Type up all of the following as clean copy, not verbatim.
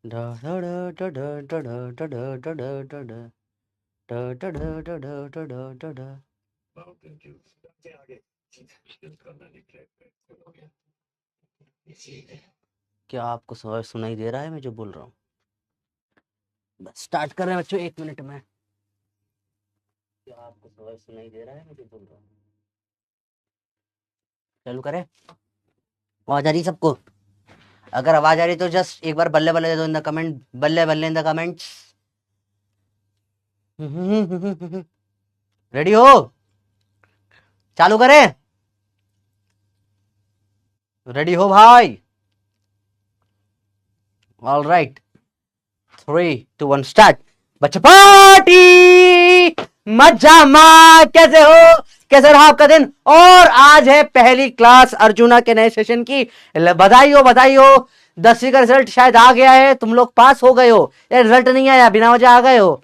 क्या आपको सुनाई दे रहा है मैं जो बोल रहा हूँ? बस स्टार्ट कर रहे हैं बच्चों, 1 मिनट में। क्या आपको सुनाई दे रहा है मैं जो बोल रहा हूँ? चालू करें? आवाज आ रही है सबको? अगर आवाज आ रही तो जस्ट एक बार बल्ले बल्ले दे दो इन द कमेंट, बल्ले बल्ले इन द कमेंट्स। रेडी हो? चालू करें? रेडी हो भाई? All right, 3, 2, 1 start. बच्चा पार्टी मजा कैसे हो? कैसे रहा आपका दिन? और आज है पहली क्लास अर्जुना के नए सेशन की। बधाई हो, बधाई हो। 10वीं का रिजल्ट शायद आ गया है, तुम लोग पास हो गए हो। या रिजल्ट नहीं आया, बिना वजह आ गए हो।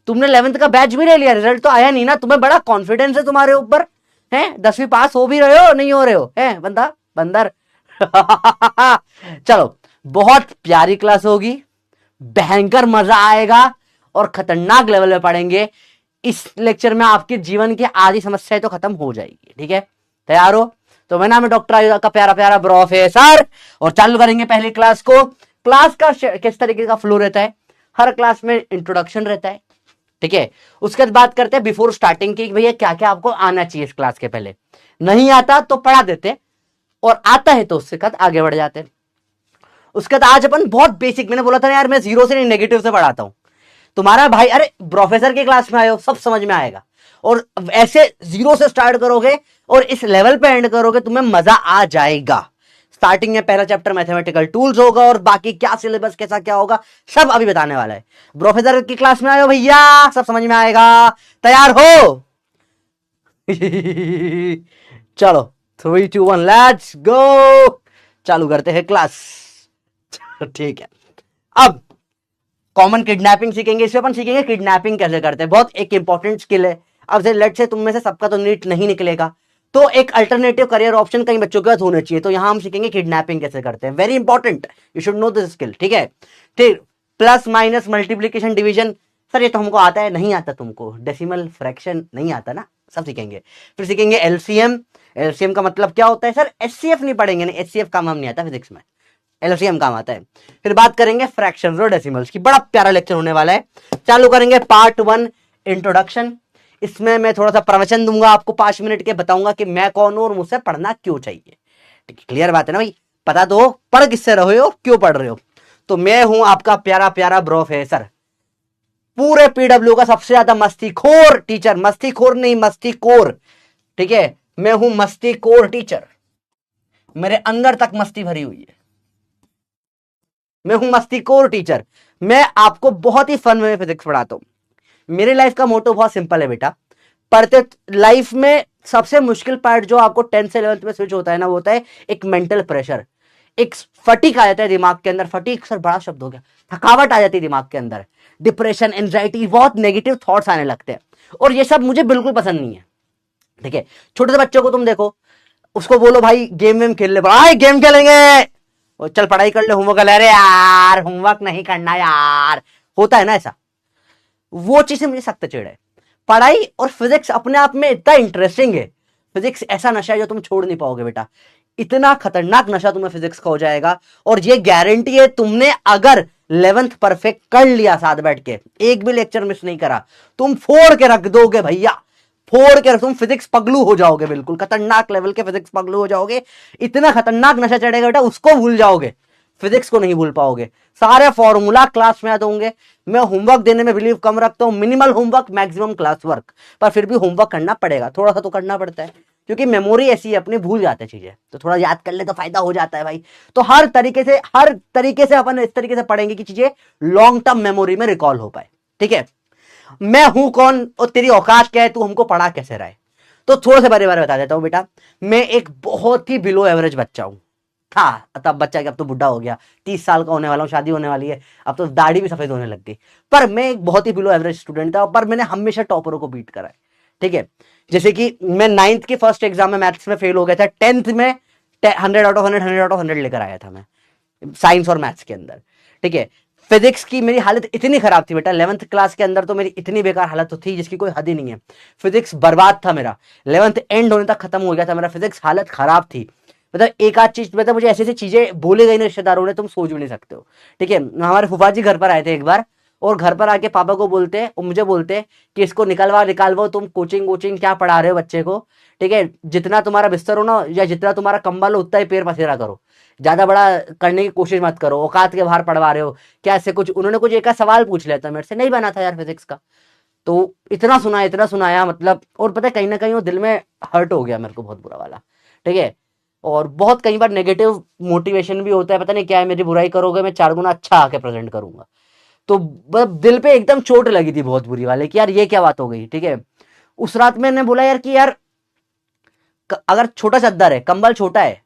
तुमने 11th का बैच भी ले लिया, रिजल्ट तो आया नहीं ना। तुम्हें बड़ा कॉन्फिडेंस है तुम्हारे ऊपर, है? 10वीं पास हो भी रहे हो, नहीं हो रहे हो, है बंदा बंदर। चलो, बहुत प्यारी क्लास होगी, भयंकर मजा आएगा और खतरनाक लेवल में पढ़ेंगे। इस लेक्चर में आपके जीवन की आधी समस्याएं तो खत्म हो जाएगी। ठीक है, तैयार हो? तो मेरा नाम है डॉक्टर आयुधा का प्यारा प्यारा प्रोफेसर, और चालू करेंगे पहली क्लास को। क्लास का किस तरीके का फ्लो रहता है? हर क्लास में इंट्रोडक्शन रहता है, ठीक है। उसके बाद बात करते हैं बिफोर स्टार्टिंग की, भैया क्या क्या आपको आना चाहिए इस क्लास के पहले। नहीं आता तो पढ़ा देते, और आता है तो उससे बाद आगे बढ़ जाते हैं। उसके बाद आज अपन बहुत बेसिक, मैंने बोला था ना यार मैं जीरो से नहीं नेगेटिव से पढ़ाता हूं। तुम्हारा भाई, अरे प्रोफेसर के क्लास में आए हो, सब समझ में आएगा। और ऐसे जीरो से स्टार्ट करोगे और इस लेवल पे एंड करोगे, तुम्हें मजा आ जाएगा। स्टार्टिंग में पहला चैप्टर मैथमेटिकल टूल्स होगा, और बाकी क्या सिलेबस कैसा क्या होगा सब अभी बताने वाला है। प्रोफेसर की क्लास में आए हो भैया, सब समझ में आएगा। तैयार हो? चलो, 3, 2, 1 लेट्स गो। चालू करते हैं क्लास। ठीक है, अब कॉमन किडनैपिंग सीखेंगे। इसमें अपन सीखेंगे किडनैपिंग कैसे करते हैं, बहुत एक इंपॉर्टेंट स्किल है। अब से लेट से तुम में से सबका तो नीट नहीं निकलेगा, तो एक अल्टरनेटिव करियर ऑप्शन कई बच्चों के पास होने चाहिए। तो यहां हम सीखेंगे किडनैपिंग कैसे करते हैं, very important, you should know this skill. ठीक है, ठीक। Plus minus multiplication division, sir ये तो हमको आता है। नहीं आता तुमको? डेसिमल फ्रैक्शन नहीं आता ना, सब सीखेंगे। फिर सीखेंगे एलसीएम। एलसीएम का मतलब क्या होता है? सर एचसीएफ नहीं पढ़ेंगे, नहीं एचसीएफ का नाम नहीं आता फिजिक्स में, एलसीएम काम आता है। फिर बात करेंगे फ्रैक्शंस और डेसिमल्स की, बड़ा प्यारा लेक्चर होने वाला है। चालू करेंगे पार्ट 1 इंट्रोडक्शन। इसमें मैं थोड़ा सा प्रवचन दूंगा आपको 5 मिनट के, बताऊंगा कि मैं कौन हूं और मुझसे पढ़ना क्यों चाहिए। क्लियर बात है ना भाई? पता तो हो पढ़ किससे रहे हो, क्यों पढ़ रहे हो। तो मैं हूं आपका प्यारा प्यारा प्रोफेसर, पूरे पीडब्ल्यू का सबसे ज्यादा मस्तीखोर टीचर। मस्तीखोर नहीं, मस्तीखोर, ठीक है। मैं हूं मस्तीखोर टीचर, मेरे अंदर तक मस्ती भरी हुई है। मैं हूं मस्तीखोर टीचर। मैं आपको बहुत ही फन में फिजिक्स पढ़ाता हूं। मेरे लाइफ का मोटो बहुत सिंपल है बेटा। पढ़ते लाइफ में सबसे मुश्किल पार्ट जो आपको 10th से 11th में स्विच होता है ना, वो होता है एक मेंटल प्रेशर, एक फटीक आ जाता है दिमाग के अंदर। फटीक सर बड़ा शब्द हो गया, थकावट आ जाती है दिमाग के अंदर, डिप्रेशन, एंजाइटी, बहुत नेगेटिव थॉट्स आने लगते हैं। और ये सब मुझे बिल्कुल पसंद नहीं है। ठीक है, छोटे से बच्चों को तुम देखो, उसको बोलो भाई गेम वेम खेल ले, भाई गेम खेलेंगे, और चल पढ़ाई कर ले, होमवर्क कर ले। अरे यार होमवर्क नहीं करना यार, होता है ना ऐसा। वो चीज से मुझे सख्त चिढ़ है। पढ़ाई और फिजिक्स अपने आप में इतना इंटरेस्टिंग है। फिजिक्स ऐसा नशा है जो तुम छोड़ नहीं पाओगे बेटा, इतना खतरनाक नशा तुम्हें फिजिक्स का हो जाएगा। और ये गारंटी है, तुमने अगर 11th परफेक्ट कर लिया साथ बैठ के, एक भी लेक्चर मिस नहीं करा, तुम फोड़ के रख दोगे भैया, फोड़ के। तुम फिजिक्स पगलू हो जाओगे, बिल्कुल खतरनाक लेवल के फिजिक्स पगलू हो जाओगे। इतना खतरनाक नशा चढ़ेगा बेटा, उसको भूल जाओगे, फिजिक्स को नहीं भूल पाओगे। सारे फॉर्मूला क्लास में याद होंगे। मैं होमवर्क देने में बिलीव कम रखता हूं, minimal homework maximum class work, पर फिर भी होमवर्क करना पड़ेगा, थोड़ा सा तो करना पड़ता है, क्योंकि मेमोरी ऐसी है अपनी, भूल जाते चीजें, तो थोड़ा याद कर ले तो फायदा हो जाता है भाई। तो हर तरीके से अपन इस तरीके से पढ़ेंगे कि चीजें लॉन्ग टर्म मेमोरी में रिकॉल हो पाए। ठीक है, मैं हूं कौन और तेरी औकात क्या है, तू हमको पढ़ा कैसे रहा है। तो थोड़ा सा बारे बारे बता देता हूं बेटा। मैं एक बहुत ही बिलो एवरेज बच्चा हूं, था तब बच्चा, अब तो बुढ़ा हो गया, 30 साल का होने वाला हूं, शादी होने वाली है, अब तो दाढ़ी भी सफेद होने लग गई। पर मैं एक बहुत ही बिलो एवरेज स्टूडेंट था, पर मैंने हमेशा टॉपरों को बीट करा है। ठीक है, जैसे कि मैं 9th के फर्स्ट एग्जाम में मैथ्स में फेल हो गया था, 10th में 100 आउट ऑफ 100 लेकर आया था मैं, साइंस और मैथ्स के अंदर। ठीक है, फिजिक्स की मेरी हालत इतनी खराब थी बेटा, 11th क्लास के अंदर तो मेरी इतनी बेकार हालत तो थी जिसकी कोई हद ही नहीं है। फिजिक्स बर्बाद था मेरा, 11th एंड होने तक खत्म हो गया था मेरा, फिजिक्स हालत खराब थी। मतलब एक आध चीज, मतलब मुझे ऐसी ऐसी चीजें बोली गई ना रिश्तेदारों ने, तुम सोच भी नहीं सकते हो। ठीक है, हमारे फूफा जी घर पर आए थे एक बार, और घर पर आके पापा को बोलते और मुझे बोलते कि इसको निकालवाओ, तुम कोचिंग वोचिंग क्या पढ़ा रहे हो बच्चे को। ठीक है, जितना तुम्हारा बिस्तर हो ना या जितना तुम्हारा कंबल हो उतना ही पैर पसेरा करो, ज्यादा बड़ा करने की कोशिश मत करो, औकात के बाहर पढ़वा रहे हो क्या। ऐसे कुछ उन्होंने कुछ एक सवाल पूछ लिया था मेरे से, नहीं बना था यार फिजिक्स का। तो इतना सुनाया मतलब, और पता है कहीं ना कहीं वो दिल में हर्ट हो गया मेरे को बहुत बुरा वाला। ठीक है, और बहुत कई बार नेगेटिव मोटिवेशन भी होता है, पता नहीं क्या है, मेरी बुराई करोगे मैं 4 गुना अच्छा आके प्रेजेंट करूंगा। तो दिल पे एकदम चोट लगी थी बहुत बुरी वाले कि यार ये क्या बात हो गई। ठीक है, उस रात मैंने बोला यार कि यार अगर छोटा चद्दर है, कंबल छोटा है,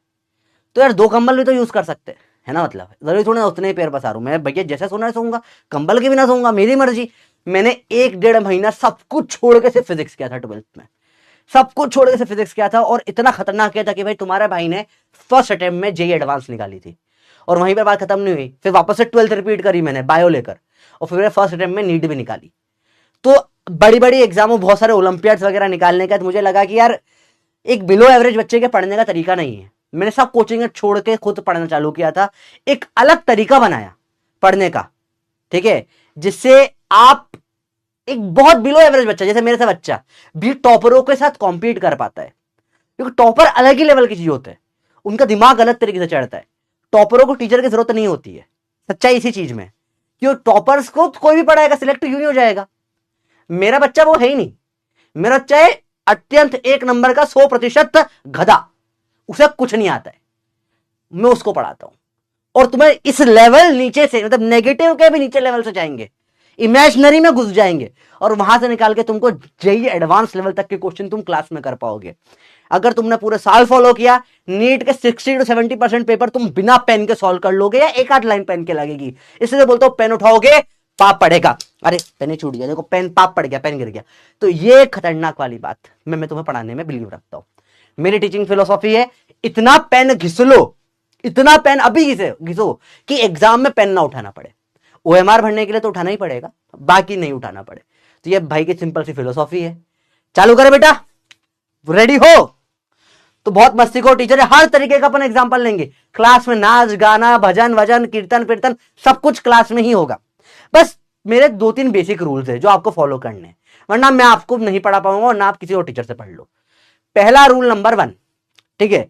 तो यार 2 कंबल भी तो यूज कर सकते है ना। मतलब जरूरी थोड़ा उतने ही पैर पसारूं मैं, भैया जैसे सोना है सोऊंगा, कंबल के बिना सोऊंगा, मेरी मर्जी। मैंने 1 डेढ़ महीना सब कुछ छोड़ के सिर्फ फिजिक्स किया था 12th में, सब कुछ छोड़ के सिर्फ फिजिक्स किया था। और इतना खतरनाक किया था कि भाई तुम्हारे भाई ने फर्स्ट अटेम्प्ट में जेई एडवांस निकाली थी, और वहीं पर बात खत्म नहीं हुई, फिर वापस से 12th रिपीट करी मैंने बायो लेकर, और फिर फर्स्ट अटेम्प्ट में नीट भी निकाली। तो बड़ी बड़ी एग्जामों, बहुत सारे ओलंपियाड्स वगैरह निकालने के बाद मुझे लगा कि यार एक बिलो एवरेज बच्चे के पढ़ने का तरीका नहीं है। मैंने सब कोचिंग छोड़ के खुद पढ़ना चालू किया था, एक अलग तरीका बनाया पढ़ने का। ठीक है, जिससे आप एक बहुत बिलो एवरेज बच्चा, जैसे मेरे से बच्चा भी टॉपरों के साथ कॉम्पीट कर पाता है, क्योंकि टॉपर अलग ही लेवल की चीज होते हैं, उनका दिमाग अलग तरीके से चढ़ता है। टॉपरों को टीचर की जरूरत नहीं होती है, सच्चाई इसी चीज में, क्यों टॉपर्स को कोई भी पढ़ाएगा, सिलेक्ट क्यों नहीं हो जाएगा। मेरा बच्चा वो है ही नहीं, मेरा बच्चा है अत्यंत 1 नंबर का 100% गधा, उसे कुछ नहीं आता है, मैं उसको पढ़ाता हूं। और तुम्हें इस लेवल नीचे से, मतलब नेगेटिव के भी नीचे लेवल से जाएंगे, इमेजिनरी में घुस जाएंगे, और वहां से निकाल के तुमको जेई एडवांस लेवल तक के क्वेश्चन तुम क्लास में कर पाओगे। अगर तुमने पूरे साल फॉलो किया, नीट के 60 to 70% पेपर तुम बिना पेन के सॉल्व कर लोगे, या एक आध लाइन पेन के लगेगी। इसलिए बोलता हूं पेन उठाओगे पाप पड़ेगा, अरे पेन ही छूट गया, देखो पेन पाप पड़ गया, पेन गिर गया। तो ये खतरनाक वाली बात मैं तुम्हें पढ़ाने में बिलीव रखता हूं। मेरी टीचिंग फिलोसॉफी है, इतना पेन घिस लो, इतना पेन अभी घिसो कि एग्जाम में पेन ना उठाना पड़े। ओएमआर भरने के लिए तो उठाना ही पड़ेगा, बाकी नहीं उठाना पड़े। तो ये भाई की सिंपल सी फिलोसॉफी है। चालू करें बेटा, रेडी हो तो बहुत मस्ती को टीचर है, हर तरीके का अपन एग्जांपल लेंगे क्लास में, नाच गाना भजन वजन कीर्तन कीर्तन सब कुछ क्लास में ही होगा। बस मेरे 2-3 बेसिक रूल्स है जो आपको फॉलो करने हैं, वरना मैं आपको नहीं पढ़ा पाऊंगा और ना आप किसी और टीचर से पढ़ लो। पहला रूल नंबर 1, ठीक है,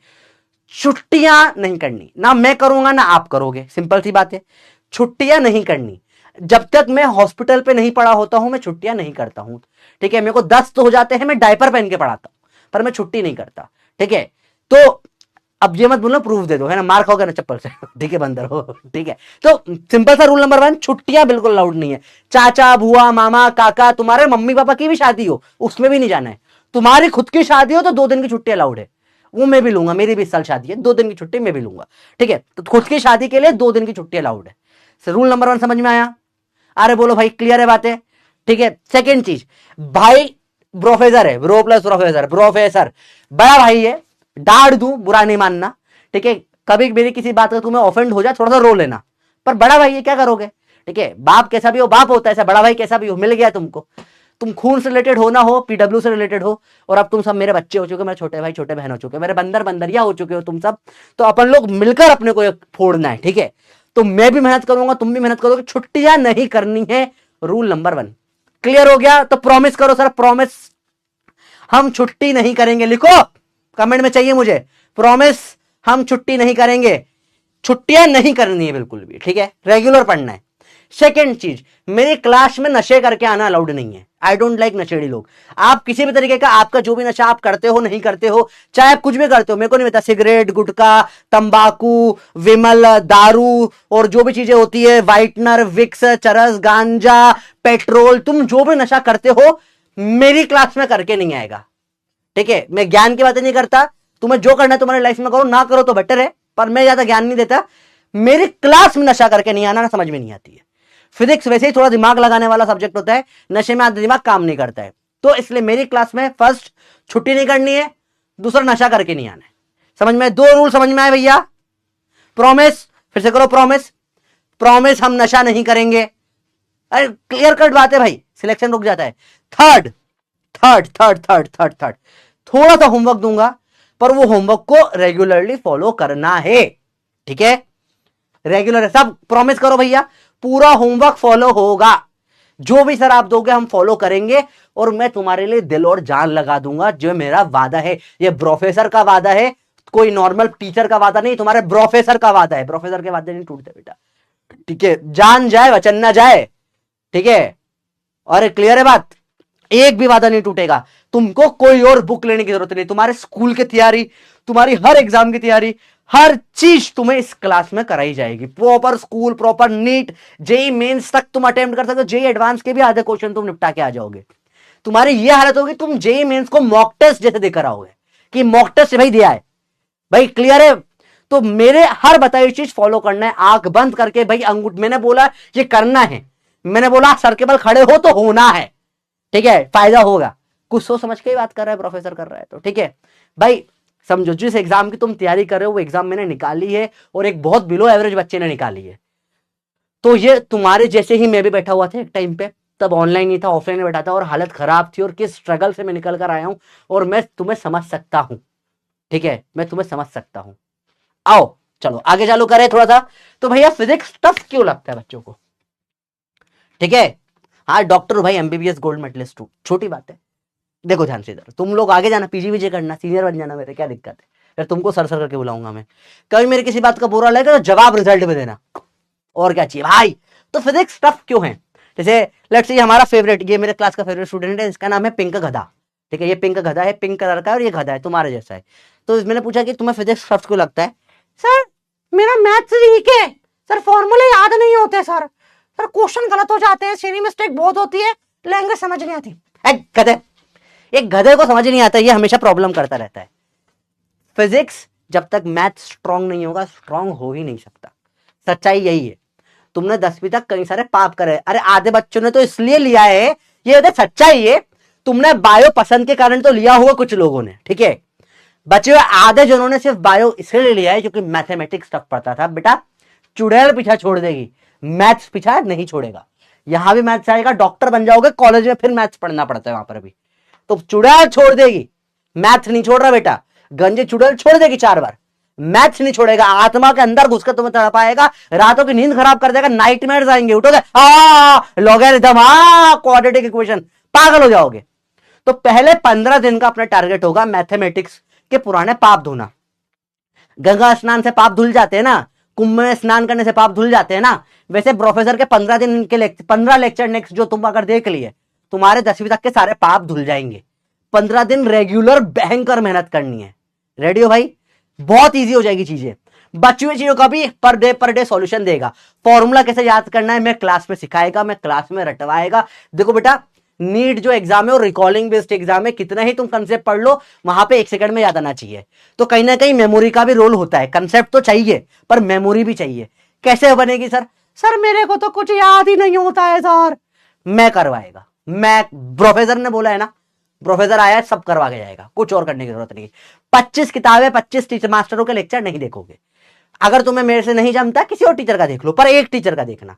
छुट्टियां नहीं करनी, ना मैं करूंगा ना आप करोगे, सिंपल सी बात है, छुट्टियां नहीं करनी। जब तक मैं हॉस्पिटल पे नहीं पढ़ा होता हूं मैं छुट्टियां नहीं करता हूं। ठीक है, मेरे को 10 तो हो जाते हैं, मैं डायपर पहन के पढ़ाता हूं, पर मैं छुट्टी नहीं करता। ठीक है, तो अब ये मत बोलना प्रूफ दे दो, है ना, मार खाओगे ना चप्पल से। ठीक है, बंदर हो। ठीक है, तो सिंपल सा रूल नंबर 1, छुट्टियां बिल्कुल अलाउड नहीं है। चाचा बुआ मामा काका, तुम्हारे मम्मी पापा की भी शादी हो उसमें भी नहीं जाना है। तुम्हारी खुद की शादी हो तो 2 दिन की छुट्टी अलाउड है, वो मैं भी लूंगा, मेरी भी इस साल शादी है, 2 दिन की छुट्टी मैं भी लूंगा। ठीक है, तो खुद की शादी के लिए 2 दिन की छुट्टी अलाउड है। रूल नंबर 1 समझ में आया? अरे बोलो भाई, क्लियर है बातें? ठीक है, सेकेंड चीज, भाई प्रोफेसर है, ब्रो प्लस प्रोफेसर, प्रोफेसर बड़ा भाई है, डांट दूं बुरा नहीं मानना। ठीक है, कभी मेरी किसी बात का तुम्हें ऑफेंड हो जाए थोड़ा सा रो लेना, पर बड़ा भाई है क्या करोगे। ठीक है, बाप कैसा भी हो बाप होता है, ऐसा बड़ा भाई कैसा भी हो मिल गया तुमको, तुम खून से रिलेटेड हो ना हो, पीडब्ल्यू से रिलेटेड हो, और अब तुम सब मेरे बच्चे हो चुके, मेरे छोटे भाई छोटे बहन हो चुके, मेरे बंदर बंदरिया हो चुके हो तुम सब, तो अपन लोग मिलकर अपने को फोड़ना है। ठीक है, तो मैं भी मेहनत करूंगा, तुम भी मेहनत करोगे, छुट्टियां नहीं करनी है, रूल नंबर 1 क्लियर हो गया? तो प्रॉमिस करो सर, प्रॉमिस हम छुट्टी नहीं करेंगे, लिखो कमेंट में चाहिए मुझे, प्रॉमिस हम छुट्टी नहीं करेंगे, छुट्टियां नहीं करनी है बिल्कुल भी। ठीक है, रेगुलर पढ़ना है। सेकेंड चीज, मेरी क्लास में नशे करके आना अलाउड नहीं है, आई डोंट लाइक नशेड़ी लोग। आप किसी भी तरीके का, आपका जो भी नशा आप करते हो नहीं करते हो, चाहे आप कुछ भी करते हो, मेरे को नहीं पता, सिगरेट गुटखा तंबाकू विमल दारू और जो भी चीजें होती है, वाइटनर विक्स चरस गांजा पेट्रोल, तुम जो भी नशा करते हो मेरी क्लास में करके नहीं आएगा। ठीक है, मैं ज्ञान की बातें नहीं करता, तुम्हें जो करना है तुम्हारी लाइफ में करो, ना करो तो बेटर है, पर मैं ज्यादा ज्ञान नहीं देता। मेरी क्लास में नशा करके नहीं आना, ना समझ में नहीं आती है। फिजिक्स वैसे ही थोड़ा दिमाग लगाने वाला सब्जेक्ट होता है, नशे में आधा दिमाग काम नहीं करता है, तो इसलिए मेरी क्लास में फर्स्ट छुट्टी नहीं करनी है, दूसरा नशा करके नहीं आना है। समझ में? 2 रूल समझ में आए भैया? प्रॉमिस, फिर से करो प्रॉमिस। प्रॉमिस हम नशा नहीं करेंगे। अरे क्लियर कट बात है भाई, सिलेक्शन रुक जाता है। Third third third third third third थोड़ा सा होमवर्क दूंगा, पर वो होमवर्क को रेगुलरली फॉलो करना है, ठीक है? रेगुलर है, सब प्रॉमिस करो भैया, पूरा होमवर्क फॉलो होगा, जो भी सर आप दोगे हम फॉलो करेंगे, और मैं तुम्हारे लिए दिल और जान लगा दूंगा, जो मेरा वादा है, ये प्रोफेसर का वादा है, कोई नॉर्मल टीचर का वादा नहीं, तुम्हारे प्रोफेसर का वादा है। प्रोफेसर के वादे नहीं टूटते बेटा, ठीक है? जान जाए वचन ना जाए, ठीक है? और क्लियर है बात, एक भी वादा नहीं टूटेगा। तुमको कोई और बुक लेने की जरूरत नहीं, तुम्हारे स्कूल की तैयारी, तुम्हारी हर एग्जाम की तैयारी, हर चीज तुम्हें इस क्लास में कराई जाएगी। Proper school, proper NEET, JEE Mains तक तुम अटेम्प्ट कर सकते हो, जेई एडवांस के भी आधे क्वेश्चन तुम निपटा के आ जाओगे। तुम्हारी ये हालत होगी, तुम जेई मेंस को मॉक टेस्ट जैसे देकर आओगे कि मॉक टेस्ट भाई दिया है भाई, क्लियर है? तो मेरे हर बताई हुई चीज फॉलो करना है, आंख बंद करके भाई। अंगूठ मैंने बोला ये करना है, मैंने बोला सर के बल खड़े हो तो होना है, ठीक है? फायदा होगा, कुछ सोच समझ के ही बात कर रहा है, प्रोफेसर कर रहा है तो ठीक है भाई। समझो जिस एग्जाम की तुम तैयारी कर रहे हो वो एग्जाम मैंने निकाली है, और एक बहुत बिलो एवरेज बच्चे ने निकाली है। तो ये तुम्हारे जैसे ही मैं भी बैठा हुआ था एक टाइम पे, तब ऑनलाइन नहीं था, ऑफलाइन में बैठा था, और हालत खराब थी, और किस स्ट्रगल से मैं निकल कर आया हूं, और मैं तुम्हें समझ सकता हूं, ठीक है? मैं तुम्हें समझ सकता हूं। आओ चलो आगे चालू करें थोड़ा सा। तो भैया फिजिक्स टफ क्यों लगता है बच्चों को, ठीक है? हाँ डॉक्टर भाई, एमबीबीएस गोल्ड मेडलिस्ट हूं, छोटी बात है। देखो ध्यान से इधर, तुम लोग आगे जाना, पीजीवीजे करना, सीनियर बन जाना, मेरे क्या दिक्कत है? फिर तुमको सर सर करके बुलाऊंगा मैं, कभी मेरी किसी बात का बुरा लगेगा तो जवाब रिजल्ट में देना, और क्या चाहिए भाई? तो फिजिक्स टफ क्यों है? जैसे लेट्स से हमारा फेवरेट, ये मेरे क्लास का फेवरेट स्टूडेंट है, इसका नाम है पिंक गधा, ठीक है? ये पिंक गधा है, पिंक कलर का है, और ये गधा है तुम्हारे जैसा है। तो मैंने पूछा कि तुम्हें फिजिक्स टफ क्यों लगता है? सर मेरा मैथ्स वीक है सर, फॉर्मूले याद नहीं होते सर, सर क्वेश्चन गलत हो जाते हैं, सीरी मिस्टेक बहुत होती है, लैंग्वेज समझ नहीं आती। गधे, एक गधे को समझ नहीं आता, ये हमेशा प्रॉब्लम करता रहता है। फिजिक्स जब तक मैथ स्ट्रांग नहीं होगा, स्ट्रांग हो ही नहीं सकता, सच्चाई यही है। तुमने 10वीं तक कई सारे पाप करे, अरे आधे बच्चों ने तो इसलिए लिया है, ये सच्चाई है, तुमने बायो पसंद के कारण तो लिया होगा कुछ लोगों ने, ठीक है? बचे हुए आधे जनों ने सिर्फ बायो इसलिए लिया है क्योंकि मैथमेटिक्स टफ पड़ता था। बेटा चुड़ैल पीछा छोड़ देगी, मैथ्स पीछा नहीं छोड़ेगा। यहां भी मैथ्स आएगा, डॉक्टर बन जाओगे, कॉलेज में फिर मैथ्स पढ़ना पड़ता है वहां पर भी, तो चुड़ैल छोड़ देगी, मैथ्स नहीं छोड़ रहा बेटा। गंजे चुड़ैल छोड़ देगी 4 बार, मैथ्स नहीं छोड़ेगा, आत्मा के अंदर घुसकर तुम्हें तड़पाएगा, रातों की नींद खराब कर देगा, नाइटमेयर्स आएंगे, उठोगे लॉगरिथम, क्वाड्रेटिक इक्वेशन, पागल हो जाओगे। तो पहले 15 दिन का अपना टारगेट होगा मैथमेटिक्स के पुराने पाप धोना। गंगा स्नान से पाप धुल जाते हैं ना, कुंभ में स्नान करने से पाप धुल जाते हैं ना, वैसे प्रोफेसर के 15 दिन के 15 लेक्चर नेक्स्ट जो तुम अगर देख लिए, तुम्हारे 10वीं तक के सारे पाप धुल जाएंगे। 15 दिन रेगुलर भयंकर मेहनत करनी है, रेडी हो भाई? बहुत इजी हो जाएगी चीजें, बची हुई चीजों का भी पर डे सॉल्यूशन देगा। फॉर्मूला कैसे याद करना है मैं क्लास में सिखाएगा, मैं क्लास में रटवाएगा। देखो बेटा नीट जो एग्जाम है और रिकॉलिंग बेस्ड एग्जाम है, कितना ही तुम कंसेप्ट पढ़ लो वहां पे 1 सेकंड में याद आना चाहिए। तो कहीं ना कहीं मेमोरी का भी रोल होता है, कंसेप्ट तो चाहिए पर मेमोरी भी चाहिए। कैसे बनेगी सर? सर मेरे को तो कुछ याद ही नहीं होता है सर। मैं करवाएगा, मैं प्रोफेसर ने बोला है ना, प्रोफेसर आया है, सब करवा के जाएगा, कुछ और करने की जरूरत नहीं। 25 किताबें 25 टीचर मास्टरों के लेक्चर नहीं देखोगे। अगर तुम्हें मेरे से नहीं जमता किसी और टीचर का देख लो, पर एक टीचर का देखना,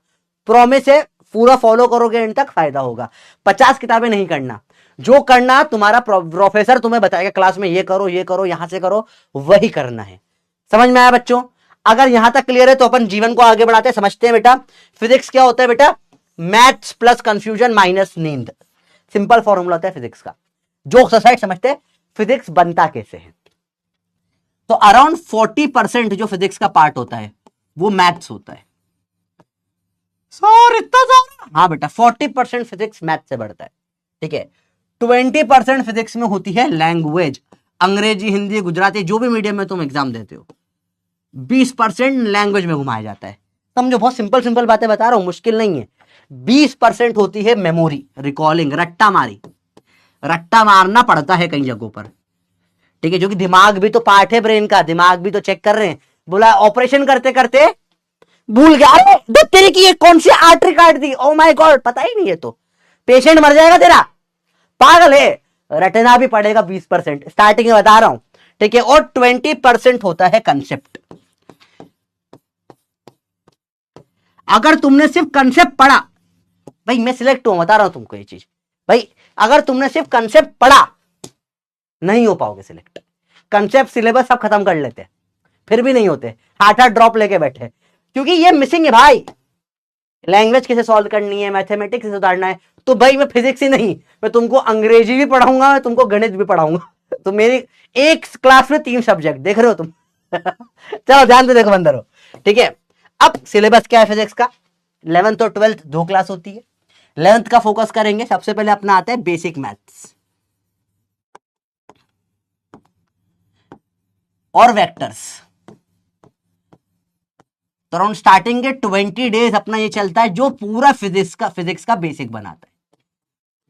प्रॉमिस है, पूरा फॉलो करोगे एंड तक फायदा होगा। 50 किताबें नहीं करना, जो करना तुम्हारा प्रोफेसर तुम्हें बताएगा क्लास में, ये करो ये करो यहां से करो, वही करना है। समझ में आया बच्चों? अगर यहां तक क्लियर है तो अपन जीवन को आगे बढ़ाते हैं, समझते हैं बेटा फिजिक्स क्या होता है। बेटा मैथ्स प्लस कंफ्यूजन माइनस नींद, सिंपल फॉर्मूला होता है फिजिक्स का। जो सोसाइटी समझते हैं फिजिक्स बनता कैसे है, तो अराउंड 40% जो फिजिक्स का पार्ट होता है वो मैथ्स होता है। सर इतना ज्यादा? हाँ बेटा 40% फिजिक्स मैथ से बढ़ता है, ठीक है। 20% फिजिक्स में होती है लैंग्वेज, अंग्रेजी हिंदी गुजराती जो भी मीडियम में तुम एग्जाम देते हो। 20% लैंग्वेज में घुमाया जाता है। समझो बहुत सिंपल सिंपल बातें बता रहा हूं, मुश्किल नहीं है। 20% होती है मेमोरी, रिकॉलिंग, रट्टा मारी, रट्टा मारना पड़ता है कई जगहों पर, ठीक है, जो कि दिमाग भी तो पार्ट है ब्रेन का, दिमाग भी तो चेक कर रहे हैं। बोला ऑपरेशन करते करते भूल गया, अरे देख तेरे की ये कौन सी आर्टरी काट दी, ओ माय गॉड पता ही नहीं है, तो पेशेंट मर जाएगा तेरा, पागल है। रटना भी पड़ेगा 20%, स्टार्टिंग में बता रहा हूं, ठीक है। और 20% होता है कंसेप्ट। अगर तुमने सिर्फ कंसेप्ट पढ़ा, भाई मैं सिलेक्ट हूं, बता रहा हूं तुमको ये चीज, भाई अगर तुमने सिर्फ कंसेप्ट पढ़ा नहीं हो पाओगे सिलेक्ट। कंसेप्ट सिलेबस सब खत्म कर लेते हैं फिर भी नहीं होते, हाथ ड्रॉप लेके बैठे, क्योंकि ये मिसिंग है भाई। लैंग्वेज कैसे सॉल्व करनी है, मैथमेटिक्स से सुधारना है, तो भाई मैं फिजिक्स ही नहीं, मैं तुमको अंग्रेजी भी पढ़ाऊंगा, मैं तुमको गणित भी पढ़ाऊंगा। तो मेरी एक क्लास में 3 सब्जेक्ट देख रहे हो तुम। चलो ध्यान से देखो बंदर हो, ठीक है। अब सिलेबस क्या है फिजिक्स का, 11th और 12th 2 क्लास होती है। 11th का फोकस करेंगे, सबसे पहले अपना आता है बेसिक मैथ्स और वेक्टर्स। तो अराउंड स्टार्टिंग के 20 डेज अपना ये चलता है जो पूरा फिजिक्स का बेसिक बनाता है।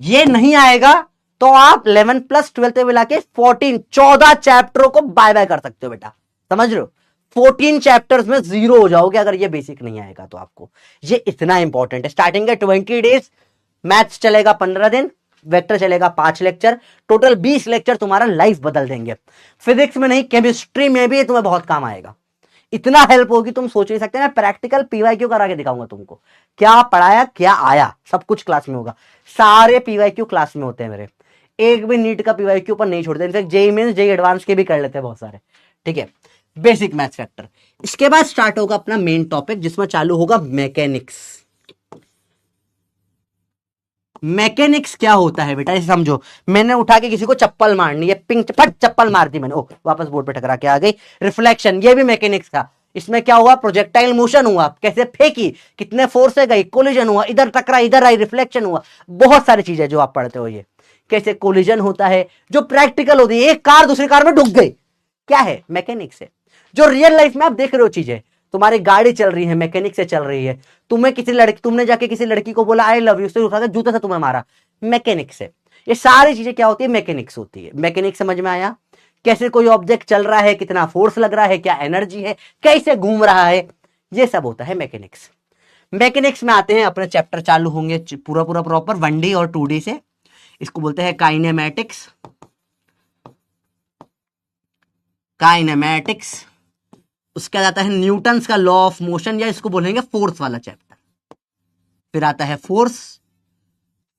ये नहीं आएगा तो आप 11 प्लस 12 मिला के 14 चैप्टरों को बाय बाय कर सकते हो बेटा, समझ रहे हो। 14 चैप्टर्स में 0 हो जाओगे अगर ये बेसिक नहीं आएगा तो आपको। ये इतना इंपॉर्टेंट है। स्टार्टिंग के 20 डेज मैथ्स चलेगा 15 दिन, वेक्टर चलेगा 5 लेक्चर, टोटल 20 लेक्चर तुम्हारा लाइफ बदल देंगे। फिजिक्स में नहीं, केमिस्ट्री में भी तुम्हें बहुत काम आएगा। इतना हेल्प होगी तुम सोच नहीं सकते। मैं प्रैक्टिकल पीवाईक्यू करा के दिखाऊंगा तुमको, क्या पढ़ाया क्या आया सब कुछ क्लास में होगा। सारे पीवाईक्यू क्लास में होते हैं मेरे, एक भी नीट का पीवाईक्यू पर नहीं छोड़ते। In fact JEE Mains JEE Advance के भी कर लेते हैं बहुत सारे, ठीक है। बेसिक मैथ्स फैक्टर, इसके बाद स्टार्ट होगा अपना मेन टॉपिक जिसमें चालू होगा मैकेनिक्स। मैकेनिक्स क्या होता है बेटा, इसे समझो। मैंने उठा के किसी को चप्पल मारनी है, पिंक फट चप्पल मार दी मैंने, ओ वापस बोर्ड पे टकरा के आ गई। रिफ्लेक्शन, ये भी मैकेनिक्स का। इसमें क्या हुआ, प्रोजेक्टाइल मोशन हुआ, कैसे फेंकी, कितने फोर्स से गई, कोलिजन हुआ, इधर टकरा इधर आई, रिफ्लेक्शन हुआ। बहुत सारी चीजें जो आप पढ़ते हो, ये कैसे कोलिजन होता है, जो प्रैक्टिकल होती है। एक कार दूसरी कार में डूब गई, क्या है, मैकेनिक्स है। जो रियल लाइफ में आप देख रहे हो चीजें, तुम्हारी गाड़ी चल रही है मैकेनिक से चल रही है। तुमने जाके किसी लड़की को बोला आई लव यू, उससे उठा के जूते से तुम्हें मारा, मैकेनिक्स है। ये सारी चीजें क्या होती है, मैकेनिक्स होती है। मैकेनिक्स समझ में आया, कैसे कोई ऑब्जेक्ट चल रहा है, कितना फोर्स लग रहा है, क्या एनर्जी है, कैसे घूम रहा है, ये सब होता है मैकेनिक्स। मैकेनिक्स में आते हैं अपने चैप्टर चालू होंगे पूरा पूरा प्रॉपर 1D और 2D से। इसको बोलते हैं काइनेमैटिक्स। काइनेमैटिक्स, उसके बाद आता है न्यूटन्स का लॉ ऑफ मोशन, या इसको बोलेंगे फोर्स वाला चैप्टर। फिर आता है फोर्स।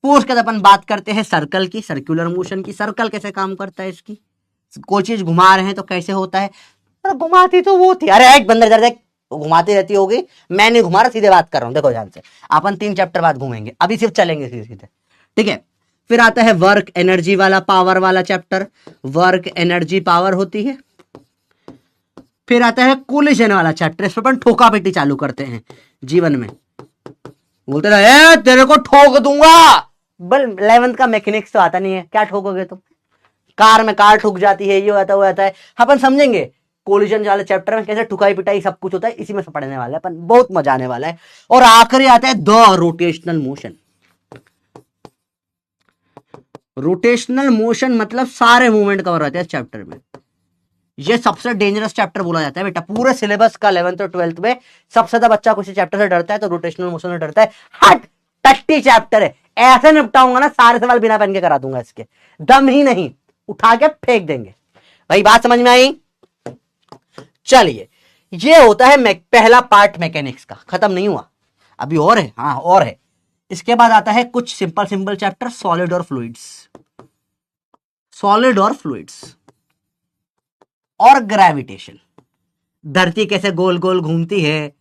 फोर्स के बाद अपन बात करते हैं सर्कल की, सर्कुलर मोशन की। सर्कल कैसे काम करता है, इसकी कोई चीज घुमा रहे हैं तो कैसे होता है। अरे घुमाती तो वो थी, अरे एक बंदर देख घुमाती रहती होगी, मैं नहीं घुमा रहा, सीधे बात कर रहा हूं, देखो ध्यान से। अपन 3 चैप्टर बाद घूमेंगे, अभी सिर्फ चलेंगे सीधे सीधे, ठीक है। फिर आता है वर्क एनर्जी वाला, पावर वाला चैप्टर। वर्क एनर्जी पावर होती है। फिर आता है कोलिजन वाला चैप्टर, इस पर अपन ठोका पिटी चालू करते हैं जीवन में। बोलते रहे तेरे को ठोक दूंगा, बल 11th का मैकेनिक्स तो आता नहीं है, क्या ठोकोगे तुम। कार में कार ठुक जाती है, ये होता है वो आता है, अपन समझेंगे कोलिजन वाले चैप्टर में कैसे ठुकाई पिटाई सब कुछ होता है, इसी में से पढ़ने वाला है अपन, बहुत मजा आने वाला है। और आखिरी आता है the rotational motion. Rotational motion मतलब सारे मूवमेंट कवर होते हैं इस चैप्टर में। ये सबसे डेंजरस चैप्टर बोला जाता है बेटा पूरे सिलेबस का। 11th और 12th में सबसे ज्यादा बच्चा किसी चैप्टर से डरता है तो रोटेशनल मोशन से डरता है। हट, टट्टी चैप्टर है, ऐसे निपटाऊंगा ना सारे सवाल बिना पेन के करा दूंगा, इसके दम ही नहीं, उठा के फेंक देंगे। भाई बात समझ में आई। चलिए, ये होता है पहला पार्ट मैकेनिक्स का, खत्म नहीं हुआ, अभी और है, हाँ और है। इसके बाद आता है कुछ सिंपल सिंपल चैप्टर, सॉलिड और फ्लूइड्स। सॉलिड और फ्लूइड्स और ग्रेविटेशन, धरती कैसे गोल गोल घूमती है,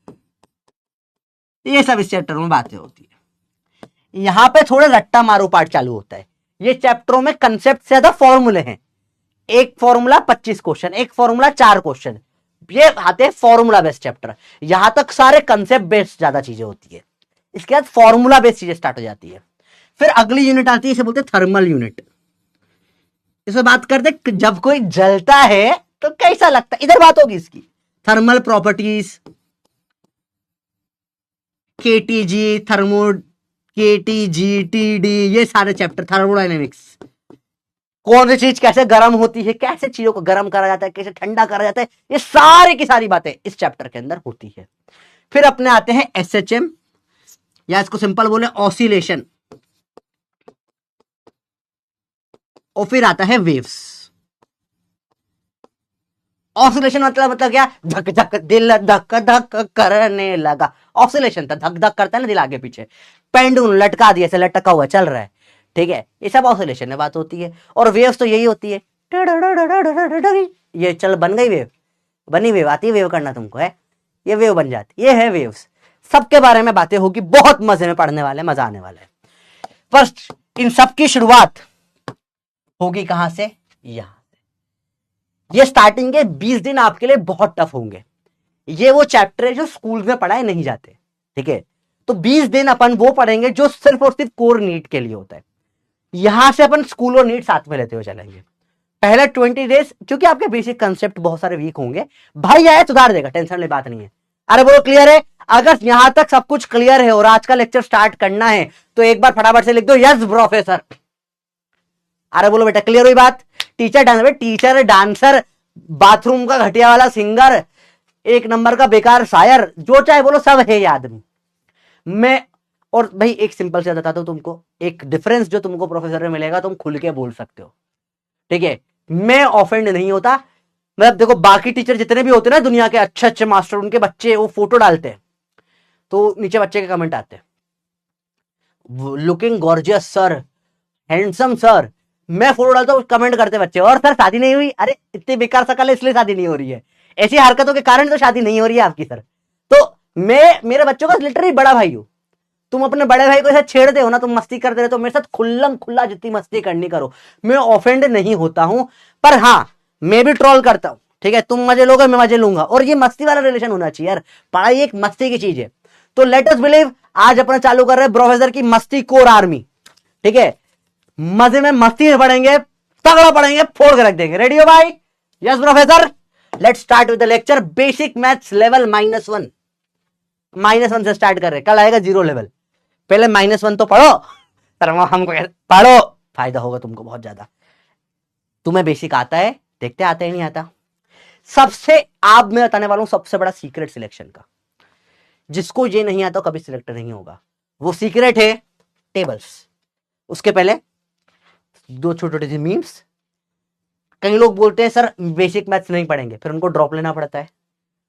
ये सब इस चैप्टर में बातें होती है। यहां पे थोड़े रट्टा मारो पार्ट चालू होता है। ये चैप्टरों में कंसेप्ट से ज्यादा फॉर्मूले हैं। एक फॉर्मूला 25 क्वेश्चन, एक फॉर्मूला 4 क्वेश्चन, ये आते हैं फॉर्मूला बेस्ड चैप्टर। यहां तक सारे कंसेप्ट बेस्ड ज्यादा चीजें होती है, इसके बाद फॉर्मूला बेस्ड चीजें स्टार्ट हो जाती है। फिर अगली यूनिट आती है, इसे बोलते हैं थर्मल यूनिट। इसमें बात करते जब कोई जलता है तो कैसा लगता है, इधर बात होगी इसकी। Thermal properties, KTG, thermo KTG, TD, ये सारे चैप्टर। थर्मोडायनेमिक्स, कौन सी चीज कैसे गर्म होती है, कैसे चीजों को गर्म करा जाता है, कैसे ठंडा करा जाता है, ये सारी की सारी बातें इस चैप्टर के अंदर होती है। फिर अपने आते हैं एसएचएम, या इसको सिंपल बोले ऑसिलेशन, और फिर आता है वेव्स। ऑसिलेशन मतलब क्या, धक धक दिल धक धक करने लगा, ऑसिलेशन था, धक धक करता है ना दिल आगे पीछे, पेंडुलम लटका दिया, ऐसे लटका हुआ चल रहा है, ठीक है, ये सब ऑसिलेशन में बात होती है। और वेव्स तो यही होती है, ये चल बन गई वेव, बनी वेव, आती है वेव करना तुमको, है ये वेव बन जाती, ये है वेव्स। सबके बारे में बातें होगी, बहुत मजे में पढ़ने वाले, मजा आने वाला है। फर्स्ट इन सब की शुरुआत होगी कहां से, यहां से। ये स्टार्टिंग के 20 दिन आपके लिए बहुत टफ होंगे, ये वो चैप्टर है जो स्कूल में पढ़ाए नहीं जाते, ठीक है। तो 20 दिन अपन वो पढ़ेंगे जो सिर्फ और सिर्फ कोर नीट के लिए होता है। यहां से अपन स्कूल और नीट साथ में लेते हुए चलेंगे। पहले 20 डेज क्योंकि आपके बेसिक कंसेप्ट बहुत सारे वीक होंगे, भाई आए सुधार देगा, टेंशन वाली बात नहीं है। अरे बोलो क्लियर है, अगर यहां तक सब कुछ क्लियर है और आज का लेक्चर स्टार्ट करना है तो एक बार फटाफट से लिख दो यस प्रोफेसर। अरे बोलो बेटा क्लियर हुई बात। Teacher dancer, teacher dancer, bathroom का घटिया वाला सिंगर, एक नंबर का बेकार शायर, जो चाहे बोलो, सब है ये आदमी। मैं और भाई एक सिंपल से बताता हूं तुमको, एक डिफरेंस जो तुमको प्रोफेसर में मिलेगा, तुम खुल के बोल सकते हो, ठीक है। मैं ऑफेंड नहीं होता, मतलब देखो बाकी टीचर जितने भी होते हैं ना दुनिया के अच्छे अच्छे मास्टर, उनके बच्चे वो फोटो डालते हैं तो नीचे बच्चे के कमेंट आते हैं, looking gorgeous sir, handsome sir. मैं फोटो डालता हूँ, कमेंट करते बच्चे, और सर शादी नहीं हुई, अरे इतनी बेकार शकल है इसलिए शादी नहीं हो रही है, ऐसी हरकतों के कारण तो शादी नहीं हो रही है आपकी सर। तो मैं मेरे बच्चों का लिटरली बड़ा भाई हूं, तुम अपने बड़े भाई को ऐसा छेड़ते हो ना, तुम मस्ती करते रहे तो मेरे साथ खुल्लम खुल्ला जितनी मस्ती करनी करो, मैं ऑफेंड नहीं होता हूं। पर हाँ मैं भी ट्रोल करता हूं, ठीक है, तुम मजे लोगे मैं मजे लूंगा, और ये मस्ती वाला रिलेशन होना चाहिए यार, पढ़ाई एक मस्ती की चीज है। तो लेट अस बिलीव, आज अपना चालू कर रहे हैं प्रोफेसर की मस्ती कोर आर्मी, ठीक है, मजे में मस्ती में पढ़ेंगे, तगड़ा पढ़ेंगे, फोड़ के रख देंगे। रेडी हो भाई? Yes professor, let's start with the lecture. Basic maths level -1, -1 से स्टार्ट कर रहे हैं, कल आएगा 0 लेवल, पहले -1 तो पढ़ो, सर हमको पढ़ो, फायदा होगा तुमको बहुत ज्यादा। तुम्हें बेसिक आता है, देखते आता है नहीं आता। सबसे आप मैं बताने वाला हूं सबसे बड़ा सीक्रेट सिलेक्शन का, जिसको ये नहीं आता कभी सिलेक्ट नहीं होगा, वो सीक्रेट है टेबल्स। उसके पहले दो छोटे छोटे से मीम्स। कई लोग बोलते हैं सर बेसिक मैथ्स नहीं पढ़ेंगे, फिर उनको ड्रॉप लेना पड़ता है।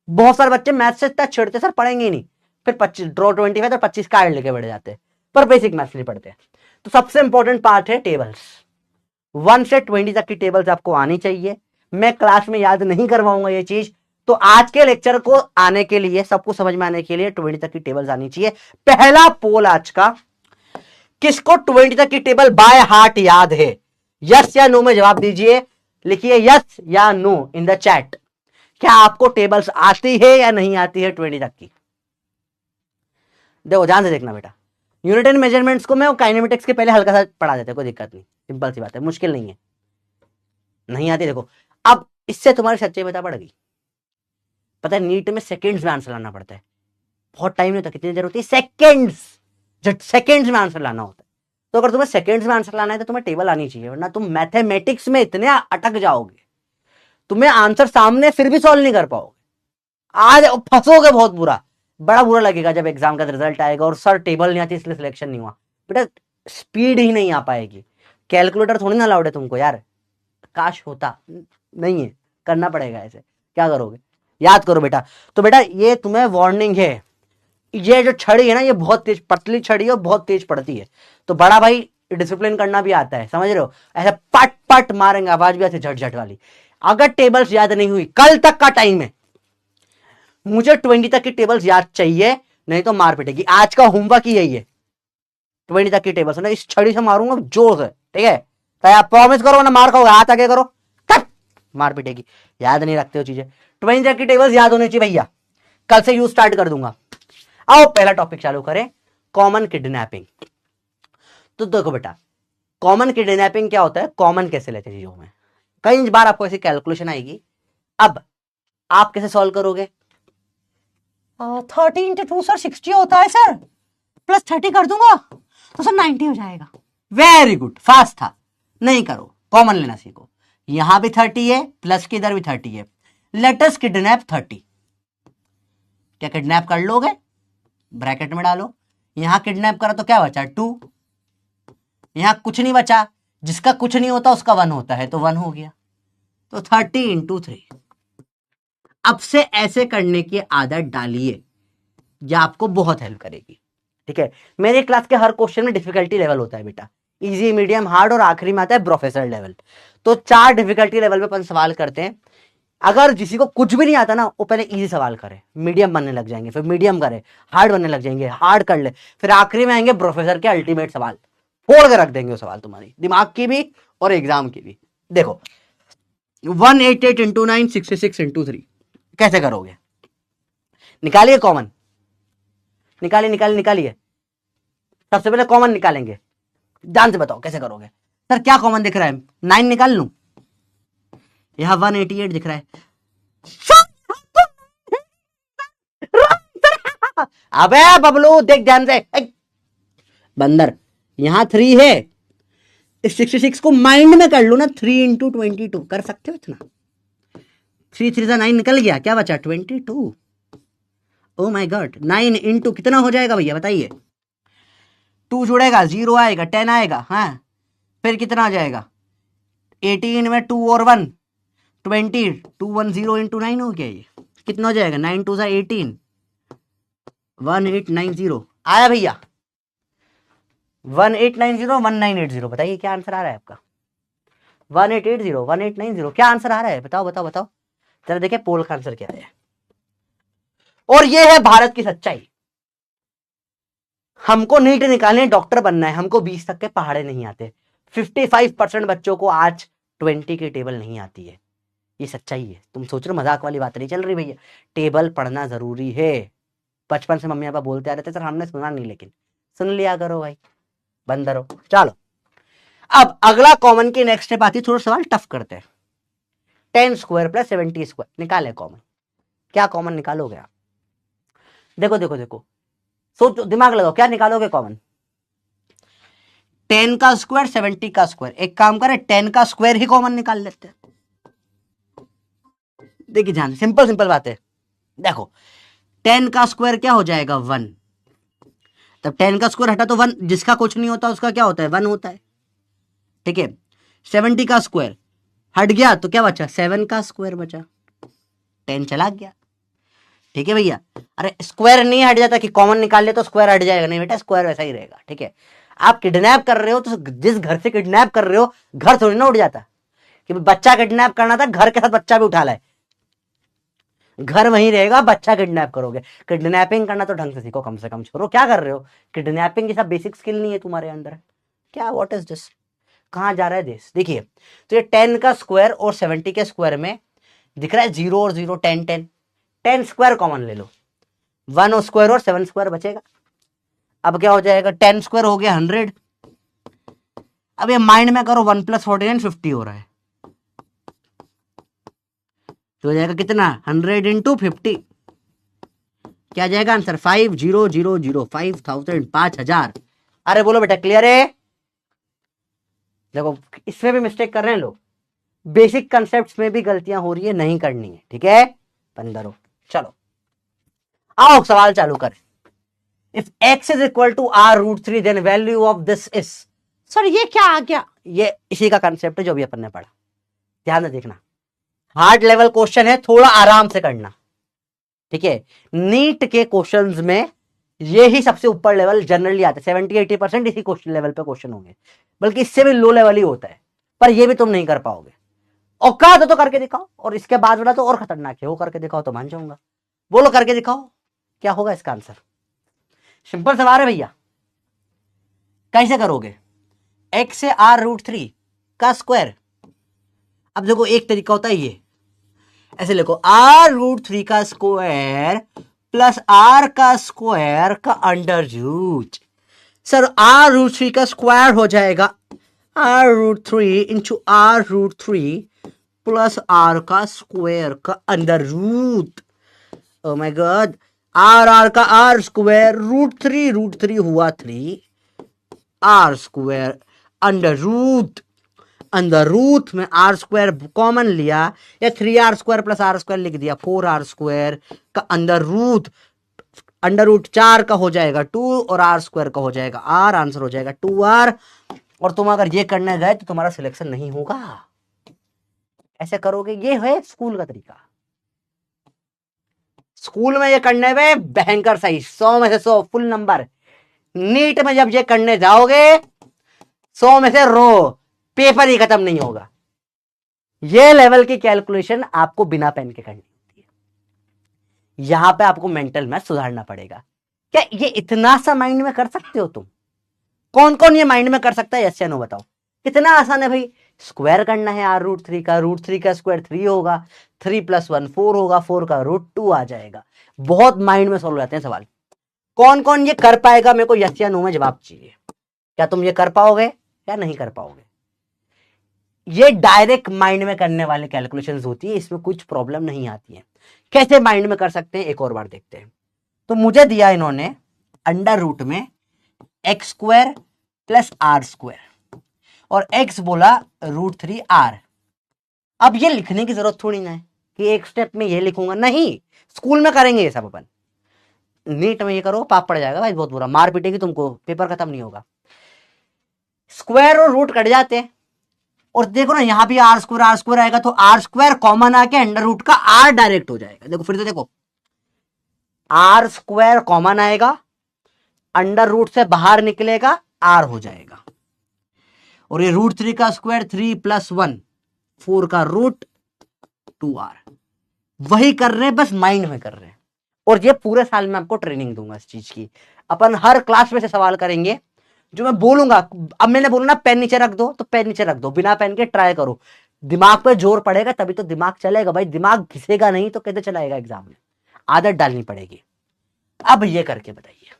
बहुत सारे बच्चे मैथ्स से इतना छिड़ते सर पढ़ेंगे ही नहीं, फिर 25 ड्रॉ 25 और 25 कार्ड लेके बैठ जाते हैं, पर बेसिक मैथ्स नहीं पढ़ते। तो सबसे इंपॉर्टेंट पार्ट है टेबल्स। 1 से 20 तक की टेबल्स आपको आनी चाहिए। मैं क्लास में याद नहीं करवाऊंगा ये चीज, तो आज के लेक्चर को आने के लिए, सबको समझ में आने के लिए 20 तक की टेबल्स आनी चाहिए। पहला पोल आज का, किसको 20 तक की टेबल बाय हार्ट याद है? यस या नो में जवाब दीजिए, लिखिए यस या नो इन द चैट। क्या आपको टेबल्स आती है या नहीं आती है 20 तक की? देखो ध्यान से देखना बेटा, यूनिट एंड मेजरमेंट्स को मैं काइनेमेटिक्स के पहले हल्का सा पढ़ा देता है, कोई दिक्कत नहीं, सिंपल सी बात है, मुश्किल नहीं है। नहीं आती देखो, अब इससे तुम्हारी सच्चाई बता पड़ गई। पता है नीट में सेकंड्स में आंसर लाना पड़ता है, बहुत टाइम नहीं होता, कितनी देर होती है? सेकंड्स, जब सेकंड्स में आंसर लाना होता है। तो अगर तुम्हें सेकंड्स में आंसर लाना है तो तुम्हें टेबल आनी चाहिए, वरना तुम मैथमेटिक्स में इतने अटक जाओगे, तुम्हें आंसर सामने फिर भी सॉल्व नहीं कर पाओगे, आज फंसोगे बहुत बुरा, बड़ा बुरा लगेगा जब एग्जाम का रिजल्ट आएगा और सर टेबल नहीं आती इसलिए सिलेक्शन नहीं हुआ। बेटा स्पीड ही नहीं आ पाएगी, कैलकुलेटर थोड़ी ना अलाउड है तुमको यार, काश होता, नहीं है, करना पड़ेगा ऐसे, क्या करोगे? याद करो बेटा। तो बेटा ये तुम्हें वार्निंग है, ये जो छड़ी है ना ये बहुत तेज, पतली छड़ी है और बहुत तेज पड़ती है, तो बड़ा भाई डिसिप्लिन करना भी आता है, समझ रहे हो? ऐसे पट पट मारेंगे, आवाज भी ऐसे झट झट वाली। अगर टेबल्स याद नहीं हुई, कल तक का टाइम है, मुझे 20 तक की टेबल्स याद चाहिए, नहीं तो मार पिटेगी। आज का होमवर्क ही यही है, 20 तक की टेबल्स ना इस छड़ी से मारूंगा जोर से, ठीक है? तो आप प्रॉमिस करो ना मार खाओगे, हाथ आगे करो, तब मार पिटेगी। याद नहीं रखते हो चीजें, 20 तक की टेबल्स याद होनी चाहिए भैया, कल से यूज स्टार्ट कर दूंगा। आओ पहला टॉपिक चालू करें, कॉमन किडनैपिंग। तो देखो बेटा कॉमन किडनैपिंग क्या होता है, कॉमन कैसे लेते हैं चीजों में, कई बार आपको ऐसी कैलकुलेशन आएगी। अब आप कैसे सॉल्व करोगे? 30 × 2 सर 60 होता है सर, प्लस 30 कर दूंगा तो सर 90 हो जाएगा। वेरी गुड, फास्ट था। नहीं करो, कॉमन लेना सीखो। यहां भी 30 है, प्लस के इधर भी 30 है, लेट अस किडनैप 30। क्या किडनैप कर लोगे? ब्रैकेट में डालो, यहां किडनैप करा तो क्या बचा? 2। यहां कुछ नहीं बचा, जिसका कुछ नहीं होता उसका 1 होता है, तो 1 हो गया। तो 30 × 3 अब से ऐसे करने की आदत डालिए, यह आपको बहुत हेल्प करेगी। ठीक है, मेरे क्लास के हर क्वेश्चन में डिफिकल्टी लेवल होता है बेटा, इजी, मीडियम, हार्ड और आखिरी में आता है प्रोफेसर लेवल। तो 4 डिफिकल्टी लेवल पे अपन सवाल करते हैं। अगर किसी को कुछ भी नहीं आता ना, वो पहले इजी सवाल करे, मीडियम बनने लग जाएंगे, फिर मीडियम करे, हार्ड बनने लग जाएंगे, हार्ड कर ले, फिर आखिरी में आएंगे प्रोफेसर के अल्टीमेट सवाल, फोड़ के रख देंगे वो सवाल तुम्हारी दिमाग की भी और एग्जाम की भी। देखो 188 इंटू 9 66 इंटू 3 कैसे करोगे? निकालिए कॉमन, निकालिए निकालिए निकालिए। सबसे पहले कॉमन निकालेंगे, ध्यान से बताओ कैसे करोगे। सर क्या कॉमन दिख रहा है? 9 निकाल लूं? यहां 188 दिख रहा है। अबे बबलू देख ध्यान से, बंदर, यहां 3 है, इस 66 को माइंड में कर लो ना, 3 इंटू 22 कर सकते हो इतना? 3 3 9 निकल गया, क्या बचा? 22। ओ माय गॉड, 9 इंटू कितना हो जाएगा भैया बताइए? 2 जुड़ेगा, 0 आएगा, 10 आएगा, हाँ फिर कितना आ जाएगा? 18 में 2 और 1 20, 210 इंटू 9 हो गया। ये कितना हो जाएगा? 9 2 18, 1890 आया भैया। 1890 1980 बताइए क्या आंसर आ रहा है आपका? 1880 1890 क्या आंसर आ रहा है? बताओ बताओ बताओ जरा, देखिए पोल का आंसर क्या है। और ये है भारत की सच्चाई। हमको नीट निकालने डॉक्टर बनना है, हमको 20 तक के पहाड़े नहीं आते। 55% बच्चों को आज 20 की टेबल नहीं आती है, ये सच्चाई है। तुम सोच रहे हो मजाक वाली बात नहीं चल रही भैया, टेबल पढ़ना जरूरी है। बचपन से मम्मी पापा बोलते आ रहे थे, सर हमने सुना नहीं, लेकिन सुन लिया करो भाई, बंदर हो। चलो अब अगला कॉमन की नेक्स्ट स्टेप आती है, थोड़ा सवाल टफ करते हैं। 10 स्क्वायर प्लस 70 स्क्वायर निकाले कॉमन, क्या कॉमन निकालोगे आप? देखो देखो देखो, सोचो, दिमाग लगाओ, क्या निकालोगे कॉमन? 10 का स्क्वायर 70 का स्क्वायर। एक काम करें, 10 का स्क्वायर ही कॉमन निकाल लेते हैं। देखिए ध्यान, सिंपल सिंपल बात है। देखो 10 का स्क्वायर क्या हो जाएगा? 1। तब 10 का स्क्वायर हटा तो 1, जिसका कुछ नहीं होता उसका क्या होता है? 1 होता है। ठीक है, 70 का स्क्वायर हट गया तो क्या बचा? 7 का स्क्वायर बचा, 10 चला गया। ठीक है भैया, अरे स्क्वायर नहीं हट जाता कि कॉमन निकाल ले तो स्क्वायर हट जाएगा, नहीं बेटा, स्क्वायर वैसा ही रहेगा। ठीक है, आप किडनैप कर रहे हो तो जिस घर से किडनैप कर रहे हो, घर थोड़ी ना उठ जाता कि बच्चा किडनैप करना था, घर के साथ बच्चा भी उठा लाए, घर वहीं रहेगा, बच्चा किडनैप करोगे। किडनैपिंग करना तो ढंग से सीखो कम से कम, छोरो क्या कर रहे हो? किडनैपिंग जैसा बेसिक स्किल नहीं है तुम्हारे अंदर, क्या? What is this? कहां जा रहा है देश? देखिए तो ये 10 का स्क्वायर और 70 के स्क्वायर में दिख रहा है 0 और 0, 10 10, 10 स्क्वायर कॉमन ले लो, 1 स्क्वायर और 7 स्क्वायर बचेगा। अब क्या हो जाएगा? 10 स्क्वायर हो गया 100। अब ये माइंड में करो, 1 + 49 50 हो रहा है, तो हो जाएगा कितना? 100 इंटू 50, क्या जाएगा आंसर? 5000, 5000, 5000। अरे बोलो बेटा क्लियर है? देखो इसमें भी मिस्टेक कर रहे हैं लोग, बेसिक कंसेप्ट्स में भी गलतियां हो रही है, नहीं करनी है। ठीक है बंदरो, चलो आओ सवाल चालू करें। If x is equal to r√3 then value of this is. Sir ये क्या आ गया? ये इसी का कंसेप्ट है जो भी अपन ने पढ़ा, ध्यान से देखना। हार्ड लेवल क्वेश्चन है, थोड़ा आराम से करना। ठीक है, नीट के क्वेश्चंस में ये ही सबसे ऊपर लेवल जनरली आता है, 70-80% इसी क्वेश्चन लेवल पे क्वेश्चन होंगे, बल्कि इससे भी लो लेवल ही होता है, पर ये भी तुम नहीं कर पाओगे। औकात हो तो करके दिखाओ, और इसके बाद वाला तो और खतरनाक है, वो करके दिखाओ तो मान जाऊंगा। बोलो करके दिखाओ, क्या होगा इसका आंसर? सिंपल सवाल है भैया, कैसे करोगे? x से r√3 का स्क्वायर। अब देखो एक तरीका होता है ये, ऐसे लिखो, r√3 का स्क्वायर प्लस r का स्क्वायर का अंडर रूट। सर r√3 का स्क्वायर हो जाएगा r√3 into r√3 plus r का स्क्वायर का under root. Oh my god, r का r स्क्वायर √3 हुआ 3, r स्क्वायर अंडर रूट में r स्क्वायर कॉमन लिया, या 3r square plus r square लिख दिया, 4r स्क्वायर का अंडर रूट 4 का हो जाएगा 2 और r स्क्वायर का हो जाएगा r, आंसर हो जाएगा 2r। और तुम अगर ये करने गए तो तुम्हारा सिलेक्शन नहीं होगा। ऐसे करोगे, ये है स्कूल का तरीका। स्कूल में ये करने में भयंकर सही, 100 में से 100 फुल नंबर। नीट में जब ये करने जाओगे 100 में से रो, पेपर ही खत्म नहीं होगा। ये लेवल की कैलकुलेशन आपको बिना पेन के करनी होती है। यहां पे आपको मेंटल मैथ सुधारना पड़ेगा। क्या ये इतना सा माइंड में कर सकते हो तुम? कौन कौन ये माइंड में कर सकता है, यस या नो बताओ। कितना आसान है भाई। स्क्वायर करना है r√3 का, √3 का स्क्वायर 3 होगा, 3 + 1 4 होगा, 4 का √2 आ जाएगा। बहुत माइंड में सॉल्व हो जाते हैं सवाल। कौन कौन ये कर पाएगा, मेरे को यस या नो में जवाब चाहिए। क्या तुम ये कर पाओगे या नहीं कर पाओगे? ये डायरेक्ट माइंड में करने वाले कैलकुलेशंस होती है, इसमें कुछ प्रॉब्लम नहीं आती है। कैसे माइंड में कर सकते हैं एक और बार देखते हैं। तो मुझे दिया इन्होंने अंडर रूट में x² + r² और x बोला √3r। अब ये लिखने की जरूरत थोड़ी ना है कि एक स्टेप में ये लिखूंगा, नहीं, स्कूल में करेंगे ये सब अपन। नीट में ये करो पाप पड़ जाएगा भाई, बहुत बुरा, मार पीटेगी तुमको, पेपर खत्म नहीं होगा। स्क्वायर और रूट कट जाते हैं, और देखो ना यहां भी r² आएगा, तो r² कॉमन आके अंडर रूट का r डायरेक्ट हो जाएगा। देखो फिर से देखो, r² कॉमन आएगा, अंडर रूट से बाहर निकलेगा, r हो जाएगा। और ये √3 का स्क्वायर 3 + 1 4 का √2r। वही कर रहे हैं, बस माइंड में कर रहे हैं। और ये पूरे साल में आपको ट्रेनिंग दूंगा इस चीज की। अपन हर क्लास में से सवाल करेंगे जो मैं बोलूंगा। अब मैंने बोला ना पेन नीचे रख दो, तो पेन नीचे रख दो, बिना पेन के ट्राई करो। दिमाग पे जोर पड़ेगा तभी तो दिमाग चलेगा भाई, दिमाग घिसेगा नहीं तो कैसे चलाएगा एग्जाम में। आदत डालनी पड़ेगी। अब ये करके बताइए,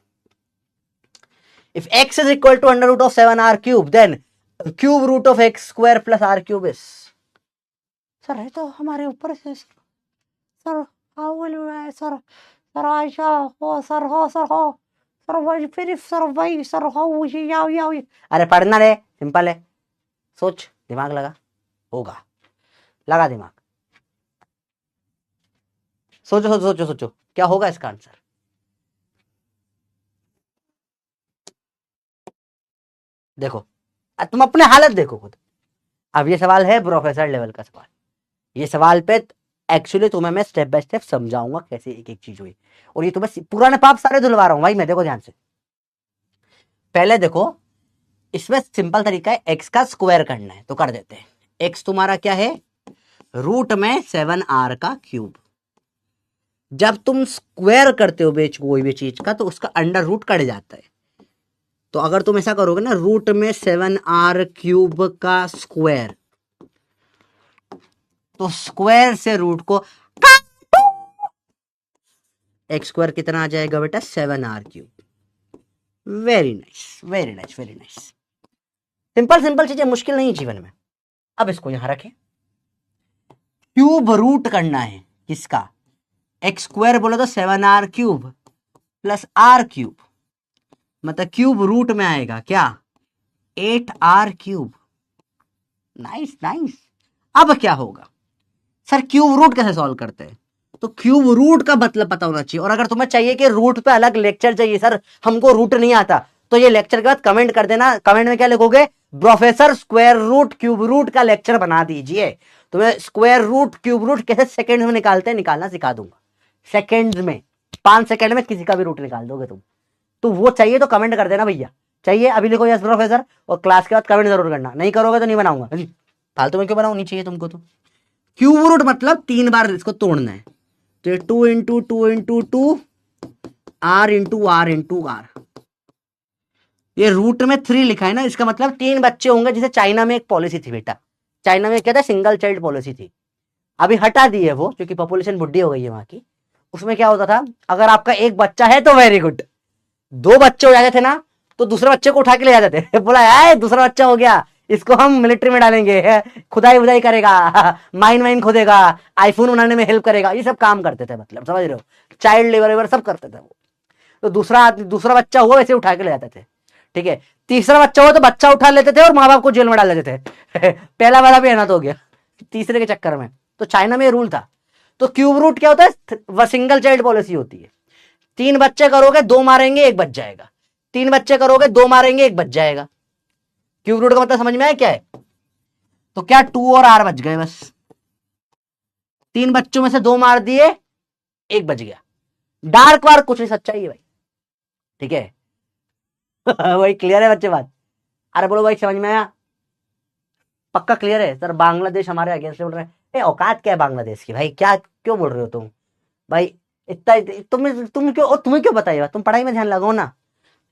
if x is equal to under root of 7r³, then cube root of x² + r³ is। Sir है तो हमारे ऊपर से sir, how will you sir, sir Ayesha हो सर, हो सर, हो सर, वही फिर सर, वही सर, हो याओ। अरे पढ़ना रे, सिंपल है, सोच, दिमाग लगा, होगा, लगा दिमाग, सोचो सोचो सोचो सोचो क्या होगा इसका आंसर। देखो तुम अपने हालत देखो खुद। अब ये सवाल है प्रोफेसर लेवल का सवाल। ये सवाल पे एक्चुअली तुम्हें मैं स्टेप बाय स्टेप समझाऊंगा कैसे एक एक चीज हुई, और ये तुम्हें पुराने पाप सारे धुलवा रहा हूं भाई मैं। देखो ध्यान से, पहले देखो, इसमें सिंपल तरीका है, x का स्क्वायर करना है तो कर देते हैं। x तुम्हारा क्या है, रूट में 7r³। जब तुम स्क्वायर करते हो बेच कोई भी चीज का, तो उसका अंडर रूट कट जाता है। तो अगर तुम ऐसा करोगे ना, रूट में 7r³ का स्क्वायर, तो स्क्वायर से रूट को x² कितना आ जाएगा बेटा, 7r³। Very nice, very nice, very nice. Simple simple चीजें, मुश्किल नहीं जीवन में। अब इसको यहां रखें, क्यूब रूट करना है किसका, x² बोलो तो 7r³ + r³, मतलब क्यूब रूट में आएगा क्या, 8r³। Nice nice. अब क्या होगा सर, क्यूब रूट कैसे सॉल्व करते हैं, तो क्यूब रूट का मतलब पता होना चाहिए। और अगर तुम्हें चाहिए कि रूट पे अलग लेक्चर चाहिए, सर हमको रूट नहीं आता, तो ये लेक्चर के बाद कमेंट कर देना। कमेंट में क्या लिखोगे, professor square root cube root का लेक्चर बना दीजिए। तुम्हें स्क्वायर रूट क्यूब रूट कैसे सेकंड में निकालते हैं, निकालना सिखा दूंगा। सेकंड्स में, 5 सेकंड में किसी का भी रूट निकाल दोगे तुम। तो वो चाहिए तो कमेंट कर देना भैया, चाहिए अभी लिखो यस प्रोफेसर, और क्लास के बाद कमेंट जरूर करना। नहीं करोगे तो नहीं बनाऊंगा, फालतू में क्यों बनाऊं, नहीं चाहिए तुमको तो। क्यूब रूट मतलब 3 बार इसको तोड़ना है, तो ये 2 × 2 × 2 r × r × r। ये रूट में 3 लिखा है ना, इसका मतलब 3 बच्चे होंगे। जैसे चाइना में एक पॉलिसी थी बेटा, चाइना में क्या था, सिंगल चाइल्ड पॉलिसी थी, अभी हटा दी है वो क्योंकि पॉपुलेशन बुढ़ी हो गई है वहां की। उसमें क्या होता था, अगर आपका एक बच्चा है तो वेरी गुड, 2 बच्चे हो जाते थे ना, तो दूसरे बच्चे को उठा के ले जाते थे। बोला है दूसरा बच्चा हो गया, इसको हम मिलिट्री में डालेंगे, खुदाई वुदाई करेगा, माइन वाइन खोदेगा, आईफोन बनाने में हेल्प करेगा, ये सब काम करते थे, मतलब समझ रहे हो, चाइल्ड लेबर सब करते थे वो। तो दूसरा बच्चा हुआ वैसे उठा के ले जाते थे, ठीक है। तीसरा बच्चा हुआ तो बच्चा उठा लेते थे और माँ बाप को जेल में डाल देते थे। पहला वाला भी अनाथ हो गया तीसरे के चक्कर में। तो चाइना में रूल था। तो क्यूब रूट क्या होता है, वह सिंगल चाइल्ड पॉलिसी होती है। 3 बच्चे करोगे 2 मारेंगे 1 बच जाएगा, 3 बच्चे करोगे 2 मारेंगे 1 बच जाएगा। क्यूब रूट का मतलब समझ में आया क्या है, तो क्या 2 और r बच गए, बस 3 बच्चों में से 2 मार दिए 1 बच गया, डार्क वार्क कुछ नहीं, सच्चाई है भाई, ठीक है। वही क्लियर है बच्चे बात? अरे बोलो भाई समझ में आया? पक्का क्लियर है सर? बांग्लादेश हमारे अगेंस्ट बोल रहे हैं, औकात क्या है बांग्लादेश की भाई? क्या क्यों बोल रहे हो तुम भाई? इतना तुम्हें क्यों बताइएगा? तुम पढ़ाई में ध्यान लगाओ ना।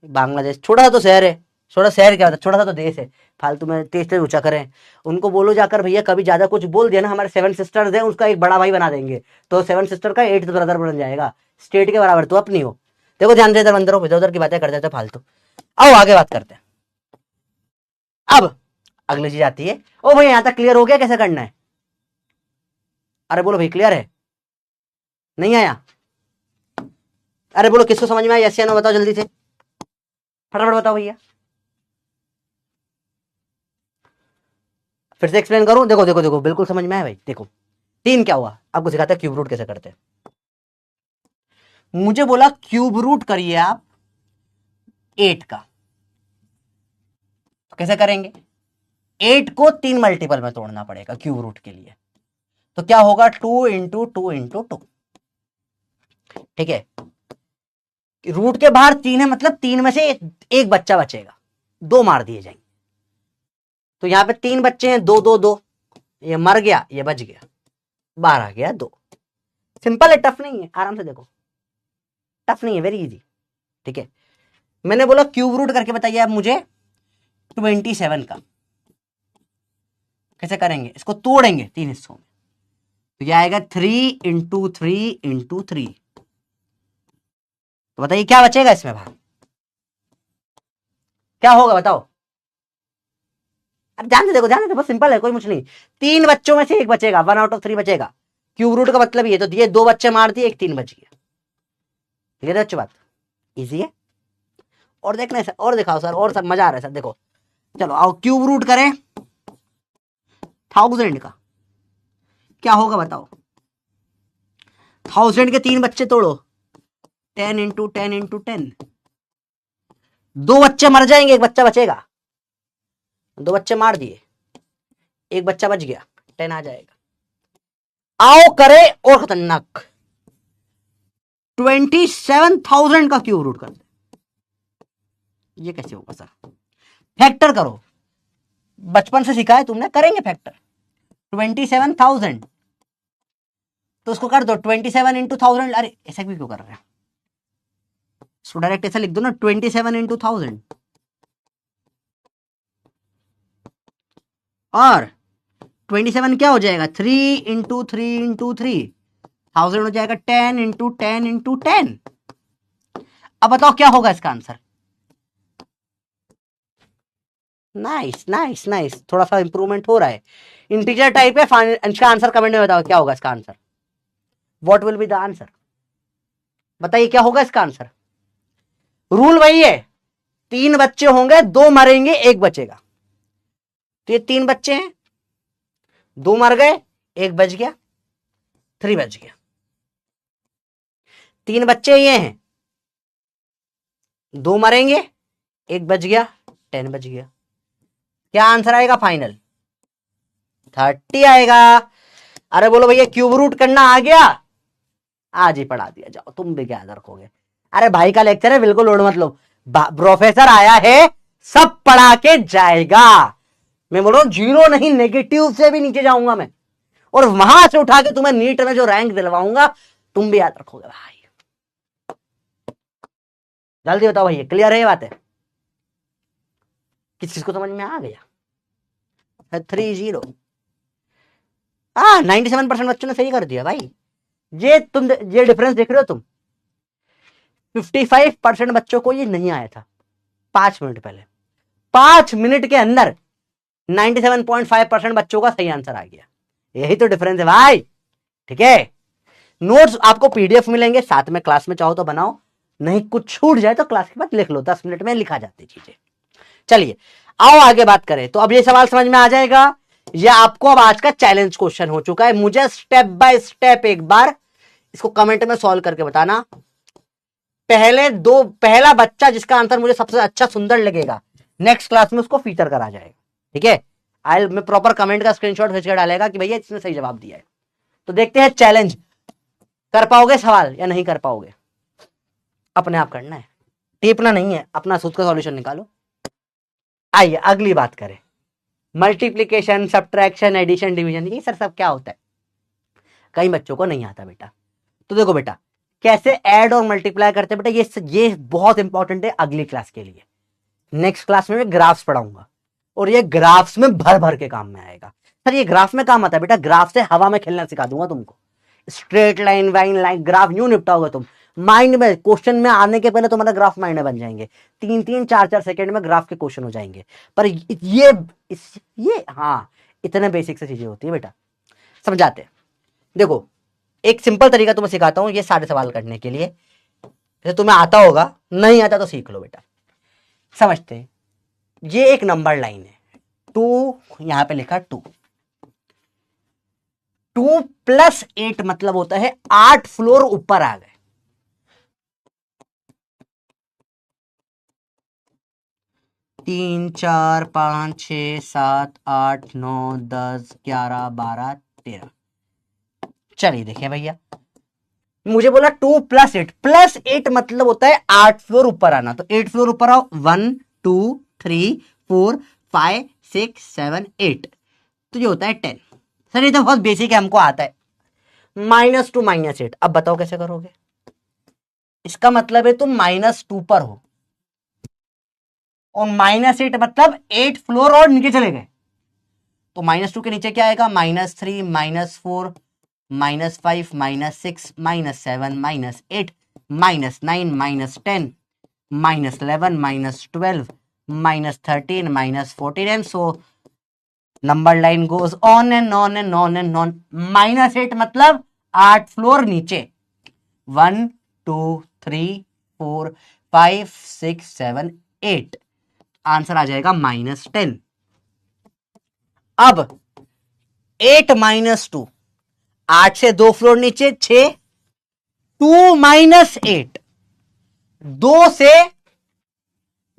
बांग्लादेश छोटा सा तो शहर है, छोटा शहर क्या होता है, छोटा सा तो देश है, फालतू में तेज तेज ऊंचा करें। उनको बोलो जाकर भैया कभी ज्यादा कुछ बोल दिया ना, हमारे 7 सिस्टर्स हैं, उसका एक बड़ा भाई बना देंगे, तो 7 सिस्टर का 8th ब्रदर बन जाएगा, स्टेट के बराबर तो अपनी हो। देखो ध्यान से इधर अंदर हो, इधर उधर की बातें करते थे फालतू। आओ आगे बात करते हैं। अब अगली चीज आती है, ओ भाई यहां तक क्लियर हो गया कैसे करना है? अरे बोलो भाई क्लियर है? नहीं आया? अरे बोलो किसको समझ में आया? यस या नो बताओ जल्दी से, फटाफट बताओ भैया। फिर से एक्सप्लेन करूं? देखो देखो देखो, बिल्कुल समझ में आया भाई। देखो 3 क्या हुआ, आपको सिखाता है क्यूब रूट कैसे करते हैं। मुझे बोला क्यूब रूट करिए आप 8 का, तो कैसे करेंगे? 8 को 3 मल्टीपल में तोड़ना पड़ेगा क्यूब रूट के लिए, तो क्या होगा 2 इंटू 2 इंटू 2, ठीक है। रूट के बाहर 3 है, मतलब 3 में से एक बच्चा बचेगा, 2 मार दिए जाएंगे। तो यहां पे 3 बच्चे हैं, 2 2 2, ये मर गया, ये बच गया, बाहर आ गया 2। सिंपल है, टफ नहीं है, आराम से देखो, टफ नहीं है, वेरी इजी, ठीक है। मैंने बोला क्यूब रूट करके बताइए आप मुझे 27 का, कैसे करेंगे? इसको तोड़ेंगे 3 हिस्सों में, तो यह आएगा 3 इंटू 3 इंटू 3, तो बताइए क्या बचेगा इसमें भाग? क्या होगा बताओ? अब ध्यान से देखो, ध्यान से देखो, बस सिंपल है, कोई मुश्किल नहीं। 3 बच्चों में से एक बचेगा, 1 आउट ऑफ 3 बचेगा। क्यूब रूट का मतलब ये, तो दिए 2 बच्चे मार दिए, एक 3 बच गया, ठीक है। अच्छी बात, इजी है। और देखना है सर, और दिखाओ सर, और सब मजा आ रहा है सर, देखो चलो आओ क्यूब रूट करें 1000 का, क्या होगा बताओ? 1000 के 3 बच्चे तोड़ो, 10 इंटू 10 इंटू 10, 2 बच्चे मर जाएंगे, एक बच्चा बचेगा, 2 बच्चे मार दिए, एक बच्चा बच गया, 10 आ जाएगा। आओ करे और खतरनाक 27,000 का क्यूब रूट करते, ये कैसे होगा सर? फैक्टर करो, बचपन से सिखाया तुमने, करेंगे फैक्टर। 27,000 तो उसको कर दो 27 इंटू 1000, अरे ऐसा भी क्यों कर रहे हैं? इसको डायरेक्ट ऐसा लिख दो ना, 27 इंटू 1000, और 27 क्या हो जाएगा? 3 इंटू 3 इंटू 3, 1000 हो जाएगा 10 इंटू 10 इंटू 10। अब बताओ क्या होगा इसका आंसर? नाइस नाइस नाइस, थोड़ा सा इंप्रूवमेंट हो रहा है, इंटीजर टाइप है। इसका आंसर कमेंट में बताओ क्या होगा इसका answer, what will be the answer? बताइए क्या होगा इसका आंसर? रूल वही है, 3 बच्चे होंगे, 2 मरेंगे, एक बचेगा। तो ये 3 बच्चे हैं, 2 मर गए, एक बच गया, 3 बच गया। 3 बच्चे ये हैं, 2 मरेंगे, एक बच गया, 10 बच गया। क्या आंसर आएगा फाइनल? 30 आएगा। अरे बोलो भैया क्यूब रूट करना आ गया? आज ही पढ़ा दिया, जाओ तुम भी क्या रखोगे। अरे भाई का लेक्चर है, बिल्कुल लोड मत लो, प्रोफेसर आया है, सब पढ़ा के जाएगा। मैं बोल रहा हूं जीरो नहीं, नेगेटिव से भी नीचे जाऊंगा मैं, और वहां से उठा के तुम्हें नीट में जो रैंक दिलवाऊंगा, तुम भी याद रखोगे भाई। जल्दी बताओ भैया, क्लियर है ये बात? है किस किस को समझ में आ गया? 30 97% बच्चों ने सही कर दिया भाई। ये डिफरेंस देख रहे हो तुम, 55% बच्चों को ये नहीं आया था 5 मिनट पहले, 5 मिनट के अंदर 97.5% बच्चों का सही आंसर आ गया। यही तो डिफरेंस है भाई, ठीक है। नोट्स आपको पीडीएफ मिलेंगे साथ में, क्लास में चाहो तो बनाओ, नहीं कुछ छूट जाए तो क्लास के बाद लिख लो, 10 मिनट में लिखा जाती चीजें। चलिए आओ आगे बात करें। तो अब ये सवाल समझ में आ जाएगा, ये आपको अब आज का चैलेंज क्वेश्चन हो चुका है। मुझे स्टेप बाय स्टेप एक बार इसको कमेंट में सॉल्व करके बताना। पहला बच्चा जिसका आंसर मुझे सबसे अच्छा सुंदर लगेगा, नेक्स्ट क्लास में उसको फीचर करा जाएगा, ठीक है। मैं प्रॉपर कमेंट का स्क्रीनशॉट खींच कर डालेगा कि भैया इसने सही जवाब दिया है। तो देखते हैं चैलेंज कर पाओगे सवाल या नहीं कर पाओगे। अपने आप करना है, टेपना नहीं है, अपना खुद का सॉल्यूशन निकालो। आइए अगली बात करें, मल्टीप्लीकेशन, सब्ट्रैक्शन, एडिशन, डिवीजन, ये सर सब क्या होता है, कई बच्चों को नहीं आता बेटा। तो देखो बेटा कैसे ऐड और मल्टीप्लाई करते हैं बेटा, ये बहुत इंपॉर्टेंट है अगली क्लास के लिए। नेक्स्ट क्लास में मैं ग्राफ्स पढ़ाऊंगा और ये ग्राफ्स में भर भर के काम में आएगा। सर ये ग्राफ में काम आता है बेटा, ग्राफ से हवा में खेलना सिखा दूंगा तुमको, straight line, wine line, graph यूं निपटाओगे तुम माइंड में, क्वेश्चन में आने के पहले तुम्हारा ग्राफ माइंड में बन जाएंगे, 3-3, 4-4 सेकंड में ग्राफ के क्वेश्चन हो जाएंगे। पर ये हाँ इतने बेसिक से चीजें होती है बेटा, समझाते हैं। देखो एक सिंपल तरीका तुम्हें सिखाता हूं ये सारे सवाल करने के लिए, जैसे तुम्हें आता होगा, नहीं आता तो सीख लो बेटा। समझते हैं, ये एक नंबर लाइन है, 2 यहां पे लिखा 2 + 8 मतलब होता है 8 फ्लोर ऊपर आ गए। 3, 4, 5, 6, 7, 8, 9, 10, 11, 12, 13। चलिए देखिए भैया, मुझे बोला 2 + 8 मतलब होता है 8 फ्लोर ऊपर आना, तो 8 फ्लोर ऊपर आओ, 1, 2, 3, 4, 5, 6, 7, 8, तो ये होता है 10। सर ये तो बहुत बेसिक है, हमको आता है। -2 -8, अब बताओ कैसे करोगे। इसका मतलब है तुम -2 पर हो और -8 मतलब 8 फ्लोर और नीचे चले गए, तो -2 के नीचे क्या आएगा, -3, -4, -5, -6, -7, -8, -9, -10, -11, -12, -13, -14, and so number line goes on and on and on and on। -8 मतलब 8 फ्लोर नीचे, 1, 2, 3, 4, 5, 6, 7, 8, आंसर आ जाएगा -10। अब 8 - 2, 8 से 2 फ्लोर नीचे 6, 2 - 8,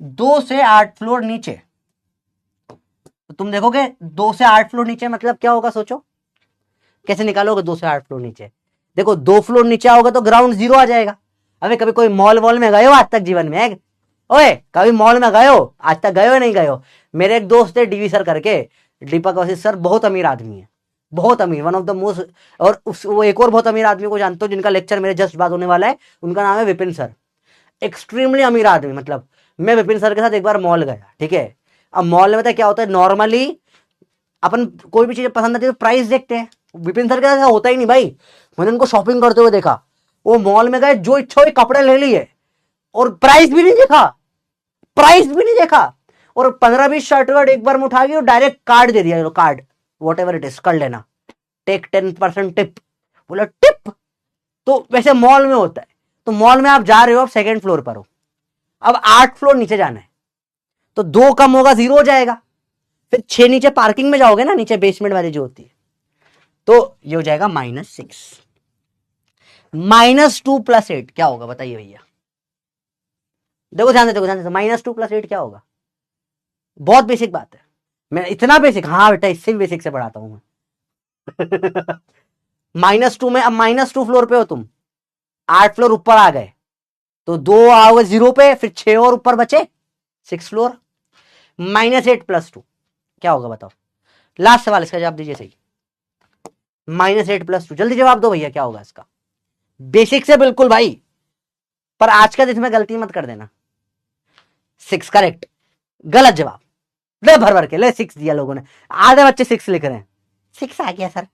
2 से 8 फ्लोर नीचे, तो तुम देखोगे 2 से 8 फ्लोर नीचे मतलब क्या होगा, सोचो कैसे निकालोगे 2 से 8 फ्लोर नीचे। देखो 2 फ्लोर नीचे आओगे तो ग्राउंड 0 आ जाएगा। अबे कभी कोई मॉल वॉल में गए हो आज तक जीवन में? ओए कभी मॉल में गए हो आज तक, गए हो नहीं गए हो? मेरे एक दोस्त है डीवी सर करके, दीपक वशिष्ठ सर, बहुत अमीर आदमी है, बहुत अमीर, वन ऑफ द मोस्ट। और वो एक और बहुत अमीर आदमी को जानते हो जिनका लेक्चर मेरे जस्ट बाद होने वाला है, उनका नाम है विपिन सर, एक्सट्रीमली अमीर आदमी। मतलब मैं विपिन सर के साथ एक बार मॉल गया, ठीक है। अब मॉल में तो क्या होता है, नॉर्मली अपन कोई भी चीज पसंद आती है तो प्राइस देखते हैं, विपिन सर के साथ होता ही नहीं भाई। मैंने उनको शॉपिंग करते हुए देखा, वो मॉल में गए, जो इच्छा हुई कपड़े ले लिए और प्राइस भी नहीं देखा, प्राइस भी नहीं देखा, और 15-20 शर्ट वर्ट एक बार में उठा के डायरेक्ट कार्ड दे दिया, card what ever it is, कर लेना, टेक 10% टिप। बोला टिप? तो वैसे मॉल में होता है। तो मॉल में आप जा रहे हो, आप 2nd फ्लोर पर हो, अब 8 फ्लोर नीचे जाना है, तो 2 कम होगा 0 हो जाएगा, फिर 6 नीचे पार्किंग में जाओगे ना, नीचे बेसमेंट वाली जो होती है, तो ये हो जाएगा -6। -2 + 8 क्या होगा बताइए भैया, देखो ध्यान से, देखो ध्यान से, -2 + 8 क्या होगा। बहुत बेसिक बात है, मैं इतना बेसिक, हाँ बेटा इससे भी बेसिक से पढ़ाता हूं मैं। -2 में, अब -2 फ्लोर पे हो तुम, 8 फ्लोर ऊपर आ गए, तो 2 आओगे 0 पे, फिर 6 और ऊपर बचे, 6 फ्लोर। -8 + 2 क्या होगा बताओ, लास्ट सवाल, इसका जवाब दीजिए सही। -8 + 2 जल्दी जवाब दो भैया, क्या होगा इसका, बेसिक से बिल्कुल भाई, पर आज का दिन में गलती मत कर देना। 6 करेक्ट, गलत जवाब, ले भर भर के ले 6 दिया लोगों ने, आधे बच्चे 6 लिख रहे हैं, 6 आ गया सर,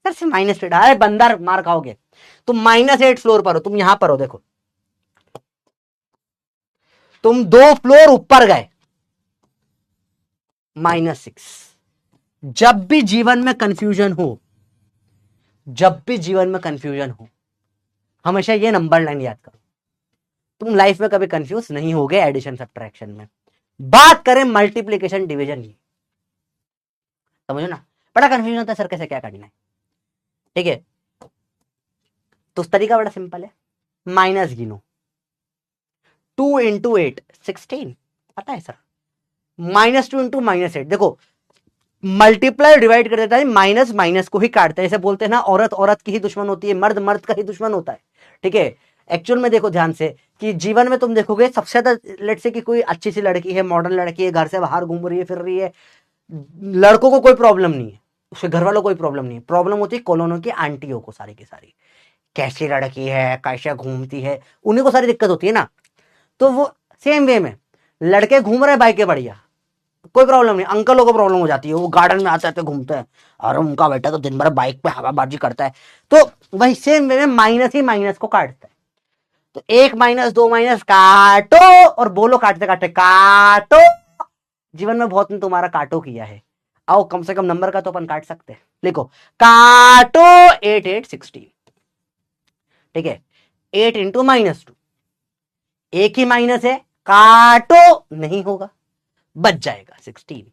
सर से -8, अरे बंदर मार खाओगे। तुम -8 फ्लोर पर हो, तुम यहां पर हो, देखो तुम 2 फ्लोर ऊपर गए, -6। जब भी जीवन में कंफ्यूजन हो, जब भी जीवन में कंफ्यूजन हो, हमेशा ये नंबर लाइन याद करो, तुम लाइफ में कभी कंफ्यूज नहीं होगे एडिशन सब्ट्रैक्शन में। बात करें मल्टीप्लिकेशन डिवीजन की, समझो ना, बड़ा कंफ्यूजन होता है सर कैसे क्या करना है, ठीक है। तो उस तरीका बड़ा सिंपल है, माइनस गिनो, 2 × 8 16, पता है सर, -2 × -8, देखो मल्टीप्लाई डिवाइड कर देता है, माइनस माइनस को ही काटते हैं, ऐसे बोलते हैं ना, औरत औरत की ही दुश्मन होती है, मर्द मर्द का ही दुश्मन होता है, ठीक है। एक्चुअल में देखो ध्यान से कि जीवन में तुम देखोगे सबसे ज्यादा लेट से कि कोई अच्छी सी लड़की है, मॉडर्न लड़की है, घर से बाहर घूम रही है, फिर रही है, लड़कों को कोई प्रॉब्लम नहीं है, उसके घर वालों को कोई प्रॉब्लम नहीं है। प्रॉब्लम होती है कॉलोनियों की आंटियों को, सारी की सारी, कैसी लड़की है, कैसे घूमती है, उन्हीं को सारी दिक्कत होती है ना। तो वो सेम वे में लड़के घूम रहे बाइकें बढ़िया, कोई प्रॉब्लम नहीं, अंकलों को प्रॉब्लम हो जाती है, वो गार्डन में आते आते घूमते हैं, और उनका बेटा तो दिन भर बाइक पे हवाबाजी करता है। तो वही सेम वे में माइनस ही माइनस को काटता है। तो 1 - 2 - काटो और बोलो काटते काटते काटो। जीवन में बहुत ने तुम्हारा काटो किया है, आओ कम से कम नंबर का तो अपन काट सकते हैं। लिखो काटो 8 8 16, ठीक है। 8 इंटू -2, एक ही माइनस है, काटो नहीं होगा, बच जाएगा 16।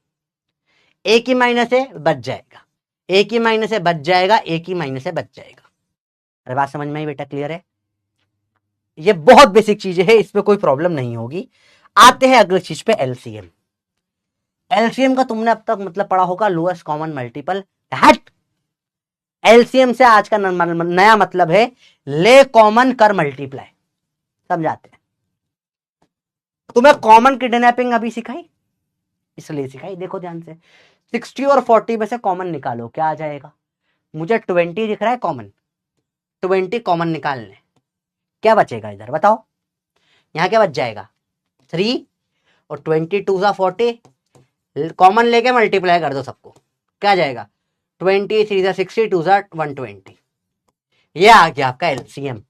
एक ही माइनस है, बच जाएगा, एक ही माइनस है, बच जाएगा, एक ही माइनस है, बच जाएगा। अरे बात समझ में आई बेटा? क्लियर है? ये बहुत बेसिक चीजें है, इसमें कोई प्रॉब्लम नहीं होगी। आते हैं अगली चीज पे, एलसीएम। एलसीएम का तुमने अब तक मतलब पढ़ा होगा, लोएस्ट कॉमन मल्टीपल। हट, एलसीएम से आज का नया मतलब है ले कॉमन कर मल्टीप्लाई। समझाते हैं। तुम्हें कॉमन किडनैपिंग अभी सिखाई, इसलिए सिखाई। देखो ध्यान से, 60 और 40 में से कॉमन निकालो, क्या आ जाएगा? मुझे 20 दिख रहा है कॉमन, 20 कॉमन निकालने, क्या बचेगा इधर बताओ? यहां क्या बच जाएगा? 3 और 22 सा 40, कॉमन लेके मल्टीप्लाई कर दो सबको, क्या जाएगा? 20 3 सा 60, 2 सा 120। ये आ गया आपका एलसीएम।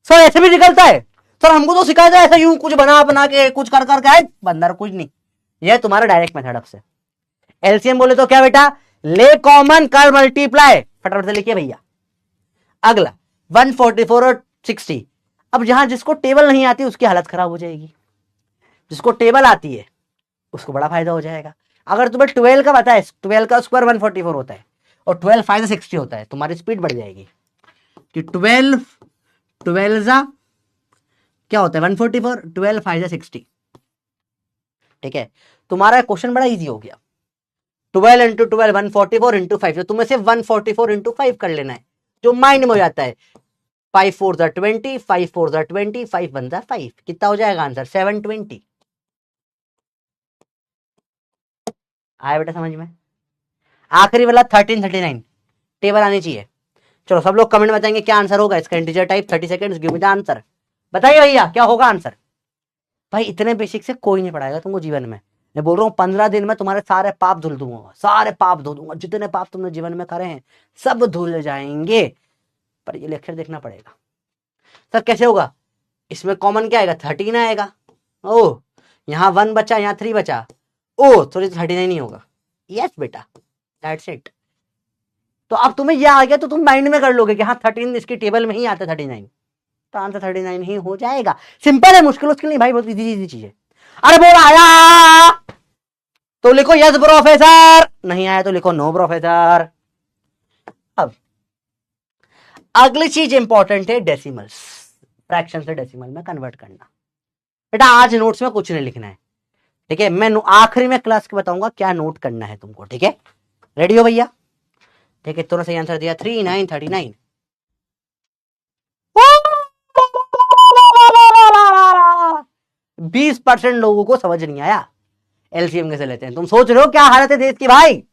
सर ऐसे भी निकलता है? सर हमको तो सिखाया था ऐसा, यूं कुछ बना बना के कुछ कर करके आए बंदर, कुछ नहीं, ये तुम्हारा डायरेक्ट मेथड। अब से एलसीएम बोले तो क्या बेटा? ले कॉमन कर मल्टीप्लाई, फटाफट से लिखिए भैया। अगला 144 और 60। अब जहां जिसको टेबल नहीं आती उसकी हालत खराब हो जाएगी, जिसको टेबल आती है उसको बड़ा फायदा हो जाएगा। अगर तुम्हें 12 का पता है, 12 का स्क्वायर 144 होता है और 12 5 60 होता है, तुम्हारी स्पीड बढ़ जाएगी कि 12 12 क्या होता है 144, 12 5 60, ठीक है। तुम्हारा क्वेश्चन बड़ा इजी हो गया। 12 इंटू 12 144 इंटू 5, तो तुम्हें सिर्फ 144 इंटू 5 कर लेना है, जो माइंड में हो जाता है। 5 4 ज़ा 20, 5 4 ज़ा 20, 5 1 ज़ा 5, कितना हो जाएगा आंसर? 720। आया बेटा समझ में? आखिरी वाला 1339, टेबल आनी चाहिए। चलो सब लोग कमेंट में बताएंगे क्या आंसर होगा इसका। Integer type 30 seconds, give me the answer. बताइए भैया क्या होगा आंसर? भाई इतने बेसिक से कोई नहीं पढ़ाएगा तुमको जीवन में। मैं बोल रहा हूँ 15 दिन में तुम्हारे सारे पाप धुल दूंगा, सारे पाप धो दूंगा, जितने पाप तुमने जीवन में करे हैं सब धुल जाएंगे। पर ये लेक्चर देखना पड़ेगा। सर कैसे होगा? इसमें कॉमन क्या आएगा? 13 आएगा। ओ यहाँ 1 बचा, यहाँ 3 बचा, ओ सॉरी 39 नहीं होगा। यस बेटा, दैट्स इट। तो अब तुम्हें यह आ गया तो तुम माइंड में कर लोगे कि हाँ 13 इसकी टेबल में ही आता है 39, तो आंसर 39 ही हो जाएगा। सिंपल है, मुश्किल उसके नहीं भाई, बहुत इजी चीज है। अरे बोल आया तो लिखो यस प्रोफेसर, नहीं आया तो लिखो नो प्रोफेसर। अब अगली चीज इंपॉर्टेंट है डेसिमल्स, फ्रैक्शन से डेसिमल में कन्वर्ट करना। बेटा आज नोट्स में कुछ नहीं लिखना है, ठीक है। मैं आखिरी में क्लास के बताऊंगा क्या नोट करना है तुमको, ठीक है। रेडी हो भैया? ठीक है, तुरंत सही आंसर दिया 3939। 20% लोगों को समझ नहीं आया एलसीएम कैसे लेते हैं। तुम सोच रहे हो क्या हालत है देश की भाई?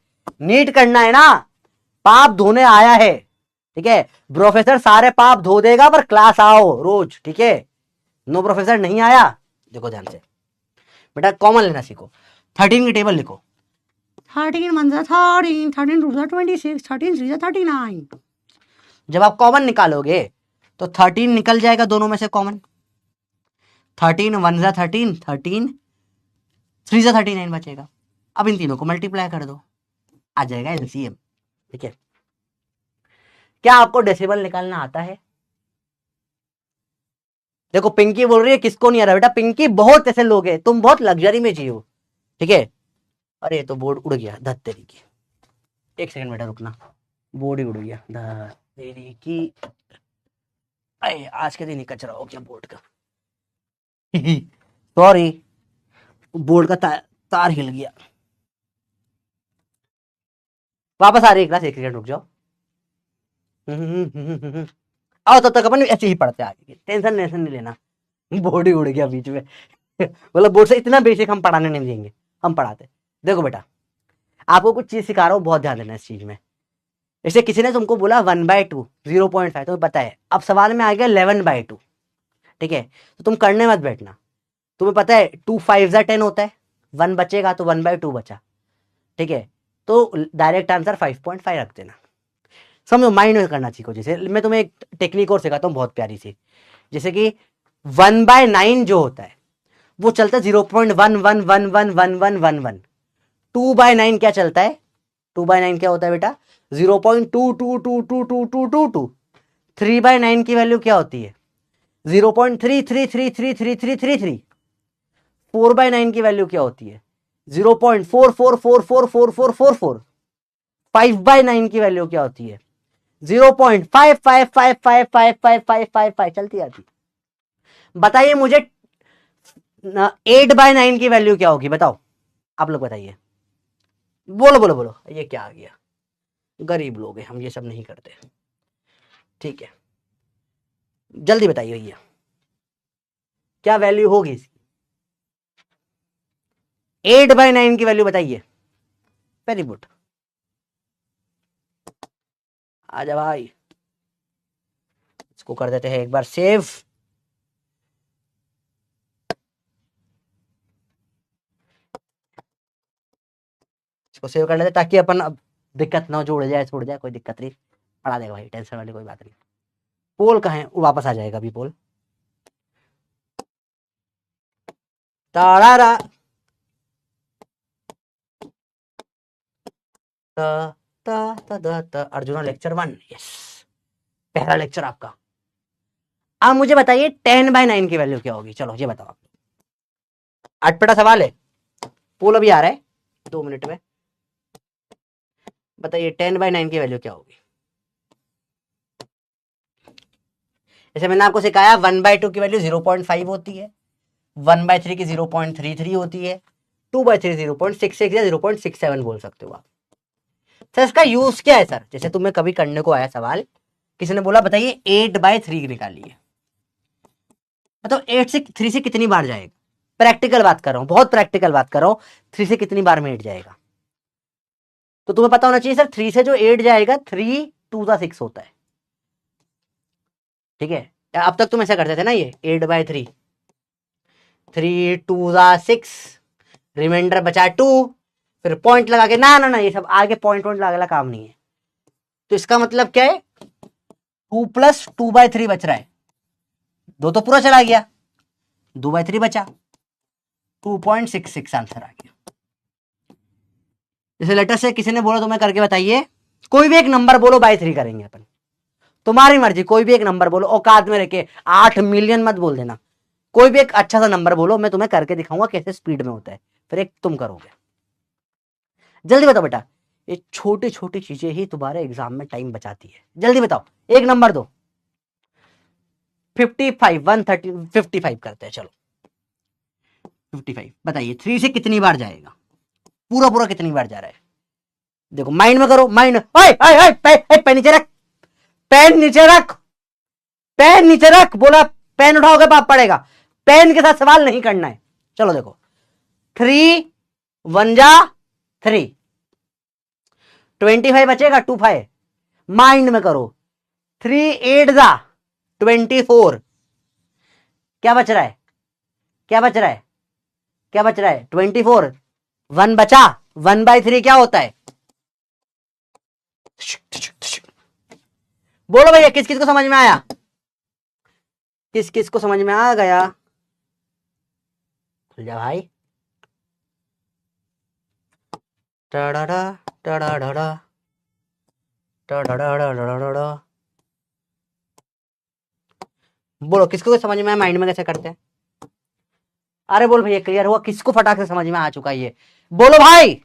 नीट करना है ना, पाप धोने आया है, ठीक है। प्रोफेसर सारे पाप धो देगा, पर क्लास आओ रोज, ठीक है। नो प्रोफेसर नहीं आया। देखो ध्यान से बेटा, कॉमन लेना सीखो। 13 की टेबल लिखो, 13 1 ज़ा 13, 13 2 ज़ा 26, 13 3 ज़ा 39। जब आप कॉमन निकालोगे तो 13 निकल जाएगा दोनों में से कॉमन। 13 1 ज़ा 13, 13 3 ज़ा 39 बचेगा। अब इन तीनों को मल्टीप्लाई कर दो, आ जाएगा एलसीएम, ठीक है। क्या आपको डेसिमल निकालना आता है? देखो पिंकी बोल रही है किसको नहीं आ रहा। बेटा पिंकी बहुत ऐसे लोग हैं, तुम बहुत लग्जरी में जियो, ठीक है। अरे तो बोर्ड उड़ गया धत तेरी की, एक सेकंड बेटा रुकना, बोर्ड ही उड़ गया धत तेरी की। अरे आज के दिन ही कचरा हो गया बोर्ड का। सॉरी, बोर्ड का तार हिल गया। वापस आ रही है क्लास, एक सेकंड रुक जाओ। आओ तब तक अपन ऐसे ही पढ़ते आगे, टेंशन नहीं लेना, बोर्ड ही उड़ गया बीच में। मतलब बोर्ड से इतना बेसिक हम पढ़ाने नहीं देंगे, हम पढ़ाते। देखो बेटा, आपको कुछ चीज सिखा रहा हूँ, बहुत ध्यान देना इस चीज में। जैसे किसी ने तुमको बोला 1/2 0.5, तो पता है अब सवाल में आ गया 11/2, ठीक है, तो तुम करने मत बैठना। तुम्हें पता है 2 5 10 होता है, 1 बचेगा तो 1/2 बचा, ठीक है, तो डायरेक्ट आंसर 5.5 रख देना। समझो, माइंड में करना सीखो। जैसे मैं तुम्हें एक टेक्निक और सिखाता हूँ बहुत प्यारी सी, जैसे कि 1/9 जो होता है वो चलता है 0.11111111। 2/9 क्या चलता है, 2/9 क्या होता है बेटा, 0.22222222। 3/9 की वैल्यू क्या होती है, 0.33333333। 4/9 की वैल्यू क्या होती है, 0.44444444। 5/9 की वैल्यू क्या होती है, 0.55555555 चलती आती। बताइए मुझे 8/9 की वैल्यू क्या होगी, बताओ आप लोग बताइए, बोलो बोलो बोलो। ये क्या आ गया, गरीब लोग हैं हम, ये सब नहीं करते, ठीक है, जल्दी बताइए भैया क्या वैल्यू होगी इसकी, 8/9 की वैल्यू बताइए। वेरी गुड, आजा भाई, इसको कर देते हैं एक बार सेव। इसको सेव कर लेते ताकि अपन अब दिक्कत ना हो, जो उड़ जाए छोड़ जाए, कोई दिक्कत नहीं, पढ़ा देगा भाई, टेंशन वाली कोई बात नहीं। पोल कहाँ है, वो वापस आ जाएगा अभी पोल। तारा अर्जुना लेक्चर 1, यस, पहला लेक्चर आपका। अब मुझे बताइए 10/9 की वैल्यू क्या होगी, चलो ये बताओ आप। अटपटा सवाल है, पोल अभी आ रहा है 2 मिनट में। बताइए 10/9 की वैल्यू क्या होगी। जैसे मैंने आपको सिखाया 1/2 की वैल्यू 0.5 होती है, 1/3 की 0.33 होती है, 2/3 0.66 या 0.67 बोल सकते हो आप। सर इसका यूज क्या है सर, जैसे तुम्हें कभी करने को आया सवाल, किसी ने बोला बताइए 8/3 निकालिए, मतलब 8 से 3 से कितनी बार जाएगा। प्रैक्टिकल बात कर रहा हूं, बहुत प्रैक्टिकल बात कर रहा हूं, 3 से कितनी बार में 8 जाएगा। तो तुम्हें पता होना चाहिए सर 3 से जो 8 जाएगा, 3 2 6 होता है, ठीक है। अब तक तुम ऐसा करते थे ना, ये 8/3, 3 2 6, रिमाइंडर बचा 2, फिर पॉइंट लगा के, ना ना ना, ये सब आगे पॉइंट वॉइंट लगाने काम नहीं है। तो इसका मतलब क्या है, 2 + 2/3 बच रहा है, 2 तो पूरा चला गया, 2/3 बचा, 2.66 आंसर आ गया। जैसे लेटर से किसी ने बोला तुम्हें करके बताइए, कोई भी एक नंबर बोलो, बाय 3 करेंगे अपन, तुम्हारी मर्जी, कोई भी एक नंबर बोलो, औकात में रखे, 8 मिलियन मत बोल देना, कोई भी एक अच्छा सा नंबर बोलो, मैं तुम्हें करके दिखाऊंगा कैसे स्पीड में होता है, फिर एक तुम करोगे। जल्दी बताओ बेटा, ये छोटी छोटी चीजें ही तुम्हारे एग्जाम में टाइम बचाती है, जल्दी बताओ, एक नंबर दो। 55 130 55 करते हैं, चलो 55 बताइए 3 से कितनी बार जाएगा, पूरा पूरा कितनी बार जा रहा है। देखो माइंड में करो, माइंड, पेन नीचे रख, पेन नीचे रख, पेन नीचे रख, बोला पेन उठाओगे पाप पड़ेगा, पेन के साथ सवाल नहीं करना है। चलो देखो 3 1 जा 3, 25 बचेगा 25, माइंड में करो, 3 8 जा 24, क्या बच रहा है, क्या बच रहा है, क्या बच रहा है, 24, 1 बचा, 1/3 क्या होता है। बोलो भैया किस किस को समझ में आया, किस किस को समझ में आ गया, खुल जा भाई। टाडा टाडा टाडा टाडा, बोलो किसको समझ में आया, माइंड में कैसे करते हैं। अरे बोल भैया क्लियर हुआ, किसको फटाक से समझ में आ चुका है ये, बोलो भाई।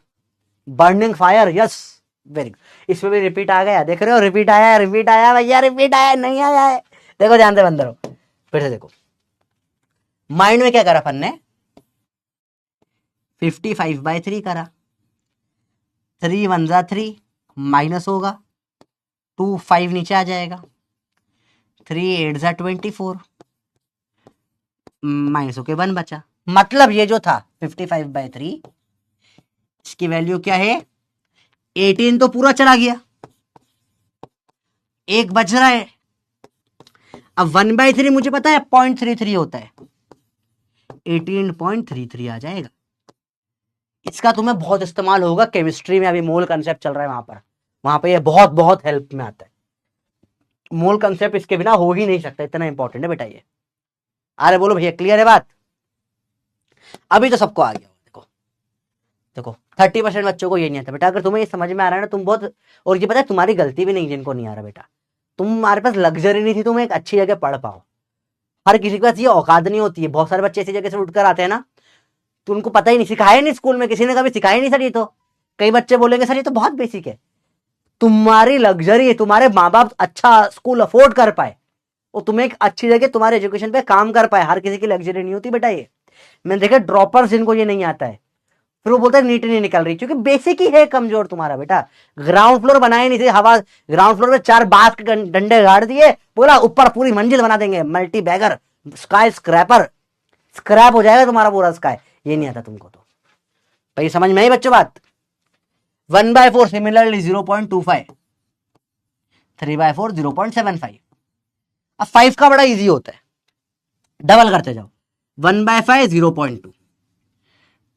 Burning fire, yes very good, इसमें भी रिपीट आ गया, देख रहे हो, रिपीट आया, रिपीट आया भैया, रिपीट आया, नहीं आया है, देखो ध्यान से बंदर हो, फिर से देखो, माइंड में क्या करा अपन ने, 55/3 करा, 3 1 जा 3, माइनस होगा, 2 5 नीचे आ जाएगा, 3 8 जा 24, माइनस होके 1 बचा। मतलब ये जो था 55/3, इसकी वैल्यू क्या है 18, तो पूरा चला गया, एक बच रहा है। अब 1/3 मुझे पता है 0.33 होता है, 18.33 आ जाएगा। इसका तुम्हें बहुत इस्तेमाल होगा केमिस्ट्री में, अभी मोल कंसेप्ट चल रहा है वहां पे ये बहुत बहुत हेल्प में आता है। मोल कंसेप्ट इसके बिना हो ही नहीं सकता, इतना इंपॉर्टेंट है बेटा ये। अरे बोलो भैया क्लियर है बात? अभी तो सबको आ गया। देखो देखो 30% बच्चों को ये नहीं आता बेटा। अगर तुम्हें ये समझ में आ रहा है ना, तुम बहुत, और ये पता है तुम्हारी गलती भी नहीं जिनको नहीं आ रहा बेटा, तुम्हारे पास लग्जरी नहीं थी, तुम एक अच्छी जगह पढ़ पाओ। हर किसी के पास ये औकात नहीं होती है। बहुत सारे बच्चे ऐसी जगह से उठकर आते हैं ना, तो उनको पता ही नहीं, सिखाया नहीं स्कूल में, किसी ने कभी सिखाया नहीं सर ये तो। कई बच्चे बोलेंगे सर ये तो बहुत बेसिक है। तुम्हारी लग्जरी है, तुम्हारे माँ बाप अच्छा स्कूल अफोर्ड कर पाए और तुम्हें एक अच्छी जगह तुम्हारे एजुकेशन पे काम कर पाए। हर किसी की लग्जरी नहीं होती बेटा ये। मैंने देखा ड्रॉपर्स जिनको ये नहीं आता है, फिर वो बोलते हैं नीट नहीं निकल रही, क्योंकि बेसिक ही है कमजोर तुम्हारा बेटा। ग्राउंड फ्लोर बनाए नहीं थे, हवा ग्राउंड फ्लोर में 4 बांस के डंडे गाड़ दिए, बोला ऊपर पूरी मंजिल बना देंगे, multibagger, skyscraper, scrap हो जाएगा तुम्हारा पूरा स्काई। ये नहीं आता तुमको तो भाई, समझ में आई बच्चों बात? 1/4 सिमिलरली 0.25, 3/4 0.75। अब 5 का बड़ा इजी होता है, डबल करते जाओ। 1/5 0.2,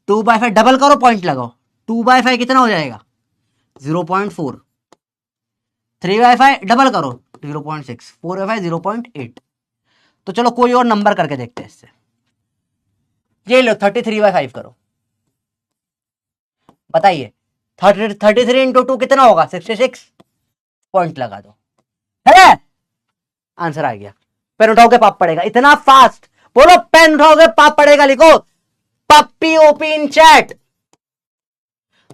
2/5 डबल करो, पॉइंट लगाओ, 2/5 कितना हो जाएगा 0.4, 3/5 डबल करो 0.6, 4/5 0.8। तो चलो कोई और नंबर करके देखते हैं इससे। ये लो 33/5 करो, बताइए 33 इंटू 2 कितना होगा 66, पॉइंट लगा दो, है आंसर आ गया। पेन उठाओगे पाप पड़ेगा, इतना फास्ट बोलो, पेन उठाओगे पाप पड़ेगा, लिखो पप्पी ओपी इन चैट।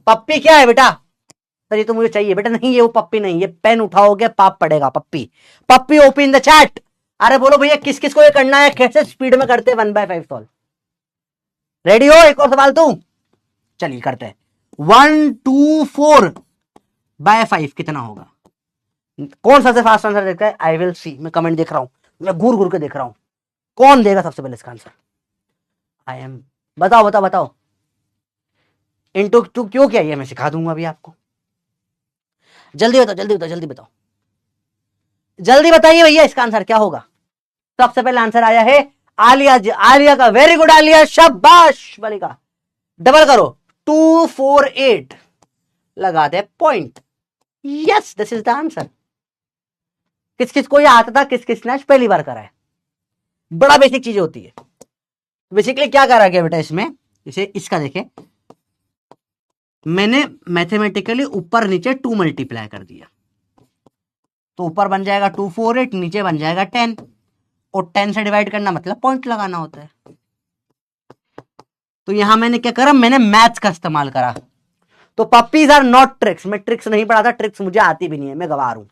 पप्पी क्या है बेटा? सर ये तो मुझे चाहिए बेटा, नहीं ये वो पप्पी नहीं, ये पेन उठाओगे पाप पड़ेगा, पप्पी। पप्पी ओपी इन द चैट। अरे बोलो भैया किस किस को ये करना है, कैसे स्पीड में करते 1/5 सॉल्व? रेडी हो? एक और सवाल तू, चलिए करते हैं। 124/5 कितना होगा? कौन सबसे फास्ट आंसर देता है? I will see. मैं कमेंट देख रहा हूं, मैं घूर घूर के देख रहा हूं, कौन देगा सबसे पहले इसका आंसर? आई एम, बताओ बताओ बताओ। इंटू टू क्यों किया ये मैं सिखा दूंगा अभी आपको। जल्दी बताओ जल्दी बताओ जल्दी बताओ, जल्दी बताइए भैया इसका आंसर क्या होगा। सबसे पहले आंसर आया है आलिया, आलिया का, वेरी गुड आलिया, शाबाश बालिका। डबल करो 248, लगा दे point. Yes this is the answer. किस किस को ये आता था, किस किस ने पहली बार करा है? बड़ा बेसिक चीज होती है। बेसिकली क्या करा गया बेटा इसमें, इसे इसका देखे, मैंने मैथमेटिकली ऊपर नीचे 2 मल्टीप्लाई कर दिया, तो ऊपर बन जाएगा 248, नीचे बन जाएगा 10, और 10 से डिवाइड करना मतलब पॉइंट लगाना होता है। तो यहां मैंने क्या करा, मैंने मैथ्स का इस्तेमाल करा। तो पप्पीज आर नॉट ट्रिक्स, मैं ट्रिक्स नहीं पढ़ाता, ट्रिक्स मुझे आती भी नहीं है, मैं गवार हूं,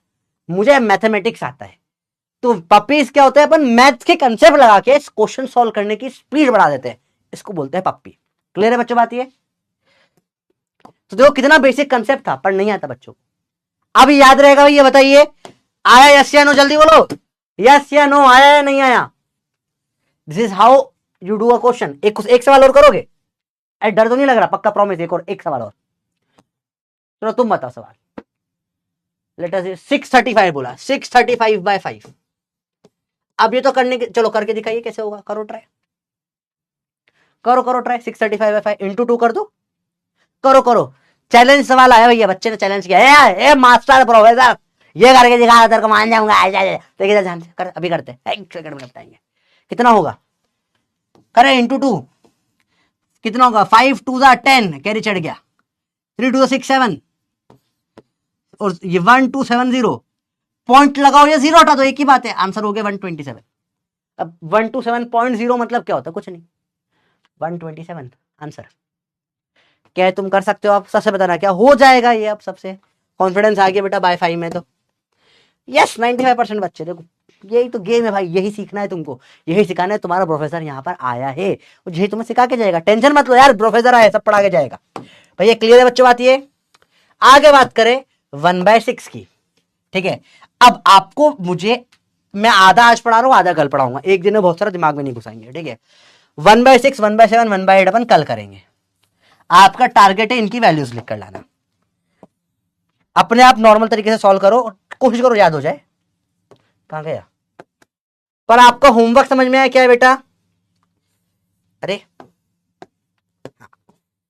मुझे मैथमेटिक्स आता है। तो पप्पीज क्या होता है, अपन मैथ्स के कंसेप्ट लगा के क्वेश्चन सॉल्व करने की स्पीड बढ़ा देते हैं, इसको बोलते हैं पप्पी। क्लियर है बच्चों बात ये? तो देखो कितना बेसिक कंसेप्ट था, पर नहीं आता बच्चों को। अब याद रहेगा भैया, बताइए आया यस या नो, जल्दी बोलो यस या नो, आया या नहीं आया? This is how you do a question. एक सवाल और करोगे? डर तो नहीं लग रहा? पक्का प्रॉमिस, एक और, एक सवाल और। चलो तुम बताओ सवाल। लेट अस 635 बोला, 635/5। अब ये तो करने के, चलो करके दिखाइए कैसे होगा, करो ट्राई, करो करो ट्राई। 635/5 इंटू 2 कर दो, करो करो। चैलेंज सवाल आया भैया, बच्चे ने चैलेंज किया, ए मास्टर प्रोफेसर ये करके दिखा, तेरे को मान जाऊंगा। देखिए ध्यान से कर, अभी करते हैं, एक सेकंड में बताएंगे कितना होगा। करे इंटू 2 कितना होगा, 5 2 10, कैरी चढ़ गया, 3 2 6 7, और ये 1270, पॉइंट लगाओ या 0 हटा दो, एक ही बात है, आंसर हो गया 127। अब 127.0 मतलब क्या होता है? कुछ नहीं, 127 आंसर। क्या है, तुम कर सकते हो, आप सबसे बताना क्या हो जाएगा ये। अब सबसे कॉन्फिडेंस आ गया बेटा बाय 5 में, तो यस 95% बच्चे। देखो यही तो गेम है भाई, यही सीखना है तुमको, यही सिखाना है। तुम्हारा प्रोफेसर यहाँ पर आया है और यही तुम्हें सिखा के जाएगा, टेंशन मत लो यार, प्रोफेसर आया सब पढ़ा के जाएगा भैया। क्लियर है बच्चों बात ये? आगे बात करें 1/6 की, ठीक है। अब आपको मुझे मैं आधा आज पढ़ा रहा हूँ, आधा कल पढ़ाऊंगा, एक दिन में बहुत सारा दिमाग में नहीं घुसाएंगे, ठीक है। 1/6, 1/7, 1/8 अपन कल करेंगे। आपका टारगेट है इनकी वैल्यूज लिख कर लाना। अपने आप नॉर्मल तरीके से सॉल्व करो, कोशिश करो याद हो जाए। कहां गया? पर आपका होमवर्क समझ में आया क्या है बेटा? अरे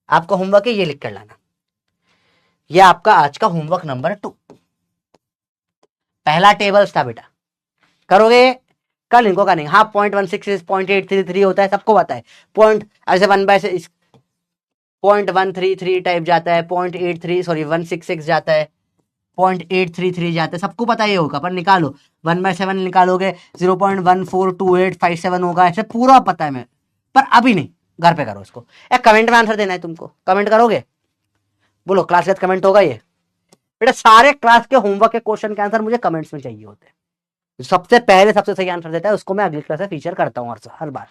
आपका होमवर्क है, ये लिख कर लाना। ये आपका आज का होमवर्क नंबर 2। पहला टेबल्स था बेटा, करोगे कल इनको करेंगे। हाँ 0.16 0.833 होता है, सबको पता है। पॉइंट ऐसे 0.133 टाइप जाता है, 166 जाता है, 0.833 जाता है, सबको पता ही होगा। पर निकालो 1/7 निकालोगे 0.142857 होगा, ऐसे पूरा पता है मैं। पर अभी नहीं, घर पे करो इसको। एक कमेंट में आंसर देना है तुमको, कमेंट करोगे? बोलो क्लास का कमेंट होगा ये बेटा। सारे क्लास के होमवर्क के क्वेश्चन के आंसर मुझे कमेंट्स में चाहिए होते हैं। सबसे पहले सबसे सही आंसर देता है उसको मैं अगली क्लास में फीचर करता हूँ हर बार।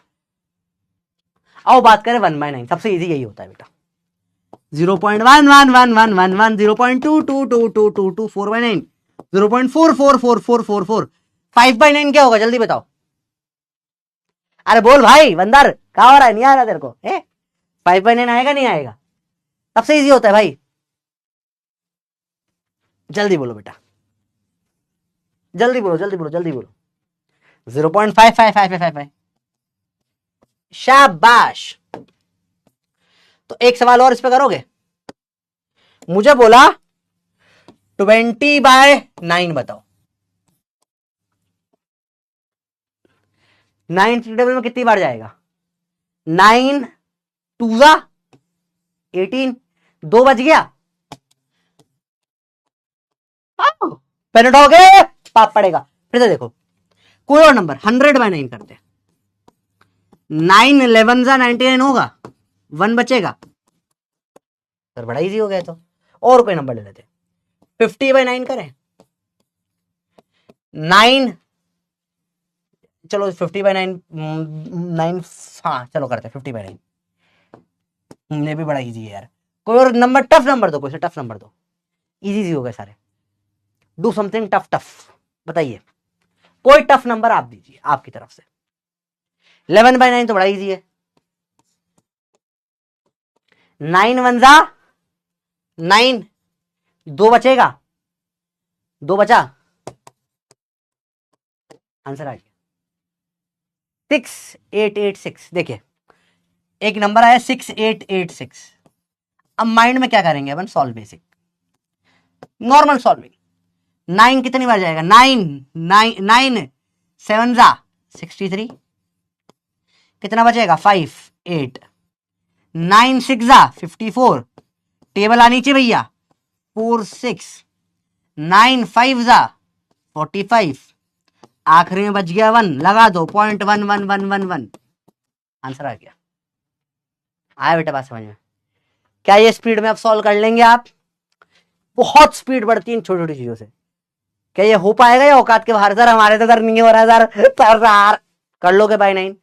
आओ बात करें 1/9। सबसे इजी यही होता है बेटा। 0.111111, 0.222222, 4/9, 0.444444, 5/9 क्या होगा जल्दी बताओ। अरे बोल भाई बंदर, क्या हो रहा है? नहीं आ रहा तेरे को? 5/9 आएगा नहीं आएगा? सबसे इजी होता है भाई, जल्दी बोलो बेटा, जल्दी बोलो जल्दी बोलो जल्दी बोलो। 0.5555, शाबाश। तो एक सवाल और इस पे करोगे? मुझे बोला 20/9 बताओ। 9 टेबल में कितनी बार जाएगा? 9 2 जा 18, 2 बच गया। पेन उठाओगे पाप पड़ेगा। फिर से देखो, कोई और नंबर 100/9 करते। 9 11 जा 99 होगा, 1 बचेगा। सर बड़ा इजी हो गया। तो और कोई नंबर ले लेते, 50/9 करें। 9, चलो 50/9, 9, हाँ चलो करते 50/9। ये भी बड़ा इजी है यार। कोई और नंबर, टफ नंबर दो, कोई सा टफ नंबर दो। इजी हो गए सारे। डू समथिंग टफ टफ, बताइए कोई टफ नंबर आप दीजिए आपकी तरफ से। 11/9 तो बड़ा इजी है। 9 1 जा 9, 2 बचेगा, 2 बचा, आंसर आ गया 6886। देखिए एक नंबर आया 6886। अब माइंड में क्या करेंगे अपन? Solve basic, normal solving. 9 कितनी बार जाएगा? 9 7 जा 63, कितना बचेगा? 5 8, 9 6 जा 54, टेबल आनी चाहिए भैया, 4 6, 9 5 जा 45, आखिरी में बच गया 1, लगा दो 0.1111, आंसर आ गया। आया बेटा बात समझ में? क्या ये स्पीड में आप सॉल्व कर लेंगे? आप बहुत स्पीड बढ़ती है इन छोटी छोटी चीजों से। क्या ये हो पाएगा या औकात के बाहर? सर हमारे तो सर नहीं हो रहा है सर कर लोगे बाय 9?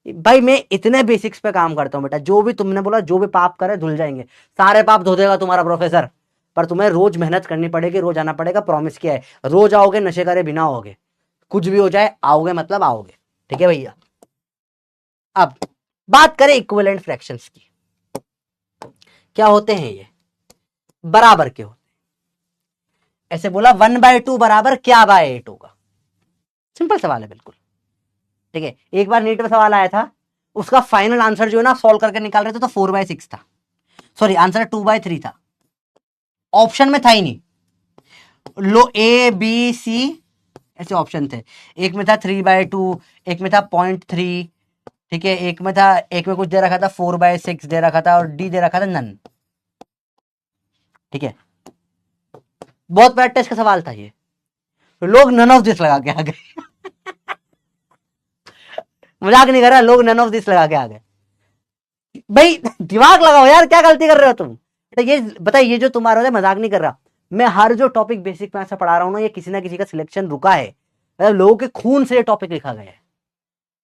भाई मैं इतने बेसिक्स पे काम करता हूं बेटा, जो भी तुमने बोला, जो भी पाप करे धुल जाएंगे, सारे पाप धो देगा तुम्हारा प्रोफेसर। पर तुम्हें रोज मेहनत करनी पड़ेगी, रोज आना पड़ेगा, प्रॉमिस किया है। रोज आओगे, नशे करे बिना आओगे, कुछ भी हो जाए आओगे, मतलब आओगे, ठीक है भैया। अब बात करें इक्विवेलेंट फ्रैक्शंस की। क्या होते हैं ये? बराबर के होते हैं। ऐसे बोला 1/2 बराबर क्या बाय 8 होगा? सिंपल सवाल है बिल्कुल, ठीक है। एक बार नीट में सवाल आया था, उसका फाइनल आंसर जो है ना सॉल्व करके निकाल रहे थे तो 4/6 था, सॉरी आंसर 2/3 था, ऑप्शन में था ही नहीं। लो A B C ऐसे ऑप्शन थे, एक में था 3/2, एक में था 0.3, ठीक है, एक में था, एक में कुछ दे रखा था 4/6 दे रखा था, और D दे रखा था नन, ठीक है। बहुत बड़ा टेस्ट का सवाल था ये, लोग नन ऑफ दिस लगा के आ गए मजाक नहीं कर रहा, लोग नन ऑफ दिस लगा के आ गए। भाई दिमाग लगाओ यार, क्या गलती कर रहे हो तुम? ये बताइए, ये जो तुम्हारा है, मजाक नहीं कर रहा मैं। हर जो टॉपिक बेसिक में ऐसा पढ़ा रहा हूं ना, ये किसी ना किसी का सिलेक्शन रुका है, लोगों के खून से ये टॉपिक लिखा गया है,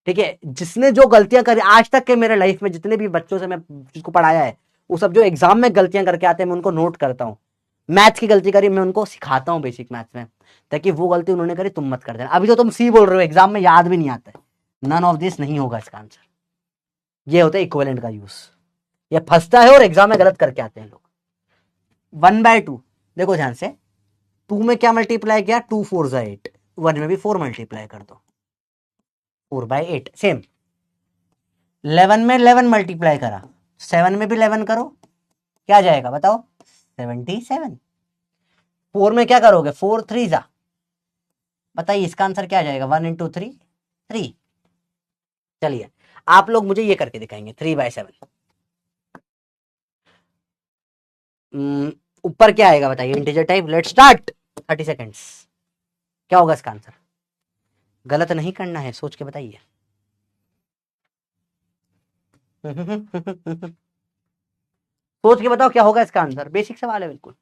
ठीक है। जिसने जो गलतियां करी आज तक के मेरे लाइफ में, जितने भी बच्चों से मैं जिसको पढ़ाया है, वो सब जो एग्जाम में गलतियां करके आते हैं मैं उनको नोट करता हूं। मैथ्स की गलती करी मैं उनको सिखाता हूं बेसिक मैथ्स में, ताकि वो गलती उन्होंने करी तुम मत कर देना। अभी तो तुम सी बोल रहे हो, एग्जाम में याद भी नहीं आता है। नन ऑफ दिस नहीं होगा इसका आंसर। ये होता है इक्विवेलेंट का यूज। ये फंसता है और एग्जाम में गलत करके आते हैं लोग। 1/2 देखो ध्यान से, 2 में क्या मल्टीप्लाई किया, 2 4 8, 1 में भी 4 मल्टीप्लाई कर दो, 4/8। सेम 11 में 11 मल्टीप्लाई करा, 7 में भी 11 करो, क्या जाएगा बताओ, 77। 4 में क्या करोगे, 4 3 जा, बताइए इसका आंसर क्या जाएगा, 1 इंटू 3 3। चलिए आप लोग मुझे ये करके दिखाएंगे, 3/7 ऊपर क्या आएगा बताइए, integer type. Let's start, 30 seconds. क्या होगा इसका आंसर, गलत नहीं करना है, सोच के बताइए। सोच के बताओ क्या होगा इसका आंसर, बेसिक सवाल है बिल्कुल।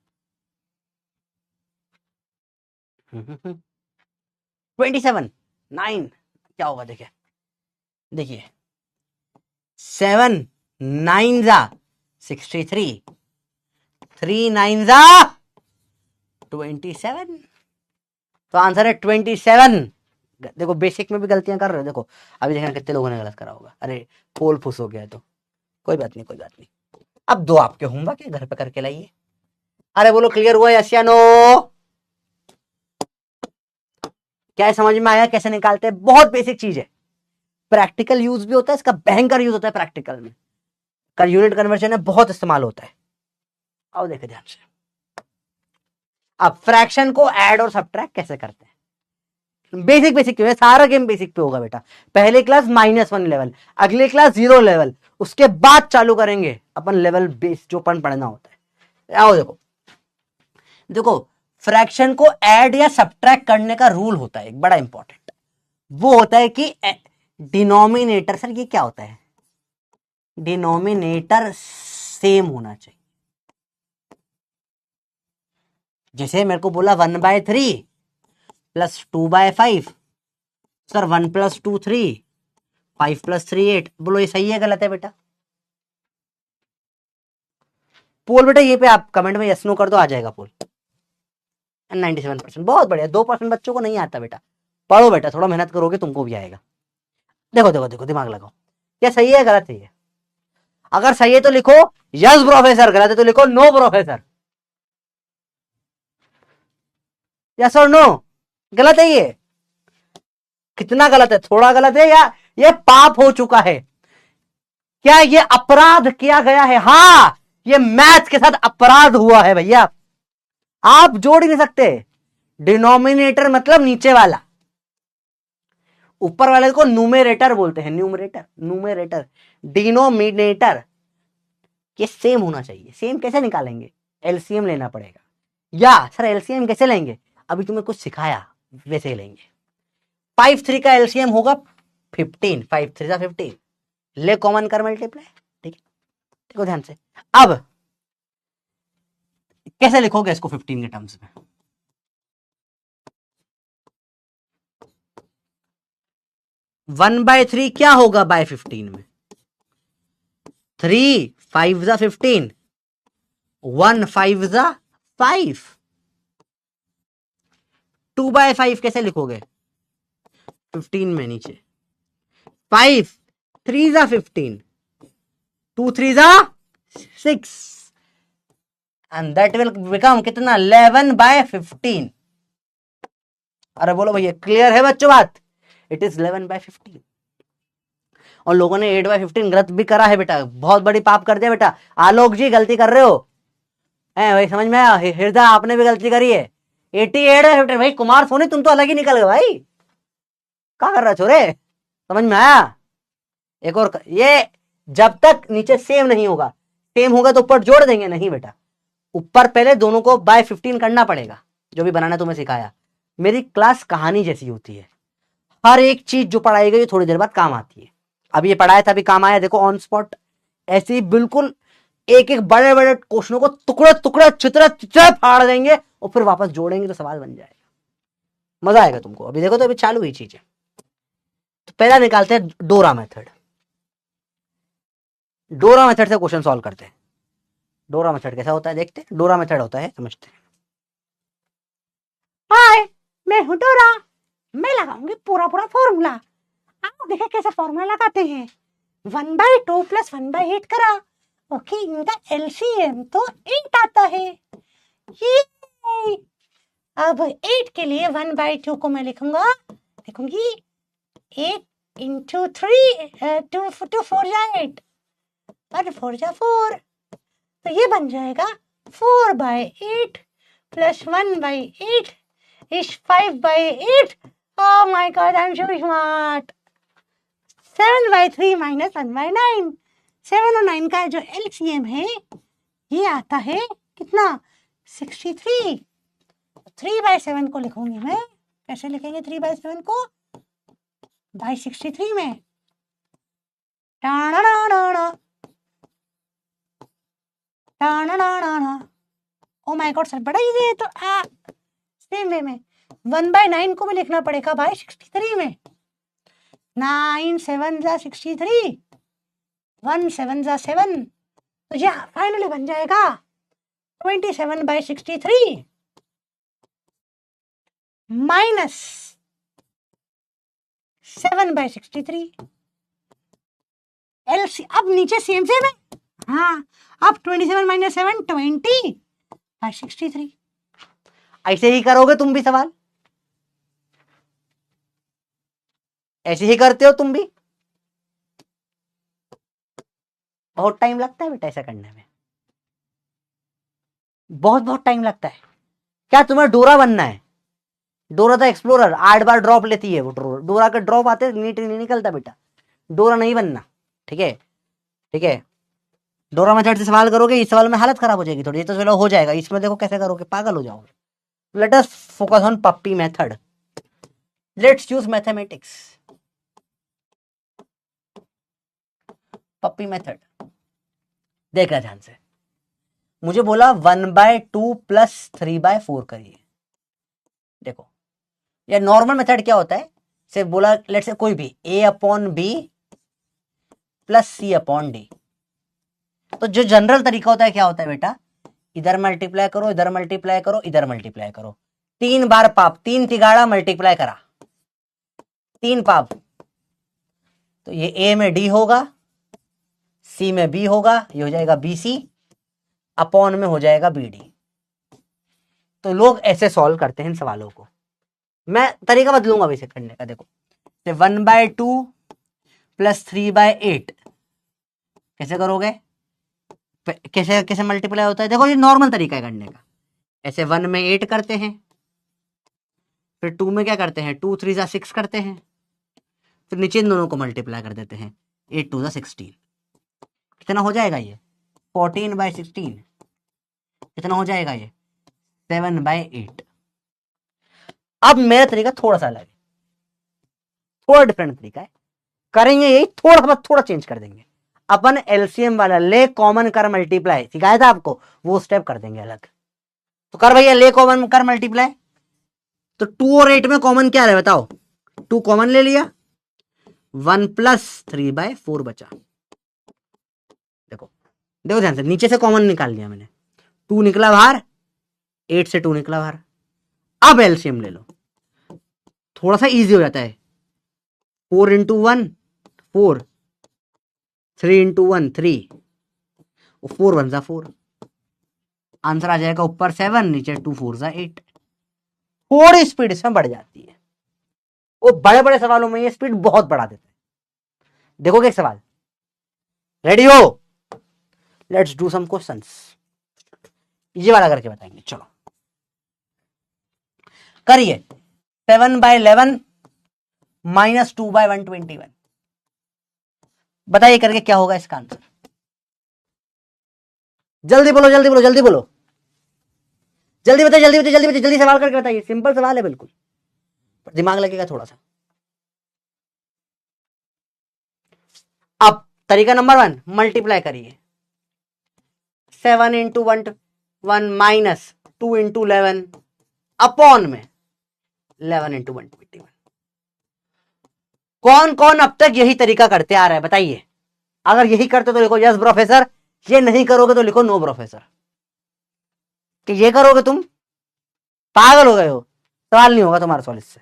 27 9 क्या होगा, देखिए देखिए, 7 9 जा 63, 3 9 जा 27, तो आंसर है 27। देखो बेसिक में भी गलतियां कर रहे हो, देखो अभी देखना कितने लोगों ने गलत करा होगा। अरे पोल फुस हो गया है तो कोई बात नहीं, कोई बात नहीं। अब 2 आपके होमवर्क है, घर पे करके लाइए। अरे बोलो क्लियर हुआ यस या नो, क्या समझ में आया कैसे निकालते हैं, बहुत बेसिक चीज है। प्रैक्टिकल यूज भी होता है इसका, भयंकर यूज होता है प्रैक्टिकल में, का यूनिट कन्वर्जन है, बहुत इस्तेमाल होता है। आओ देखे ध्यान से, अब फ्रैक्शन को ऐड और सब्ट्रैक्ट कैसे करते हैं, बेसिक बेसिक क्यों है, सारा गेम बेसिक पे होगा बेटा। पहले क्लास -1 लेवल, अगले क्लास 0 लेवल, उसके बाद चालू करेंगे अपन लेवल बेस जो अपन पढ़ना होता है। आओ देखो देखो, फ्रैक्शन को ऐड या सब्ट्रैक्ट करने का रूल होता है एक बड़ा इंपॉर्टेंट, वो होता है कि डिनोमिनेटर, सर ये क्या होता है, डिनोमिनेटर सेम होना चाहिए। जैसे मेरे को बोला 1/3 प्लस 2/5, सर 1 + 2 3, 5 + 3 8, बोलो ये सही है गलत है बेटा। पोल बेटा ये पे आप कमेंट में यस नो कर दो, आ जाएगा पोल। 97%, बहुत बढ़िया। 2% बच्चों को नहीं आता बेटा, पढ़ो बेटा, थोड़ा मेहनत करोगे तुमको भी आएगा। देखो देखो देखो, दिमाग लगाओ, क्या सही है गलत है ये, अगर सही है तो लिखो यस प्रोफेसर, गलत है तो लिखो नो प्रोफेसर। यस और नो, गलत है ये, कितना गलत है, थोड़ा गलत है या ये पाप हो चुका है, क्या ये अपराध किया गया है, हाँ ये मैथ के साथ अपराध हुआ है भैया, आप जोड़ ही नहीं सकते। डिनोमिनेटर मतलब नीचे वाला, ऊपर वाले को न्यूमरेटर बोलते हैं, न्यूमरेटर न्यूमरेटर, डिनोमिनेटर ये सेम होना चाहिए। सेम कैसे निकालेंगे, एलसीएम लेना पड़ेगा, या सर एलसीएम कैसे लेंगे, अभी तुम्हें कुछ सिखाया वैसे लेंगे। 5 3 का एलसीएम होगा 15, 5 3 जा 15, ले कॉमन कर मल्टीप्लाई, ठीक है। देखो ध्यान से, अब कैसे लिखोगे इसको 15 के टर्म्स में, वन बाय 3 क्या होगा बाय 15 में, 3 5 जा 15, 1 5 जा 5, 2/5 कैसे लिखोगे 15 में नीचे, 5 3 जा 15, 2 3 जा 6, एंड दैट विल बिकम कितना 11/15। अरे बोलो भैया क्लियर है बच्चों बात, इट इज 11/15। और लोगों ने 8/15 गलत भी करा है बेटा, बहुत बड़ी पाप कर दिया बेटा। आलोक जी गलती कर रहे हो, है भाई, समझ में आया, हृदय आपने भी गलती करी है, 88/15। भाई कुमार सोनी तुम तो अलग ही निकल गए भाई, क्या कर रहा छोरे, समझ में आया। एक और ये जब तक नीचे सेम नहीं होगा, सेम होगा तो ऊपर जोड़ देंगे, नहीं बेटा ऊपर पहले दोनों को बाय 15 करना पड़ेगा, जो भी बनाना तुम्हें सिखाया। मेरी क्लास कहानी जैसी होती है, हर एक चीज जो पढ़ाई गई थोड़ी देर बाद काम आती है। अब ये पढ़ाया था अभी काम आया, देखो ऑन स्पॉट, ऐसे ही बिल्कुल एक एक बड़े बड़े क्वेश्चनों को टुकड़े टुकड़े चित्र चित्र फाड़ देंगे और फिर वापस जोड़ेंगे तो सवाल बन जाएगा, मजा आएगा तुमको। अभी देखो तो अभी चालू हुई चीज है। तो पहला निकालते हैं डोरा मेथड, डोरा मेथड से क्वेश्चन सॉल्व करते हैं। डोरा मेथड कैसा होता है देखते हैं, डोरा मेथड होता है समझते हैं। हाय मैं हूं डोरा, मैं लगाऊंगी पूरा पूरा फॉर्मूला। आओ देखे कैसे फॉर्मूला लगाते हैं। 1/2 + 1/8 करा। ओके, इनका एलसीएम तो 8 आता है। ये अब 8 के लिए 1/2 को मैं लिखूंगी 8 × 3 2 4 जा 8 और 4 जा 4, तो ये बन जाएगा 4/8 + 1/8 is 5/8। Oh my God, I'm so smart। 7/3 - 1/9। 7 और 9 का जो एलसीएम है ये आता है कितना, 63। 3/7 को लिखूंगी मैं, कैसे लिखेंगे 3/7 को, बाई 63 में। ओ माय गॉड सर, बड़ा इजी है। तो सेम वे में 1/9 को भी लिखना पड़ेगा बाई 63 में। 9 7 जा 63, 1 7 जा 7, तो यह फाइनली बन जाएगा 27/63 माइनस 7/63। एलसी अब नीचे सेम सेम है। हाँ, अब 27 - 7 20/63। ऐसे ही करोगे तुम भी सवाल, ऐसे ही करते हो तुम भी। बहुत टाइम लगता है बेटा ऐसा करने में, बहुत बहुत टाइम लगता है। क्या तुम्हें डोरा बनना है? Dora the explorer 8 bar drop लेती है वो। डोरा के ड्रॉप आते नीट नहीं निकलता बेटा, डोरा नहीं बनना। ठीक है, ठीक है। डोरा मेथड से सवाल करोगे, इस सवाल में हालत खराब हो जाएगी थोड़ी। ये तो चलो हो जाएगा, इसमें देखो कैसे करोगे, पागल हो जाओगे। Let us focus on puppy method. Let's choose mathematics. Puppy method देखना ध्यान से। मुझे बोला 1/2 + 3/4 करिए। देखो ये नॉर्मल मेथड क्या होता है, सिर्फ बोला लेट्स से कोई भी A/B + C/D। तो जो जनरल तरीका होता है क्या होता है बेटा, इधर मल्टीप्लाई करो, इधर मल्टीप्लाई करो, इधर मल्टीप्लाई करो। 3 बार पाप, 3 तिगाड़ा मल्टीप्लाई करा, 3 पाप। तो ये A में D होगा, C में B होगा, ये हो जाएगा BC, अपॉन में हो जाएगा BD। तो लोग ऐसे सॉल्व करते हैं इन सवालों को। मैं तरीका बदलूंगा अब इसे करने का। देखो 1/2 + 3/8 कैसे करोगे, कैसे कैसे मल्टीप्लाई होता है। देखो ये नॉर्मल तरीका है करने का। ऐसे 1 में 8 करते हैं, फिर 2 में क्या करते हैं, 2 3 जा 6 करते हैं, फिर नीचे इन दोनों को मल्टीप्लाई कर देते हैं, 8 2 जा 16। कितना हो जाएगा ये, 14/16। कितना हो जाएगा ये, 7/8। अब मेरा तरीका थोड़ा सा अलग है, थोड़ा डिफरेंट तरीका है। करेंगे यही, थोड़ा चेंज कर देंगे। अपन एलसीएम वाला ले कॉमन कर मल्टीप्लाई सिखाया था आपको, वो स्टेप कर देंगे अलग। तो कर भैया, ले कॉमन कर मल्टीप्लाई। तो 2 और 8 में कॉमन क्या है बताओ, 2 कॉमन ले लिया, 1 + 3/4 बचा। देखो देखो ध्यान से, नीचे से कॉमन निकाल लिया मैंने, 2 निकला बाहर, 8 से 2 निकला बाहर। अब एलसीएम ले लो, थोड़ा सा इजी हो जाता है। 4 × 1 4, 3 × 1 3, 4 1 जा 4। आंसर आ जाएगा ऊपर 7, नीचे 2 4 जा 8। थोड़ी स्पीड इसमें बढ़ जाती है, वो बड़े बड़े सवालों में ये स्पीड बहुत बढ़ा देते हैं। देखोगे एक सवाल, रेडी हो, लेट्स डू सम क्वेश्चंस। ये वाला करके बताएंगे, चलो करिए। 7/11 - 2/121 बताइए करके क्या होगा इसका आंसर। जल्दी बोलो जल्दी बोलो जल्दी बोलो, जल्दी बताइए जल्दी बताइए जल्दी बताइए, जल्दी सवाल करके बताइए। सिंपल सवाल है बिल्कुल, पर दिमाग लगेगा थोड़ा सा। अब तरीका नंबर 1, मल्टीप्लाई करिए। 7 × 1 माइनस 2 × 11 अपॉन में 11 × 121। कौन कौन अब तक यही तरीका करते आ रहा है बताइए। अगर यही करते तो लिखो यस प्रोफेसर, ये नहीं करोगे तो लिखो नो प्रोफेसर। कि ये करोगे तुम, पागल हो गए हो। सवाल नहीं होगा तुम्हारा सवाल इससे,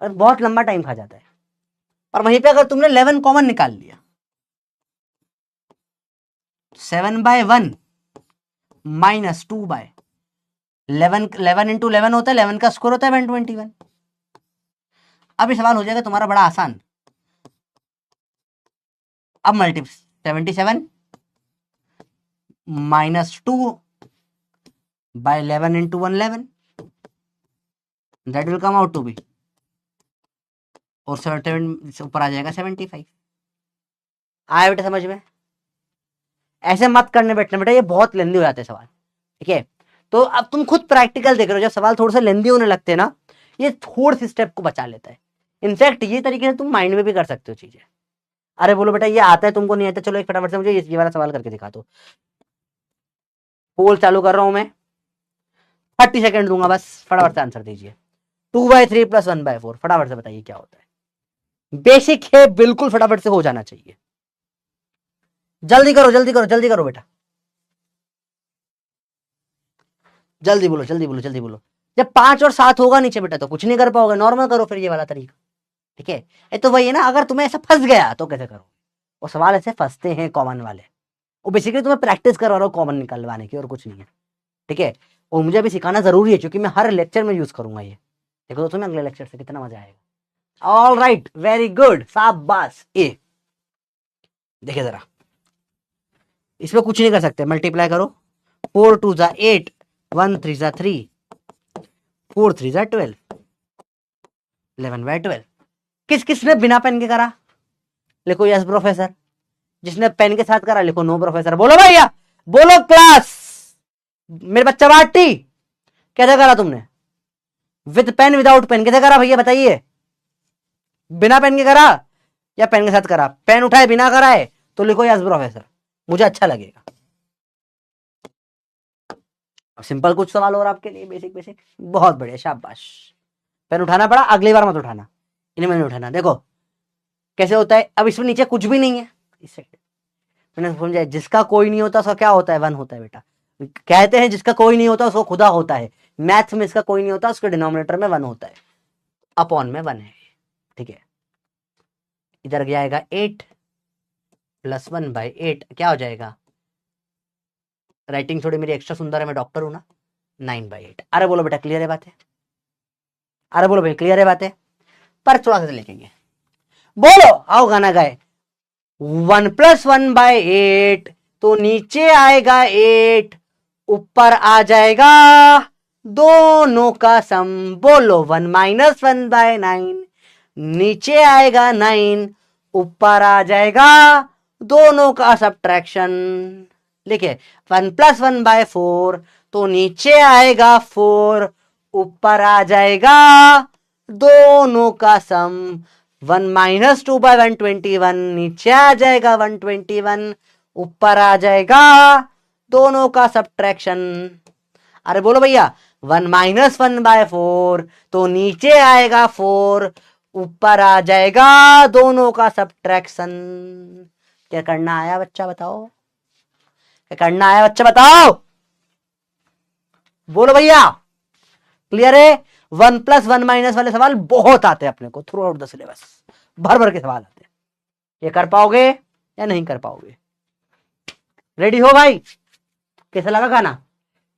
और बहुत लंबा टाइम खा जाता है। पर वहीं पे अगर तुमने 11 कॉमन निकाल लिया, 7/1 माइनस 2/11, 11 इंटू 11 होता है, 11 का स्क्वायर होता है 121। अब ये सवाल हो जाएगा तुम्हारा बड़ा आसान। अब multiple 77 minus 2/11 into 111, that will come out to be, और 7 ऊपर आ जाएगा 75। आया बेटा समझ में? ऐसे मत करने बैठने बेटा, ये बहुत लेंदी हो जाते हैं सवाल, ठीक है? तो अब तुम खुद प्रैक्टिकल देख रहे हो, जब सवाल थोड़े से लेंदी होने लगते हैं ना, ये थोड़ी सी स्टेप को बचा लेता है। इनफैक्ट ये तरीके से तुम माइंड में भी कर सकते हो चीजें। अरे बोलो बेटा ये आता है तुमको नहीं आता, चलो एक फटाफट से मुझे ये वाला सवाल करके दिखा दो। पोल चालू कर रहा हूं मैं, 30 सेकंड दूंगा बस, फटाफट से आंसर दीजिए। 2/3 प्लस 1/4, फटाफट से बताइए क्या होता है। बेसिक है बिल्कुल, फटाफट से हो जाना चाहिए। जल्दी करो जल्दी करो जल्दी करो बेटा, जल्दी बोलो जल्दी बोलो जल्दी बोलो। जब 5 और 7 होगा नीचे बेटा तो कुछ नहीं कर पाओगे, नॉर्मल करो फिर ये वाला तरीका, ठीक है? ये तो वही है ना, अगर तुम्हें ऐसा फंस गया तो कैसे करो? वो सवाल ऐसे फंसते हैं कॉमन वाले, वो बेसिकली तुम्हें प्रैक्टिस करवा रहा हूँ कॉमन निकलवाने की, और कुछ नहीं है, ठीक है? और मुझे अभी सिखाना जरूरी है क्योंकि मैं हर लेक्चर में यूज करूंगा ये। देखो तो तुम्हें अगले लेक्चर से कितना मजा आएगा। ऑल राइट, वेरी गुड, शाबाश। ए देखिए जरा, इसमें कुछ नहीं कर सकते, मल्टीप्लाई करो। 4 2 जा 8, 1 3 जा 3, 4 3 जा 12, 11/12। किस किसने बिना पेन के करा? लिखो यस प्रोफेसर। जिसने पेन के साथ करा लिखो नो प्रोफेसर। बोलो भैया, बोलो क्लास। मेरे बच्चा बाटी, कैसे करा तुमने? विद पेन विदाउट पेन कैसे करा भैया बताइए? बिना पेन के करा या पेन के साथ करा? पेन उठाए बिना कराए तो लिखो यस प्रोफेसर, मुझे अच्छा लगेगा। सिंपल कुछ सवाल और आपके लिए, बेसिक बेसिक, बहुत बढ़िया, शाबाश। पेन उठाना पड़ा, अगली बार मत उठाना, इनमें नहीं उठाना। देखो कैसे होता है, अब इसमें नीचे कुछ भी नहीं है, इससे मैंने समझा, जिसका कोई नहीं होता उसका क्या होता है? 1 होता है बेटा। कहते हैं जिसका कोई नहीं होता उसको खुदा होता है, मैथ्स में इसका कोई नहीं होता, उसके डिनोमिनेटर में 1 होता है, अपॉन में 1 है, ठीक है? इधर जाएगा 8 प्लस 1/8, क्या हो जाएगा? राइटिंग थोड़ी मेरी एक्स्ट्रा सुंदर है, मैं डॉक्टर हूं ना। 9/8। अरे बोलो बेटा क्लियर है बात है? अरे बोलो भाई क्लियर है बात है? पर थोड़ा सा लिखेंगे, बोलो आओ गाना गाए। 1 + 1/8 तो नीचे आएगा 8, ऊपर आ जाएगा दोनों का सम। बोलो 1 - 1/9, नीचे आएगा 9, ऊपर आ जाएगा दोनों का सब्ट्रैक्शन। लिखे 1 + 1/4 तो नीचे आएगा 4, ऊपर आ जाएगा दोनों का सम। 1 - 2/121 नीचे आ जाएगा 121, ऊपर आ जाएगा दोनों का सब्ट्रैक्शन। अरे बोलो भैया 1 - 1/4 तो नीचे आएगा 4, ऊपर आ जाएगा दोनों का सब्ट्रैक्शन। क्या करना आया बच्चा बताओ? क्या करना आया बच्चा बताओ? बोलो भैया क्लियर है? 1 + 1 - वाले सवाल बहुत आते हैं अपने को थ्रू आउट द सिलेबस, भर भर के सवाल आते हैं। ये कर पाओगे या नहीं कर पाओगे? रेडी हो भाई? कैसा लगा गाना?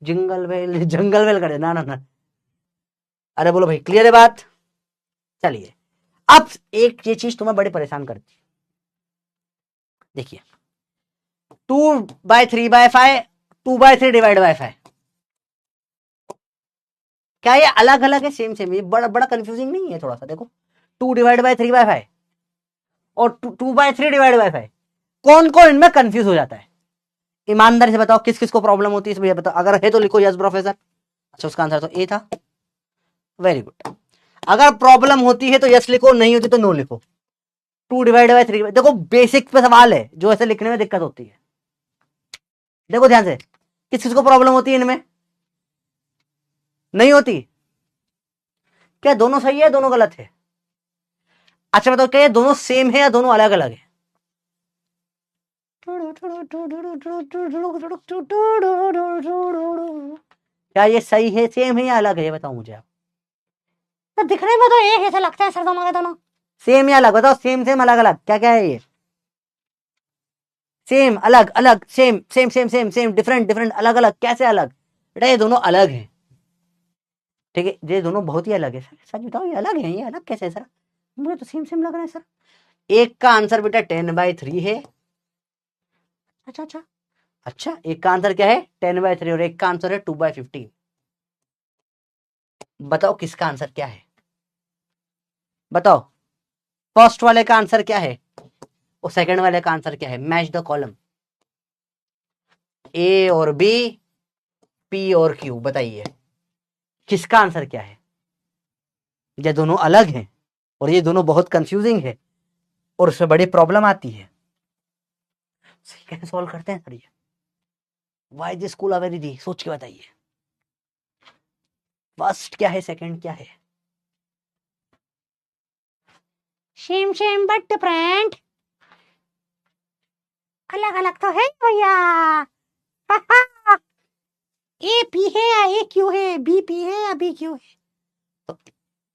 जिंगल बेल जंगल बेल करे ना ना ना। अरे बोलो भाई क्लियर है बात? चलिए अब एक ये चीज तुम्हें बड़ी परेशान करती है, देखिए 2/3/5, 2/3 डिवाइड बाय 5, क्या ये अलग अलग है? सेम सेम, ये बड़ा बड़ा कंफ्यूजिंग नहीं है थोड़ा सा? देखो 2/3/5 और 2/3 डिवाइड बाय 5, कौन कौन इनमें कंफ्यूज हो जाता है? ईमानदारी से बताओ किस किस को प्रॉब्लम होती है? भैया बताओ, अगर है तो लिखो यस प्रोफेसर। अच्छा उसका आंसर तो ए था, वेरी गुड। अगर प्रॉब्लम होती है तो यस लिखो, नहीं होती तो नो लिखो। 2/3, देखो बेसिक पे सवाल है जो ऐसे लिखने में दिक्कत होती है। देखो ध्यान से, किस किस को प्रॉब्लम होती है इनमें? नहीं होती? क्या दोनों सही है दोनों गलत है? अच्छा बताओ क्या ये दोनों सेम है या दोनों अलग अलग है? क्या ये सही है, सेम है या अलग है, ये बताओ मुझे आप। तो दिखने में तो एक जैसे लगता है सर दोनों के दोनों। सेम या अलग बताओ, सेम सेम अलग अलग क्या क्या है ये? सेम अलग अलग same same same same same different different अलग अलग, कैसे अलग बेटा? ये दोनों अलग हैं, ठीक है, ये दोनों बहुत ही अलग है सर। सच बताओ ये अलग है, ये अलग कैसे है सर? मुझे तो सेम सेम लग रहा है सर। एक का आंसर बेटा 10/3 है। अच्छा अच्छा। अच्छा, एक का आंसर क्या है 10/3 और एक का आंसर है 2/15। बताओ किसका आंसर क्या है? बताओ, फर्स्ट वाले का आंसर क्या है और सेकंड वाले का आंसर क्या है? मैच द कॉलम, ए और बी, पी और क्यू, बताइए किसका आंसर क्या है? ये दोनों अलग हैं और ये दोनों बहुत कंफ्यूजिंग है और उसमें बड़ी प्रॉब्लम आती है। कैसे सॉल्व करते हैं सर ये? वाई दिस स्कूल वेरी दी, सोच के बताइए। फर्स्ट क्या है, सेकंड क्या है? Same but different. अलग अलग तो है भैया। ए पी है या ए क्यू है, बी पी है या बी क्यू है?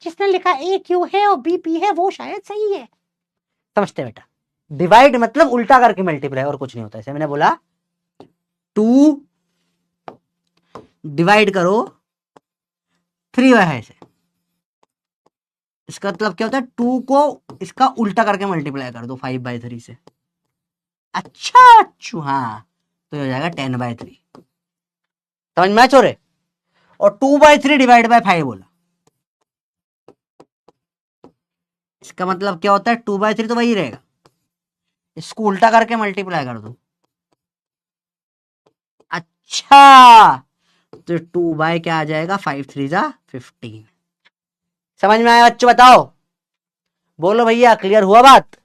जिसने लिखा ए क्यू है और बी पी है वो शायद सही है। समझते बेटा, डिवाइड मतलब उल्टा करके मल्टीप्लाई, और कुछ नहीं होता। ऐसे मैंने बोला 2 डिवाइड करो 3 है ऐसे, इसका मतलब क्या होता है 2 को इसका उल्टा करके मल्टीप्लाई कर दो 5/3 से। अच्छा अच्छू, हाँ, तो ये हो जाएगा 10/3। समझ में छोरे? और 2/3 डिवाइड बाय 5 बोला, इसका मतलब क्या होता है 2/3 तो वही रहेगा, इसको उल्टा करके मल्टीप्लाई कर दो। अच्छा, तो 2 क्या आ जाएगा, 5×3 = 15। समझ में आया बच्चों? बताओ, बोलो भैया, क्लियर हुआ बात?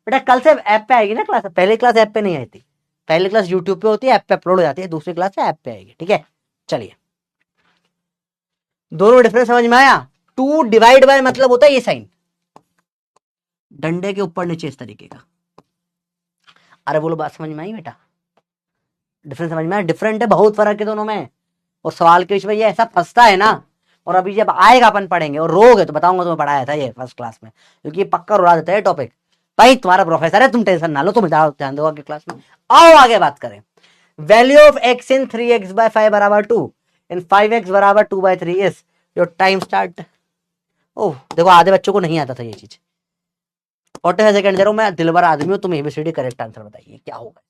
बेटा कल से ऐप पे आएगी ना क्लास, पहली क्लास ऐप पे नहीं आई थी, पहली क्लास यूट्यूब पे होती है, ऐप पे अपलोड हो जाती है, दूसरी क्लास ऐप पे आएगी, ठीक है? चलिए, दोनों डिफरेंस समझ में आया? 2 डिवाइड बाय मतलब होता है ये साइन, डंडे के ऊपर नीचे इस तरीके का। अरे बोलो, बात समझ में आई बेटा? डिफरेंस समझ में आया? डिफरेंट है, बहुत फर्क है दोनों में, और सवाल के बीच में ये ऐसा फंसता है ना, और अभी जब आएगा अपन पढ़ेंगे और रोगे तो बताऊंगा तुम्हें पढ़ाया था ये फर्स्ट क्लास में, क्योंकि ये पक्का रुला देता है टॉपिक। भाई तुम्हारा प्रोफेसर है, तुम टेंशन ना लो, तुम ध्यान दो आगे क्लास में। आओ आगे बात करें। Value of x in 3x/5 = 2 इन 5x = 2/3 is your time start. Oh देखो, आधे बच्चों को नहीं आता था ये चीज। 45 सेकंड दे रहा हूं मैं, दिलबर आदमी हूं, तुम एबीसीडी करेक्ट आंसर बताइए क्या होगा,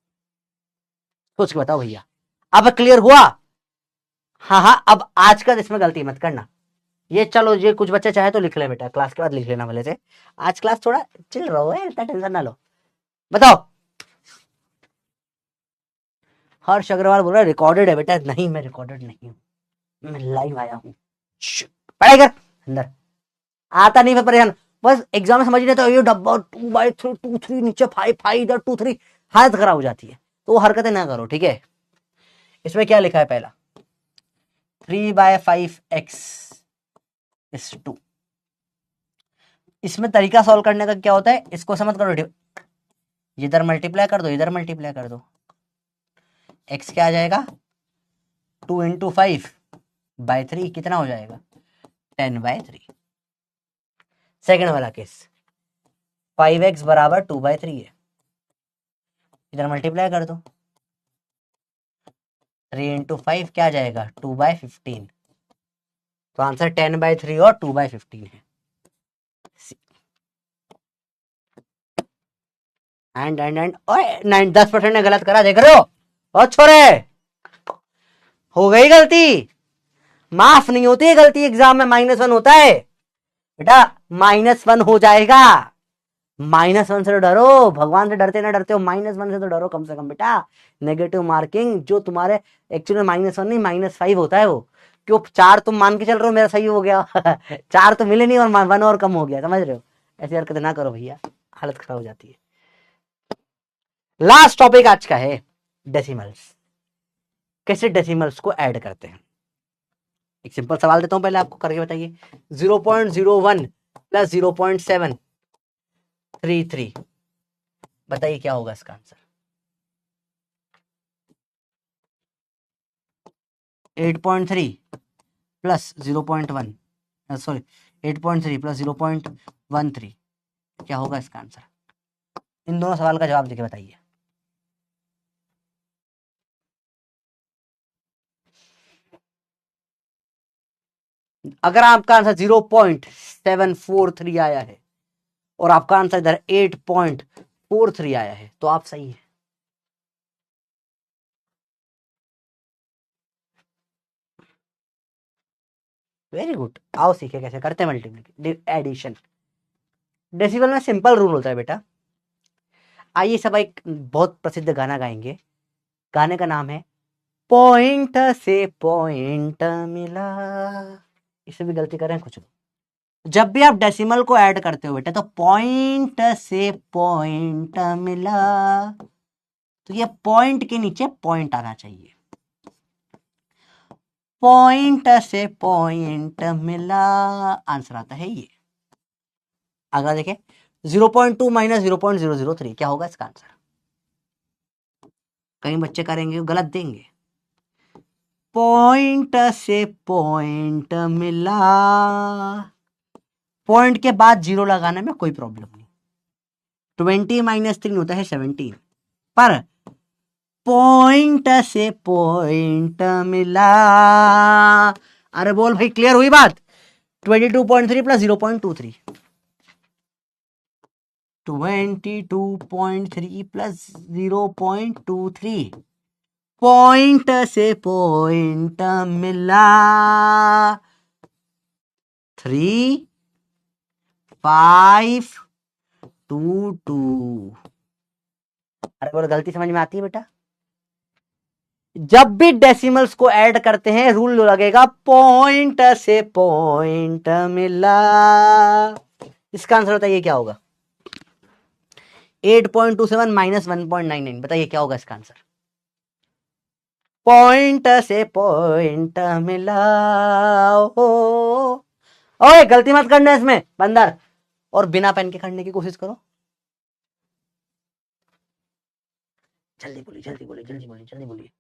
सोच के बताओ भैया। अब क्लियर हुआ? हाँ हाँ, अब आज का इसमें गलती मत करना। ये चलो, ये कुछ बच्चे चाहे तो लिख ले बेटा, क्लास के बाद लिख लेना भले से, आज क्लास थोड़ा चिल रहो है, इतना टेंशन ना लो। बताओ, हर्ष अग्रवाल बोल रहा है रिकॉर्डेड है बेटा, नहीं मैं रिकॉर्डेड नहीं हूँ, मैं लाइव आया हूँ। पढ़ाई कर अंदर, आता नहीं मैं परेशान, बस एग्जाम में समझ नहीं तो ये डब्बा 2/3 2 3 नीचे 5 5 इधर 2 3, हालत खराब हो जाती है, तो वो हरकतें ना करो, ठीक है? इसमें क्या लिखा है पहला, 3/5x is 2। इसमें तरीका सॉल्व करने का क्या होता है, इसको समझ करो, इधर मल्टीप्लाई कर दो, इधर मल्टीप्लाई कर दो, x क्या आ जाएगा 2 × 5/3 कितना हो जाएगा 10/3। सेकंड वाला केस 5x = 2/3 है, इधर मल्टीप्लाई कर दो, 3 × 5 क्या आ जाएगा 2/15, तो आंसर 10/3 और 2/15 है। एंड 10% ने गलत करा, देख रहे हो? और छोरे, हो गई गलती, माफ नहीं होती है गलती, एग्जाम में -1 होता है बेटा, -1 हो जाएगा। -1 से डरो, भगवान से डरते ना डरते हो, -1 से तो डरो कम से कम बेटा। नेगेटिव मार्किंग जो तुम्हारे एक्चुअली -1 नहीं -5 होता है वो, क्यों 4 तुम मान के चल रहे हो मेरा सही हो गया 4 तो मिले नहीं और 1 और कम हो गया, समझ रहे हो? ऐसी हरकत ना करो भैया, हालत खराब हो जाती है। लास्ट टॉपिक आज का है डेसिमल्स, कैसे डेसिमल्स को ऐड करते हैं। एक सिंपल सवाल देता हूं, पहले आपको करके बताइए। 0.01 + 0.733, बताइए क्या होगा इसका आंसर। 8.3 प्लस 0.1, सॉरी 8.3 प्लस 0.13, क्या होगा इसका आंसर? इन दोनों सवाल का जवाब देके बताइए। अगर आपका आंसर 0.743 आया है और आपका आंसर इधर 8.43 आया है तो आप सही है। Very good. आओ सीखे कैसे करते हैं मल्टीप्लिकेशन एडिशन। डेसिमल में सिंपल रूल होता है बेटा। आइए सब एक बहुत प्रसिद्ध गाना गाएंगे। गाने का नाम है पॉइंट से पॉइंट मिला। इससे भी गलती करें कुछ। जब भी आप डेसिमल को ऐड करते हो बेटा तो पॉइंट से पॉइंट मिला, तो ये पॉइंट के नीचे पॉइंट आना चाहिए। पॉइंट से पॉइंट मिला, आंसर आता है ये। अगला देखें 0.2 माइनस 0.003, क्या होगा इसका आंसर? कई बच्चे करेंगे गलत देंगे। पॉइंट से पॉइंट मिला, पॉइंट के बाद जीरो लगाने में कोई प्रॉब्लम नहीं। 20 माइनस 3 होता है 17, पर पॉइंट से पॉइंट मिला। अरे बोल भाई, क्लियर हुई बात? 22.3 प्लस 0.23, 22.3 प्लस 0.23, पॉइंट से पॉइंट मिला। 3 5 2 2। अरे बोल, गलती समझ में आती है बेटा? जब भी डेसिमल्स को ऐड करते हैं रूल लगेगा पॉइंट से पॉइंट मिला। इसका आंसर बताइए क्या होगा? 8.27 माइनस 1.99, बताइए क्या होगा इसका आंसर? पॉइंट से पॉइंट मिला। ओए गलती मत करना इसमें बंदर, और बिना पेन के करने की कोशिश करो। जल्दी बोलिए, जल्दी बोलिए, जल्दी बोलिए, जल्दी बोलिए।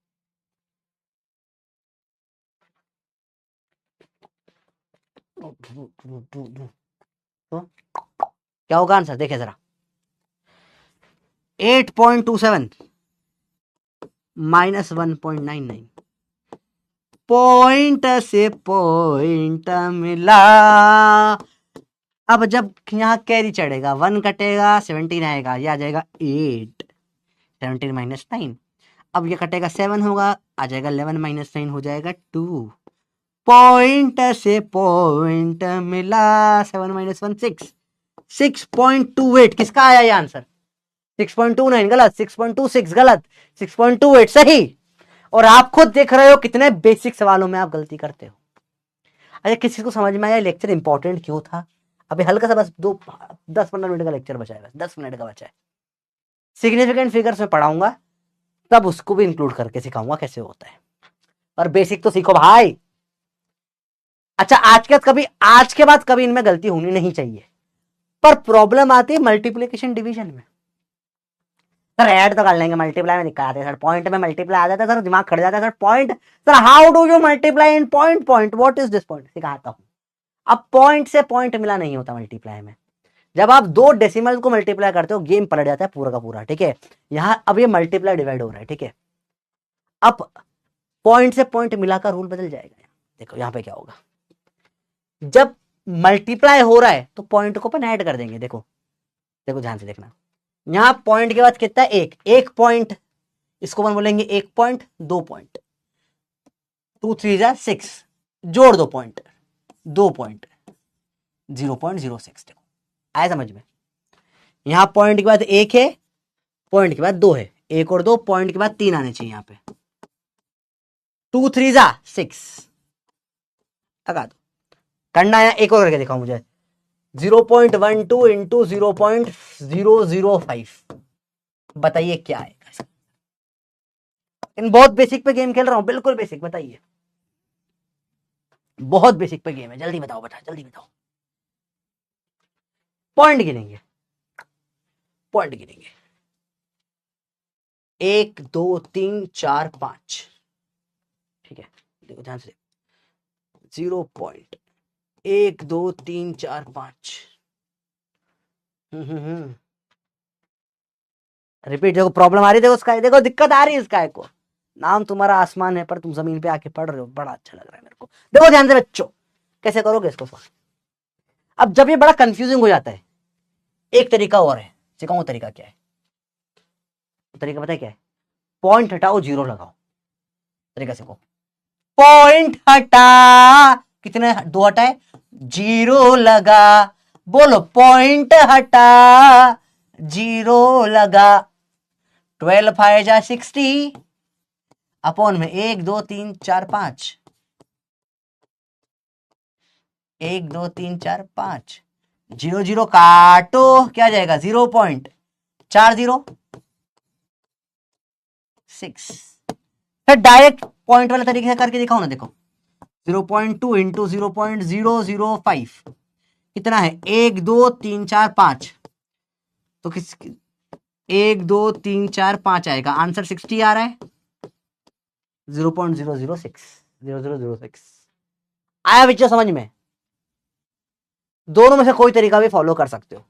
तो क्या होगा आंसर? देखिए जरा, 8.27 माइनस 1.99, पॉइंट से पॉइंट मिला। अब जब यहां कैरी चढ़ेगा 1 कटेगा 17 आएगा, ये आ जाएगा 8, 17 माइनस 9। अब ये कटेगा 7 होगा, आ जाएगा 11 माइनस 9 हो जाएगा 2। पॉइंट से पॉइंट मिला, 7 माइनस 1 6, 6.28। किसका आया ये आंसर? 6.29 गलत, 6.26 गलत, 6.28 सही। और आप खुद देख रहे हो कितने बेसिक सवालों में आप गलती करते हो। अरे किसी को समझ में आया लेक्चर इंपॉर्टेंट क्यों था? अभी हल्का सा बस 10-15 मिनट का लेक्चर बचा है, बस 10 मिनट का बचा है। सिग्निफिकेंट फिगर्स में पढ़ाऊंगा, तब उसको भी इंक्लूड करके सिखाऊंगा कैसे होता है। और बेसिक तो सीखो भाई। अच्छा, आज के बाद कभी इनमें गलती होनी नहीं चाहिए। पर प्रॉब्लम आती है मल्टीप्लिकेशन डिवीजन में। सर ऐड तो कर लेंगे, मल्टीप्लाई में दिक्कत आती है सर, पॉइंट में मल्टीप्लाई आ जाता है सर, दिमाग खड़ जाता है sir. Point sir, how do you multiply in point? Point what is this point, सिखाता हूं। अब पॉइंट से पॉइंट मिला नहीं होता मल्टीप्लाई में। जब आप दो डेसिमल को मल्टीप्लाई करते हो गेम पलट जाता है पूरा का पूरा, ठीक है। यहां अब ये मल्टीप्लाई डिवाइड हो रहा है, ठीक है। अब पॉइंट से पॉइंट मिला का रूल बदल जाएगा। देखो यहां पे क्या होगा, जब मल्टीप्लाई हो रहा है तो पॉइंट को अपन ऐड कर देंगे। देखो देखो ध्यान से देखना, यहां पॉइंट के बाद कितना है? एक पॉइंट, इसको अपन बोलेंगे 1 पॉइंट, 2 पॉइंट, 2 3 जा 6, जोड़ दो पॉइंट, 2 पॉइंट, 0.06। देखो आया समझ में? यहां पॉइंट के बाद 1 है, पॉइंट के बाद 2 है, 1 और 2, पॉइंट के बाद 3 आने चाहिए यहां पे। 2 3 जा 6, लगा दो। करना है एक और करके दिखाओ मुझे, 0.12 इंटू 0.005, बताइए क्या आएगा? इन बहुत बेसिक पे गेम खेल रहा हूं, बिल्कुल बेसिक, बताइए। बहुत बेसिक पे गेम है, जल्दी बताओ बेटा, जल्दी बताओ। पॉइंट गिनेंगे, पॉइंट गिनेंगे, 1 2 3 4 5, ठीक है। देखो ध्यान से, 0.1234 रिपीट। देखो प्रॉब्लम आ रही है, देखो स्काई, देखो दिक्कत आ रही है स्काई को। नाम तुम्हारा आसमान है पर तुम जमीन पे आके पढ़ रहे हो, बड़ा अच्छा लग रहा है मेरे को। देखो ध्यान से बच्चों, कैसे करोगे इसको सॉल्व। अब जब ये बड़ा कंफ्यूजिंग हो जाता है, एक तरीका और है, सिखाऊं तरीका क्या है। तरीका पता है क्या है? पॉइंट हटाओ, जीरो लगाओ। तरीका सीखो। पॉइंट हटा, कितने दो हटाए, जीरो लगा। बोलो पॉइंट हटा, जीरो लगा। 12 5 जा 60 अपॉन में 1 2 3 4 5, 1 2 3 4 5, जीरो जीरो काटो, क्या जाएगा 0.40 6। फिर डायरेक्ट पॉइंट वाले तरीके से करके दिखाओ ना। देखो 0.2 इंटू 0.005 कितना है, 1 2 3 4 5। तो किस 1 2 3 4 5 आएगा, आंसर 60 आ रहा है। 0.006 आया बच्चों समझ में? दोनों में से कोई तरीका भी फॉलो कर सकते हो।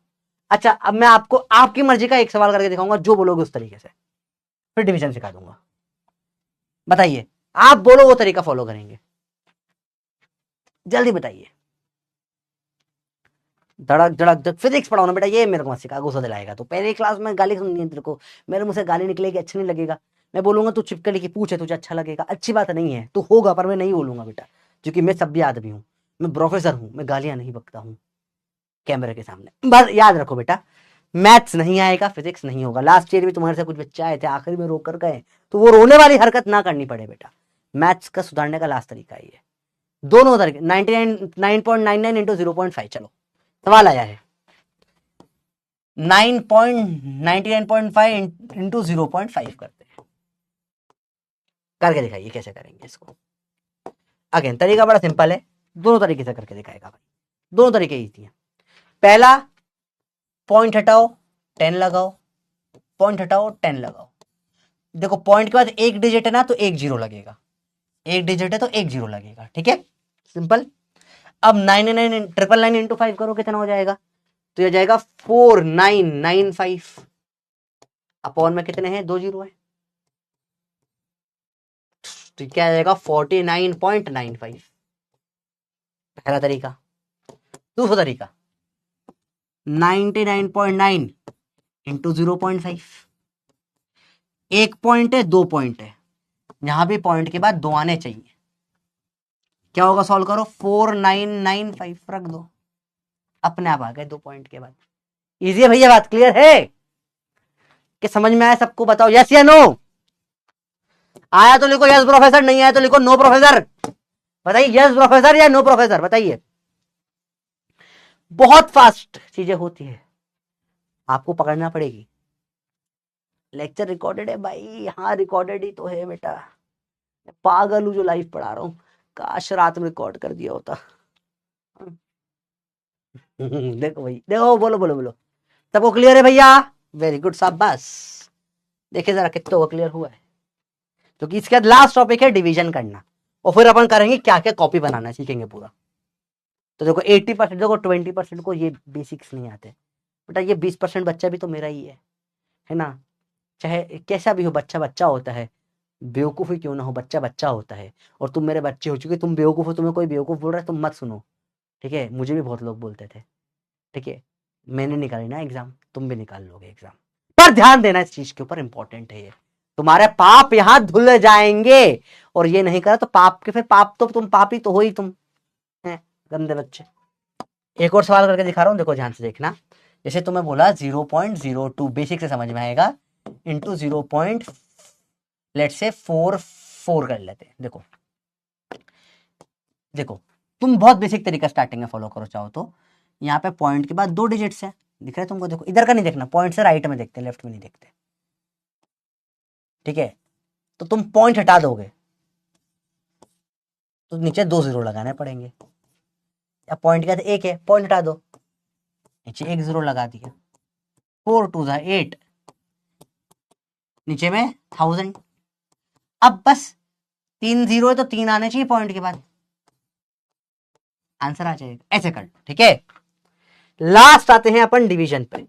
अच्छा अब मैं आपको आपकी मर्जी का एक सवाल करके दिखाऊंगा, जो बोलोगे उस तरीके से फिर डिवीजन सिखा दूंगा। बताइए, आप बोलो वो तरीका फॉलो करेंगे, जल्दी बताइए। धड़क धड़क धड़क। फिजिक्स पढ़ाओ ना बेटा, ये मेरे को मत सिखा, गुस्सा दिलाएगा। तो पहले क्लास में गाली सुननी है तेरे को, मेरे मुंह से गाली निकलेगी, अच्छा नहीं लगेगा। मैं बोलूंगा तू चिपकली की पूछ है, तुझे अच्छा लगेगा, अच्छी बात नहीं है, तू होगा पर मैं नहीं बोलूंगा बेटा, क्योंकि मैं सभ्य आदमी हूँ, मैं प्रोफेसर हूँ, मैं गालियां नहीं बकता हूँ कैमरे के सामने। बस याद रखो बेटा, मैथ्स नहीं आएगा, फिजिक्स नहीं होगा। लास्ट ईयर भी तुम्हारे से कुछ बच्चे आए थे, आखिर में रोक कर गए, तो वो रोने वाली हरकत ना करनी पड़े बेटा। मैथ्स का सुधारने का लास्ट तरीका ही है। दोनों तरीके 9.99 इंटू 0.5। चलो सवाल आया है 9.99.5 इंटू 0.5 करते हैं, करके दिखाइए कैसे करेंगे इसको। अगेन तरीका बड़ा सिंपल है, दोनों तरीके से करके दिखाएगा भाई, दोनों तरीके इजी हैं। पहला, पॉइंट हटाओ 10 लगाओ, पॉइंट हटाओ 10 लगाओ। देखो पॉइंट के बाद एक डिजिट है ना, तो एक जीरो लगेगा, एक डिजिट है तो एक जीरो लगेगा, ठीक है सिंपल। अब 999 इंटू 5 करो, कितना हो जाएगा, तो यह जाएगा 4995 अपॉन में कितने हैं, दो जीरो है, तो क्या जाएगा 49.95। पहला तरीका। दूसरा तरीका 99.9 इंटू 0.5। एक पॉइंट है, दो पॉइंट है, यहां भी पॉइंट के बाद दो आने चाहिए। क्या होगा, सॉल्व करो, 4995 रख दो, अपने आप आ गए दो पॉइंट के बाद। इजी है भैया, बात क्लियर है कि समझ में आया सबको? बताओ यस या नो। आया तो लिखो यस प्रोफेसर, नहीं आया तो लिखो नो प्रोफेसर। बताइए यस प्रोफेसर या नो प्रोफेसर, बताइए। बहुत फास्ट चीजें होती है, आपको पकड़ना पड़ेगी। लेक्चर रिकॉर्डेड है भाई, हाँ रिकॉर्डेड ही तो है बेटा, पागल हूं जो लाइव पढ़ा रहा हूं, काश रात में रिकॉर्ड कर दिया होता। देखो भाई, देखो बोलो बोलो बोलो, सबको क्लियर है भैया? वेरी गुड शाबाश। देखिए जरा कितने को क्लियर हुआ है, क्योंकि इसके बाद लास्ट टॉपिक है डिवीजन करना, और फिर अपन करेंगे क्या क्या कॉपी बनाना सीखेंगे पूरा। तो देखो 80%, देखो 20% को ये बेसिक्स नहीं आते बेटा, ये 20% बच्चा भी तो मेरा ही है ना। चाहे कैसा भी हो, बच्चा बच्चा होता है, बेवकूफ ही क्यों ना हो, बच्चा बच्चा होता है। और तुम मेरे बच्चे हो, चुके तुम बेवकूफ हो, तुम्हें कोई बेवकूफ बोल रहा है तुम मत सुनो, ठीक है। मुझे भी बहुत लोग बोलते थे, ठीक है। मैंने निकाली ना एग्जाम, तुम भी निकाल लोगे एग्जाम, पर ध्यान देना इस चीज के ऊपर, इंपॉर्टेंट है ये। तुम्हारे पाप यहां धुल जाएंगे, और ये नहीं करा तो पाप के, फिर पाप तो तुम पापी तो हो ही तुम, है गंदे बच्चे। एक और सवाल करके दिखा रहा हूं, देखो ध्यान से देखना। जैसे तुम्हें बोला 0.02, बेसिक से समझ में आएगा, इंटू 0. लेट से 4 कर लेते हैं। देखो देखो, तुम बहुत बेसिक तरीका स्टार्टिंग में फॉलो करो चाहो तो। यहाँ पे पॉइंट के बाद दो डिजिट्स है, दिख रहा है तुमको? देखो इधर का नहीं देखना, पॉइंट से राइट में देखते, लेफ्ट में नहीं देखते, ठीक है। तो तुम पॉइंट हटा दोगे तो नीचे दो जीरो लगाने पड़ेंगे। या पॉइंट के बाद एक है, पॉइंट हटा दो, नीचे एक जीरो लगा दिया, 4 2 8, नीचे में 1000। अब बस 3 0 है तो 3 आने चाहिए पॉइंट के बाद, आंसर आ जाएगा। ऐसे कर लो, ठीक है। लास्ट आते हैं अपन डिवीजन पे।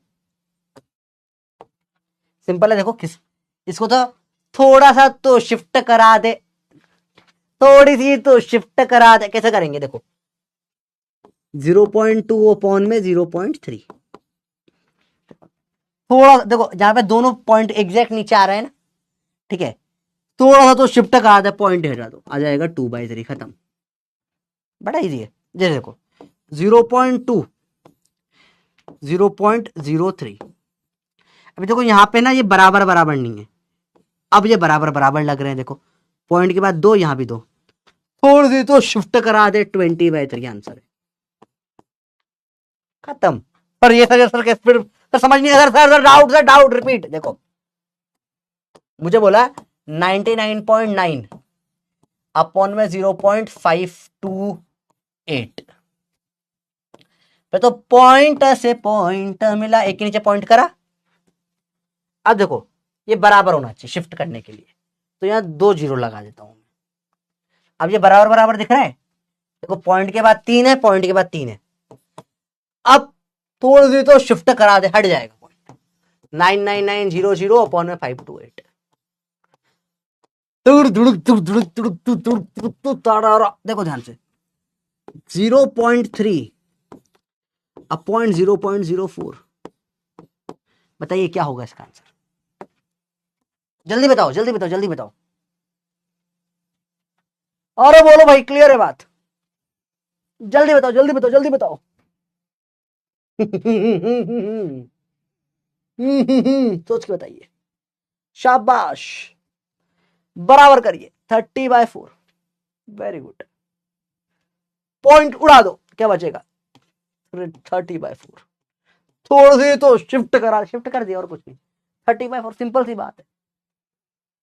सिंपल है, देखो किस इसको तो थोड़ा सा तो शिफ्ट करा दे, थोड़ी सी तो शिफ्ट करा दे। कैसे करेंगे देखो, 0.2 अपॉन में 0.3, थोड़ा देखो जहां पे दोनों पॉइंट एग्जैक्ट नीचे आ रहे हैं ना, ठीक है, थोड़ा सा तो शिफ्ट करा दे, पॉइंट हटा दो, आ जाएगा 2/3, खत्म। बड़ा इजी है। जैसे देखो 0.2 0.03, अभी देखो यहाँ पे ना ये बराबर बराबर नहीं है, अब ये बराबर बराबर लग रहे हैं। देखो पॉइंट के बाद 2, यहाँ भी 2, थोड़ी सी तो शिफ्ट करा दे, 20/3 आंसर है, खत्म। पर ये सर फिर तो समझ नहीं आ सर डाउट रिपीट। देखो मुझे बोला 99.9 अपॉन में 0.528, तो पॉइंट से पॉइंट मिला, एक के नीचे पॉइंट करा। अब देखो ये बराबर होना चाहिए शिफ्ट करने के लिए, तो यहां 2 0 लगा देता हूं। अब ये बराबर बराबर दिख रहा है, देखो पॉइंट के बाद 3 है, पॉइंट के बाद 3 है। अब थोड़ी सी तो शिफ्ट करा दे, हट जाएगा पॉइंट। 99900 अपॉन में 528, देखो ध्यान से 0.3 अपॉन 0.04, बताइए क्या होगा इसका आंसर? जल्दी बताओ जल्दी बताओ जल्दी बताओ। अरे बोलो भाई, क्लियर है बात, जल्दी बताओ जल्दी बताओ जल्दी बताओ। सोच के बताइए, शाबाश, बराबर करिए 30/4, वेरी गुड। पॉइंट उड़ा दो, क्या बचेगा? 30/4, थोड़ी सी तो शिफ्ट कर दिया और कुछ नहीं, 30/4, सिंपल सी बात है,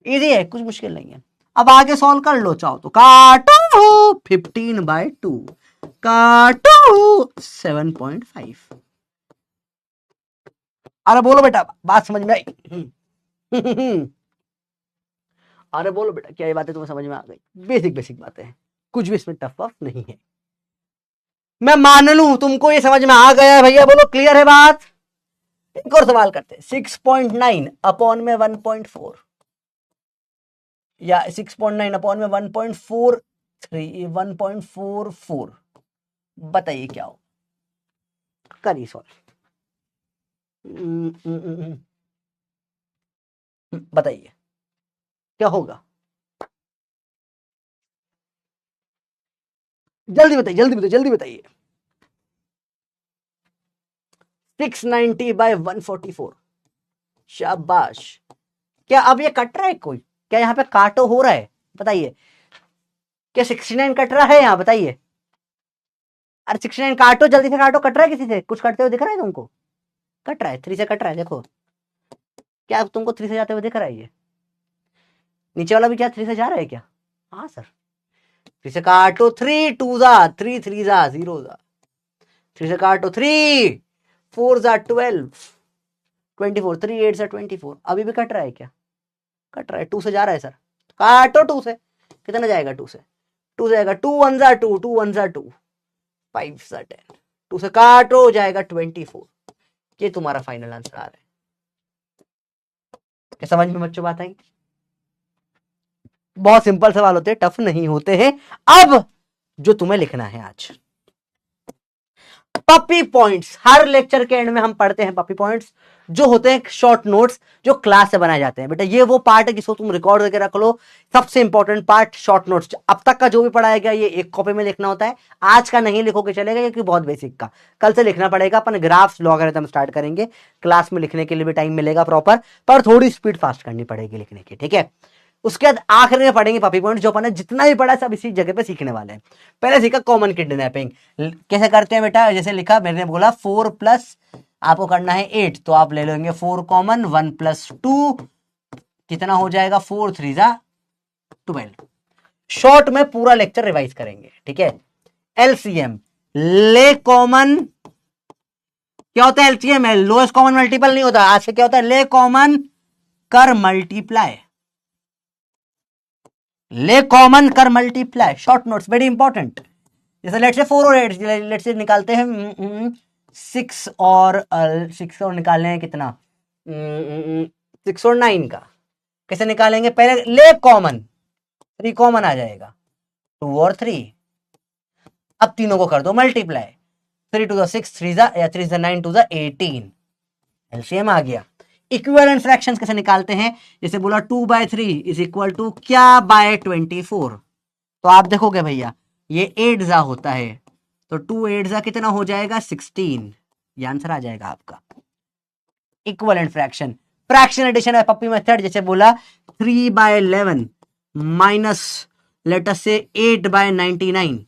इजी है, कुछ मुश्किल नहीं है। अब आगे सॉल्व कर लो चाहो तो, काटो 15/2, काटो 7.5। अरे बोलो बेटा, बात समझ में आई? अरे बोलो बेटा, क्या ये बातें तुम्हें समझ में आ गई? बेसिक बेसिक बातें हैं, कुछ भी इसमें टफ वफ नहीं है। मैं मान लूं तुमको ये समझ में आ गया है भैया, बोलो क्लियर है बात। एक और सवाल करते हैं, 6.9 अपॉन में 1.4, या 6.9 अपॉन में 1.44, बताइए क्या हो? करिए सॉल्व, बताइए क्या होगा? जल्दी बताइए जल्दी बताइए जल्दी बताइए। 690/144, शाबाश। क्या अब ये कट रहा है कोई? क्या यहाँ पे काटो हो रहा है? बताइए, क्या 69 कट रहा है यहाँ? बताइए। अरे 69 काटो, जल्दी से काटो, कट रहा है किसी से? कुछ कटते हुए दिख रहा है तुमको? कट रहा है, 3 से कट रहा है, देखो। क्या तुमको 3 से जाते हुए दिख रहा है? ये नीचे वाला भी क्या 3 से जा रहा है क्या? हाँ सर, 3 से काटो, 3 2 जा 3 3 जा 0 जा, 3 से काटो, 3 4 जा 12 24, 3 8 जा 24। अभी भी कट रहा है क्या? कट रहा है, 2 से जा रहा है सर, काटो 2 से, कितना जाएगा? 2 से जाएगा 2 1 जा 2 2 1 जा 2 5 जा 10, 2 से काटो, जाएगा 24। ये तुम्हारा फाइनल आंसर आ रहा है। क्या समझ में बच्चों बात आई? बहुत सिंपल सवाल होते हैं, टफ नहीं होते हैं। अब जो तुम्हें लिखना है आज, पपी पॉइंट्स। हर लेक्चर के एंड में हम पढ़ते हैं पपी पॉइंट्स, जो होते हैं शॉर्ट नोट्स, जो क्लास से बनाए जाते हैं। बेटा ये वो पार्ट है जिसको तुम रिकॉर्ड करके रख लो, सबसे इंपॉर्टेंट पार्ट शॉर्ट नोट्स। अब तक का जो भी पढ़ाया गया ये एक कॉपी में लिखना होता है, आज का नहीं लिखोगे चलेगा, क्योंकि बहुत बेसिक का कल से लिखना पड़ेगा। अपन ग्राफ्स लॉगरिथम स्टार्ट करेंगे, क्लास में लिखने के लिए भी टाइम मिलेगा प्रॉपर, पर थोड़ी स्पीड फास्ट करनी पड़ेगी लिखने की, ठीक है। उसके बाद आखिर में पढ़ेंगे पपी पॉइंट, जो अपन ने जितना भी पढ़ा है सब इसी जगह पे सीखने वाले हैं। पहले सीखा कॉमन किडनैपिंग, कैसे करते हैं बेटा? जैसे लिखा, मैंने बोला 4 प्लस आपको करना है 8, तो आप ले लेंगे 4 कॉमन, 1 प्लस 2 कितना हो जाएगा? 4 3 जा 12। शॉर्ट में पूरा लेक्चर रिवाइज करेंगे, ठीक है। एलसीएम, ले कॉमन, क्या होता है एलसीएम? है लोएस्ट कॉमन मल्टीपल नहीं होता। आज से क्या होता है? ले कॉमन कर मल्टीप्लाई, ले कॉमन कर multiply, short notes very important. जैसे लेट से 4 और 8, लेट से निकालते हैं 6 और 6 और निकालने हैं कितना 6 और 9 का कैसे निकालेंगे, पहले ले कॉमन, 3 कॉमन आ जाएगा, 2 और 3, अब तीनों को कर दो मल्टीप्लाई, 3 टू द 6 3 या 3 द 9 टू द 18, एलसीएम आ गया। इक्विवेलेंट फ्रैक्शंस कैसे निकालते हैं, जैसे बोला 2/3 इज इक्वल टू क्या बाय 24, तो आप देखोगे भैया ये 8 जा होता है, तो 2 8 जा कितना हो जाएगा 16, ये आंसर आ जाएगा आपका। इक्विवेलेंट फ्रैक्शन, फ्रैक्शन एडिशन है पप्पी मेथड, जैसे बोला 3/11 माइनस लेट अस से 8/99,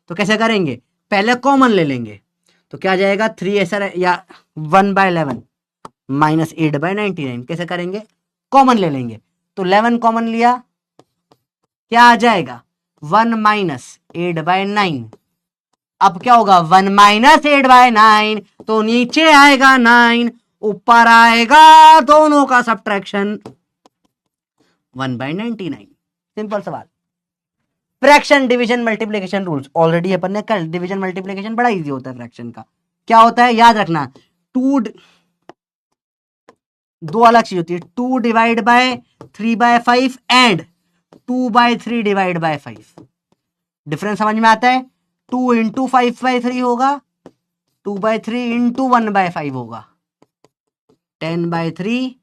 तो कैसे करेंगे, पहले कॉमन ले लेंगे, तो क्या जाएगा 3 ऐसा या 1/11 माइनस 8/99, कैसे करेंगे, कॉमन ले लेंगे, तो 11 कॉमन लिया, क्या आ जाएगा 1 माइनस 8/9, अब क्या होगा 1 माइनस 8/9, तो नीचे आएगा 9, ऊपर आएगा दोनों का सब्ट्रैक्शन 1/99, सिंपल सवाल। Fraction division multiplication rules already अपन ने कल, डिवीजन मल्टीप्लिकेशन बड़ा इजी होता है फ्रैक्शन का, क्या होता है याद रखना, 2 अलग चीज होती है, 2 divide by 3/5 and 2/3 divide by 5, difference समझ में आता है, 2 इंटू 5/3 होगा, 2/3 इंटू 1/5 होगा, 10/3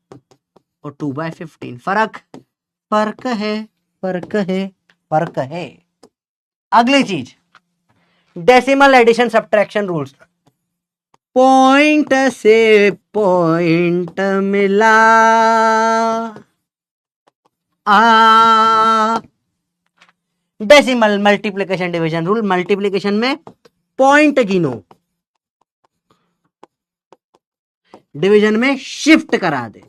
और 2/15, फर्क फर्क है फर्क है फर्क है। अगली चीज decimal addition subtraction rules, point से पॉइंट मिला decimal multiplication division rule, multiplication में पॉइंट गिनो, डिवीजन में शिफ्ट करा दे।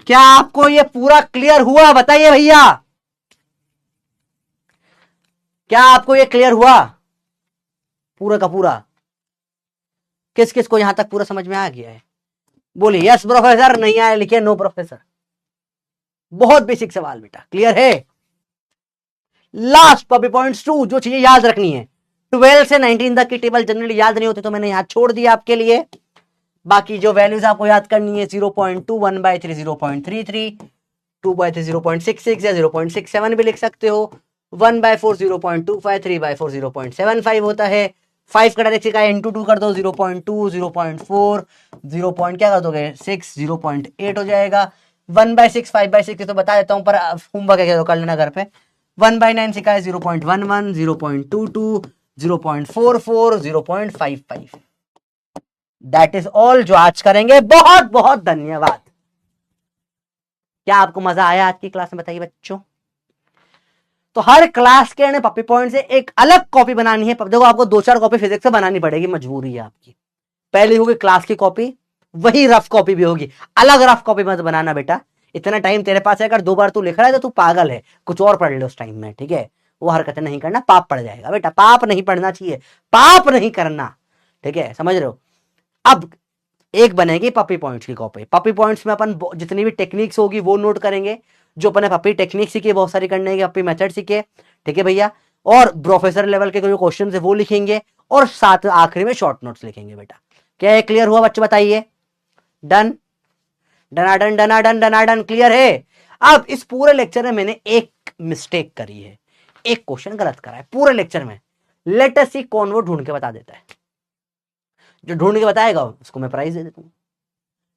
क्या आपको ये पूरा क्लियर हुआ, बताइए भैया, क्या आपको ये क्लियर हुआ पूरा का पूरा, किस किस को यहां तक पूरा समझ में आ गया है, बोलिए यस प्रोफेसर, नहीं आया लिखिए नो प्रोफेसर। बहुत बेसिक सवाल बेटा, क्लियर है। लास्ट पॉपी पॉइंट्स 2, जो चीजें याद रखनी है, 12 से 19 तक की टेबल जनरली याद नहीं होती तो मैंने यहां छोड़ दिया आपके लिए, बाकी जो वैल्यूज आपको याद करनी है 0.2 1/3 0.33 2/3 0.66 या 0.67 भी लिख सकते हो, 1/4 0.25 3/4 0.75 होता है, 5 का डायरेक्ट का इंटू 2 कर दो 0.2 0.4 0. क्या कर दोगे 6 0.8 हो जाएगा, 1/6 5/6 तो बता देता हूं पर होमवर्क है तो कर लेना घर पे, 1/9 सिखा है 0.11 0.22 0.44 0.55, दैट इज ऑल जो आज करेंगे। बहुत बहुत धन्यवाद। क्या आपको मजा आया आज की क्लास में, बताइए बच्चों। तो हर क्लास के पप्पी पॉइंट से एक अलग कॉपी बनानी है, देखो आपको 2-4 कॉपी फिजिक्स से बनानी पड़ेगी, मजबूरी है आपकी। पहली होगी क्लास की कॉपी, वही रफ कॉपी भी होगी, अलग रफ कॉपी मत बनाना बेटा, इतना टाइम तेरे पास है, अगर 2 बार तू लिख रहा है तो तू पागल है, कुछ और पढ़ ले उस टाइम में, ठीक है। वो हरकतें नहीं करना, पाप पड़ जाएगा बेटा, पाप नहीं पढ़ना चाहिए, पाप नहीं करना, ठीक है, समझ रहे हो। अब एक बनेगी पप्पी पॉइंट्स की कॉपी, पप्पी पॉइंट्स में अपन जितनी भी टेक्निक्स होगी वो नोट करेंगे, जो अपने पप्पी टेक्निक सीखे बहुत सारी करने की, पप्पी मेथड सीखे, ठीक है भैया, और प्रोफेसर लेवल के जो क्वेश्चन है वो लिखेंगे, और साथ आखिरी में शॉर्ट नोट्स लिखेंगे बेटा। क्या ये क्लियर हुआ बच्चे, बताइए। डन डनाडन डनाडन डनाडन, क्लियर है। अब इस पूरे लेक्चर में मैंने एक मिस्टेक करी है, एक क्वेश्चन गलत करा है पूरे लेक्चर में, लेट अस सी कौन वो ढूंढ के बता देता है, जो ढूंढ के बताएगा उसको मैं प्राइज दे देता हूं,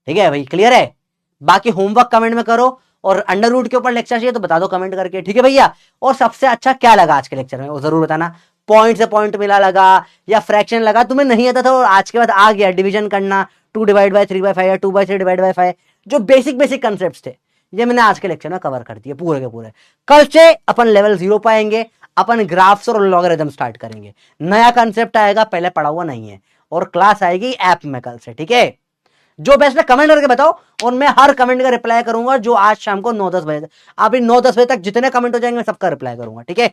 ठीक है भाई, क्लियर है। बाकी होमवर्क कमेंट में करो, और अंडर रूट के ऊपर लेक्चर चाहिए तो बता दो कमेंट करके, ठीक है भैया। और सबसे अच्छा क्या लगा आज के लेक्चर में वो जरूर बताना, पॉइंट से पॉइंट मिला लगा या फ्रैक्शन लगा, तुम्हें नहीं आता था और आज के बाद आ गया डिवीजन करना, 2/3/5 या 2/3/5, जो बेसिक बेसिक कंसेप्ट थे ये मैंने आज के लेक्चर में कवर कर दिए पूरे के पूरे। कल से अपन लेवल 0 पाएंगे, अपन ग्राफ्स और लॉगरिथम स्टार्ट करेंगे, नया कंसेप्ट आएगा, पहले पढ़ा हुआ नहीं है, और क्लास आएगी ऐप में कल से, ठीक है। जो बेस्ट है कमेंट करके बताओ, और मैं हर कमेंट का रिप्लाई करूंगा, जो आज शाम को 9-10 बजे तक, अभी 9-10 बजे तक जितने कमेंट हो जाएंगे मैं सबका रिप्लाई करूंगा, ठीक है।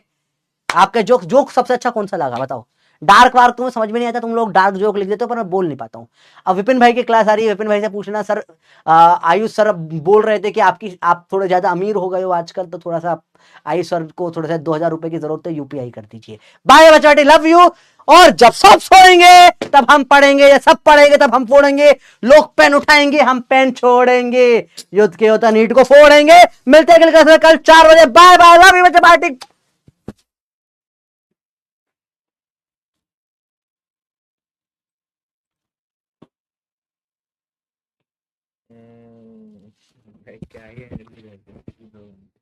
आपके जो सबसे अच्छा कौन सा लगा बताओ, डार्क वार्क तुम्हें समझ में नहीं आता, तुम लोग डार्क जोक लिख देते हो पर मैं बोल नहीं पाता हूँ। अब विपिन भाई की क्लास आ रही है, विपिन भाई से पूछना सर, आयुष सर बोल रहे थे कि आप थोड़े ज्यादा अमीर हो गए हो आजकल, तो थोड़ा सा आयुष सर को थोड़ा सा 2,000 रुपए की जरूरत है, यूपीआई कर दीजिए। बाय बच्चा, लव यू। और जब सब सोएंगे तब हम पढ़ेंगे, या सब पढ़ेंगे तब हम फोड़ेंगे। लोग पेन उठाएंगे, हम पेन छोड़ेंगे। युद्ध के होता नीट को फोड़ेंगे। मिलते हैं कल 4 बजे। बाय बाय, लव यू बच्चा, पार्टी। भाई क्या ही energy रहती है।